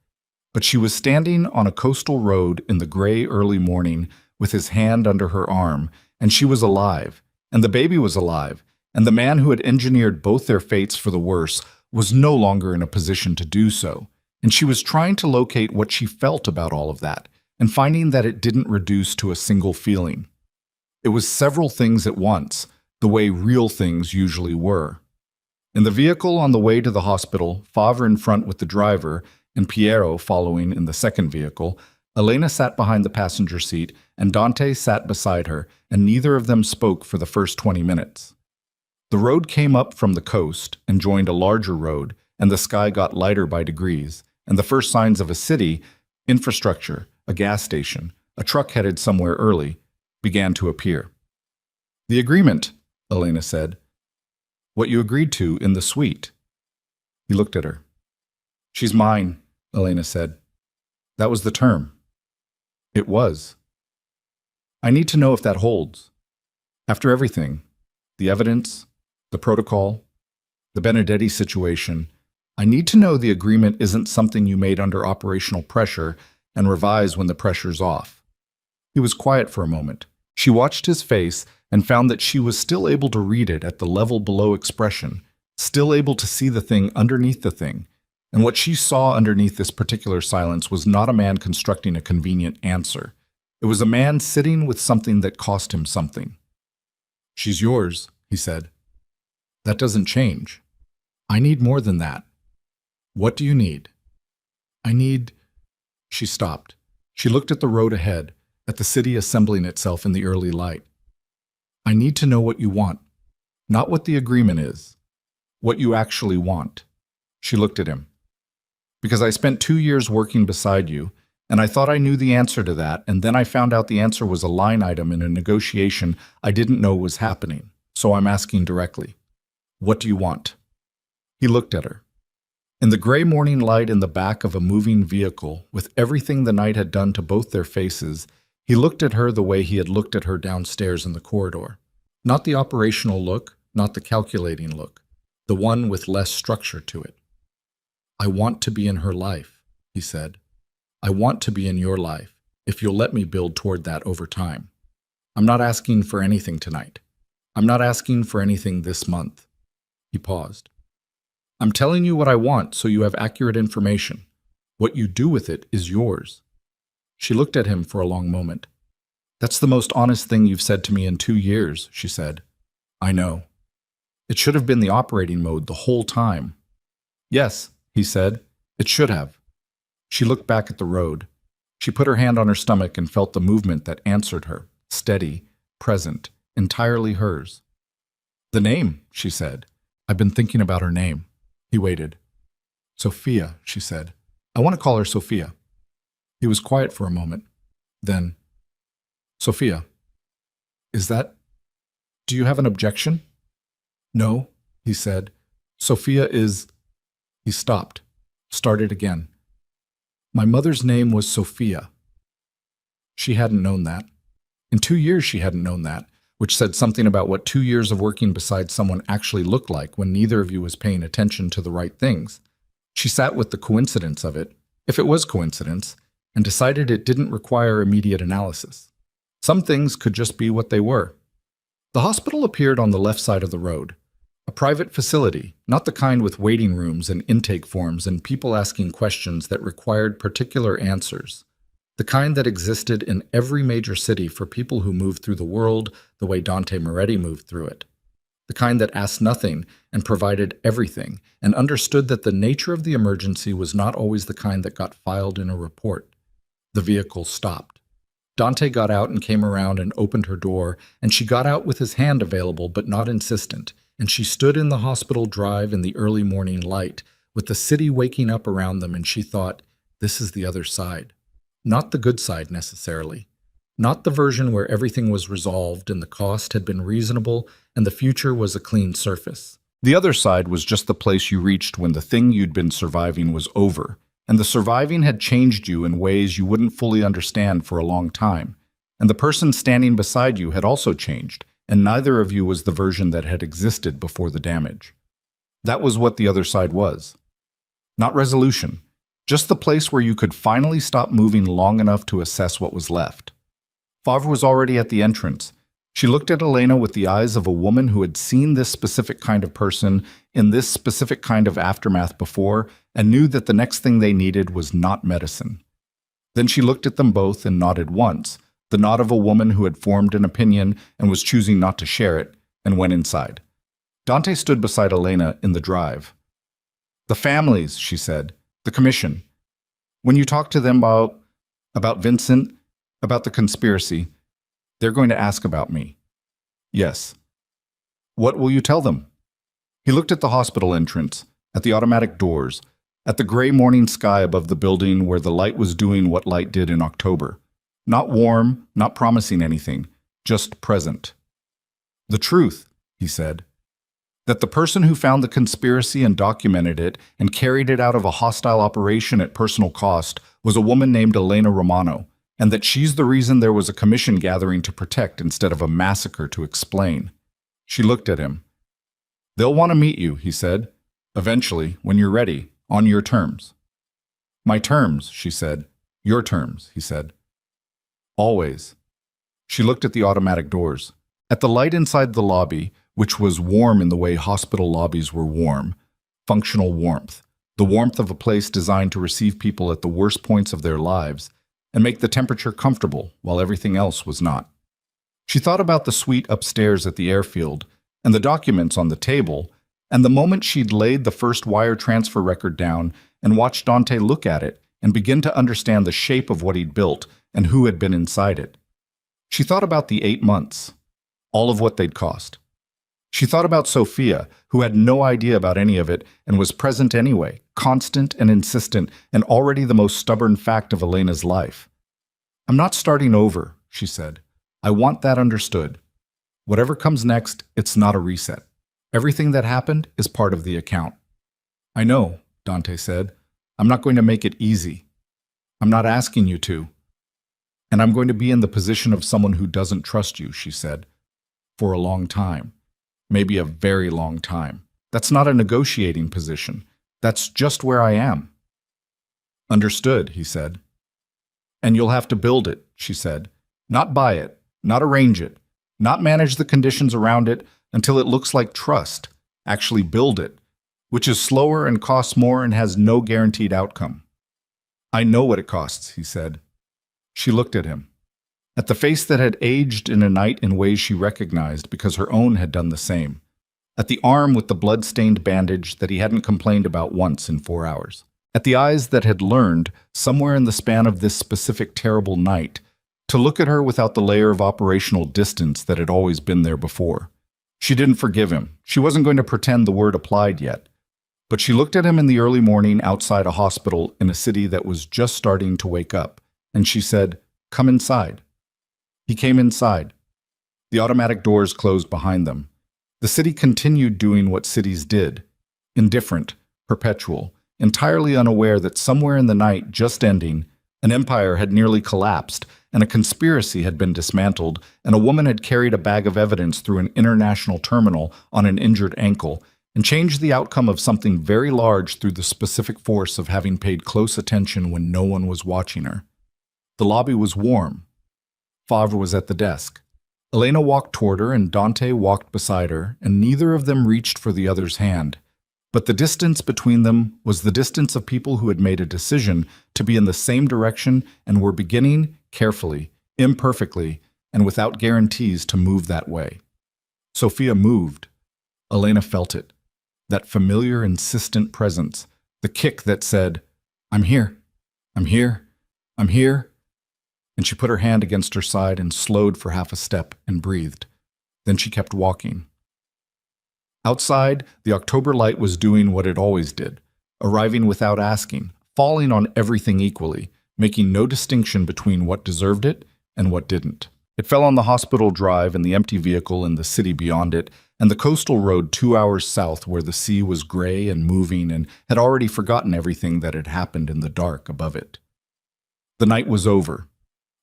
But she was standing on a coastal road in the gray early morning with his hand under her arm, and she was alive, and the baby was alive, and the man who had engineered both their fates for the worse was no longer in a position to do so, and she was trying to locate what she felt about all of that, and finding that it didn't reduce to a single feeling. It was several things at once, the way real things usually were. In the vehicle on the way to the hospital, Favre in front with the driver, and Piero following in the second vehicle, Elena sat behind the passenger seat, and Dante sat beside her, and neither of them spoke for the first 20 minutes. The road came up from the coast and joined a larger road, and the sky got lighter by degrees, and the first signs of a city, infrastructure, a gas station, a truck headed somewhere early, began to appear. "The agreement," Elena said. "What you agreed to in the suite." He looked at her. "She's mine," Elena said. "That was the term." "It was." "I need to know if that holds. After everything, the evidence, the protocol, the Benedetti situation, I need to know the agreement isn't something you made under operational pressure and revise when the pressure's off." He was quiet for a moment. She watched his face and found that she was still able to read it at the level below expression, still able to see the thing underneath the thing. And what she saw underneath this particular silence was not a man constructing a convenient answer. It was a man sitting with something that cost him something. "She's yours," he said. "That doesn't change. I need more than that." "What do you need?" "I need—" She stopped. She looked at the road ahead, at the city assembling itself in the early light. "I need to know what you want. Not what the agreement is. What you actually want." She looked at him. "Because I spent 2 years working beside you, and I thought I knew the answer to that, and then I found out the answer was a line item in a negotiation I didn't know was happening. So I'm asking directly. What do you want?" He looked at her. In the gray morning light in the back of a moving vehicle, with everything the night had done to both their faces, he looked at her the way he had looked at her downstairs in the corridor. Not the operational look, not the calculating look, the one with less structure to it. "I want to be in her life," he said. "I want to be in your life, if you'll let me build toward that over time. I'm not asking for anything tonight. I'm not asking for anything this month." He paused. "I'm telling you what I want so you have accurate information. What you do with it is yours." She looked at him for a long moment. "That's the most honest thing you've said to me in 2 years," she said. "I know. It should have been the operating mode the whole time." "Yes," he said, "it should have." She looked back at the road. She put her hand on her stomach and felt the movement that answered her, steady, present, entirely hers. "The name," she said. "I've been thinking about her name." He waited. "Sophia," she said. "I want to call her Sophia." He was quiet for a moment. Then, "Sophia, do you have an objection?" "No," he said. "Sophia is—" He stopped, started again. "My mother's name was Sophia." She hadn't known that. In 2 years, she hadn't known that, which said something about what 2 years of working beside someone actually looked like when neither of you was paying attention to the right things. She sat with the coincidence of it, if it was coincidence, and decided it didn't require immediate analysis. Some things could just be what they were. The hospital appeared on the left side of the road. A private facility, not the kind with waiting rooms and intake forms and people asking questions that required particular answers. The kind that existed in every major city for people who moved through the world the way Dante Moretti moved through it. The kind that asked nothing and provided everything, and understood that the nature of the emergency was not always the kind that got filed in a report. The vehicle stopped. Dante got out and came around and opened her door, and she got out with his hand available but not insistent, and she stood in the hospital drive in the early morning light, with the city waking up around them, and she thought, this is the other side. Not the good side necessarily. Not the version where everything was resolved and the cost had been reasonable and the future was a clean surface. The other side was just the place you reached when the thing you'd been surviving was over, and the surviving had changed you in ways you wouldn't fully understand for a long time. And the person standing beside you had also changed, and neither of you was the version that had existed before the damage. That was what the other side was. Not resolution, just the place where you could finally stop moving long enough to assess what was left. Favre was already at the entrance. She looked at Elena with the eyes of a woman who had seen this specific kind of person in this specific kind of aftermath before and knew that the next thing they needed was not medicine. Then she looked at them both and nodded once, the nod of a woman who had formed an opinion and was choosing not to share it, and went inside. Dante stood beside Elena in the drive. "The families," she said. "The commission. When you talk to them about Vincent, about the conspiracy, they're going to ask about me." "Yes." "What will you tell them?" He looked at the hospital entrance, at the automatic doors, at the gray morning sky above the building where the light was doing what light did in October. Not warm, not promising anything, just present. "The truth," he said, "that the person who found the conspiracy and documented it and carried it out of a hostile operation at personal cost was a woman named Elena Romano, and that she's the reason there was a commission gathering to protect instead of a massacre to explain." She looked at him. "They'll want to meet you," he said. "Eventually, when you're ready, on your terms." "My terms," she said. "Your terms," he said. "Always." She looked at the automatic doors, at the light inside the lobby, which was warm in the way hospital lobbies were warm, functional warmth, the warmth of a place designed to receive people at the worst points of their lives and make the temperature comfortable while everything else was not. She thought about the suite upstairs at the airfield and the documents on the table, and the moment she'd laid the first wire transfer record down and watched Dante look at it and begin to understand the shape of what he'd built and who had been inside it. She thought about the 8 months, all of what they'd cost. She thought about Sophia, who had no idea about any of it and was present anyway, constant and insistent, and already the most stubborn fact of Elena's life. "I'm not starting over," she said. "I want that understood. Whatever comes next, it's not a reset. Everything that happened is part of the account." "I know," Dante said. "I'm not going to make it easy. I'm not asking you to. And I'm going to be in the position of someone who doesn't trust you," she said. "For a long time. Maybe a very long time. That's not a negotiating position. That's just where I am." "Understood," he said. "And you'll have to build it," she said. "Not buy it, not arrange it, not manage the conditions around it until it looks like trust. Actually build it, which is slower and costs more and has no guaranteed outcome." "I know what it costs," he said. She looked at him, at the face that had aged in a night in ways she recognized because her own had done the same, at the arm with the blood-stained bandage that he hadn't complained about once in 4 hours, at the eyes that had learned, somewhere in the span of this specific terrible night, to look at her without the layer of operational distance that had always been there before. She didn't forgive him. She wasn't going to pretend the word applied yet. But she looked at him in the early morning outside a hospital in a city that was just starting to wake up, and she said, "Come inside." He came inside. The automatic doors closed behind them. The city continued doing what cities did, indifferent, perpetual, entirely unaware that somewhere in the night just ending, an empire had nearly collapsed, and a conspiracy had been dismantled, and a woman had carried a bag of evidence through an international terminal on an injured ankle, and changed the outcome of something very large through the specific force of having paid close attention when no one was watching her. The lobby was warm. Favre was at the desk. Elena walked toward her, and Dante walked beside her, and neither of them reached for the other's hand. But the distance between them was the distance of people who had made a decision to be in the same direction and were beginning, carefully, imperfectly, and without guarantees to move that way. Sophia moved. Elena felt it. That familiar, insistent presence, the kick that said, "I'm here, I'm here, I'm here." And she put her hand against her side and slowed for half a step and breathed. Then she kept walking. Outside, the October light was doing what it always did, arriving without asking, falling on everything equally, making no distinction between what deserved it and what didn't. It fell on the hospital drive and the empty vehicle in the city beyond it, and the coastal road 2 hours south where the sea was gray and moving and had already forgotten everything that had happened in the dark above it. The night was over.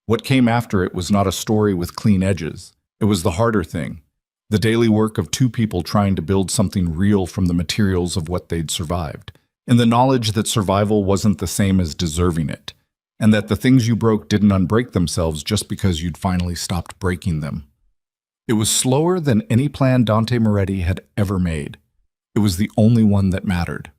What came after it was not a story with clean edges. It was the harder thing. The daily work of two people trying to build something real from the materials of what they'd survived, in the knowledge that survival wasn't the same as deserving it, and that the things you broke didn't unbreak themselves just because you'd finally stopped breaking them. It was slower than any plan Dante Moretti had ever made. It was the only one that mattered.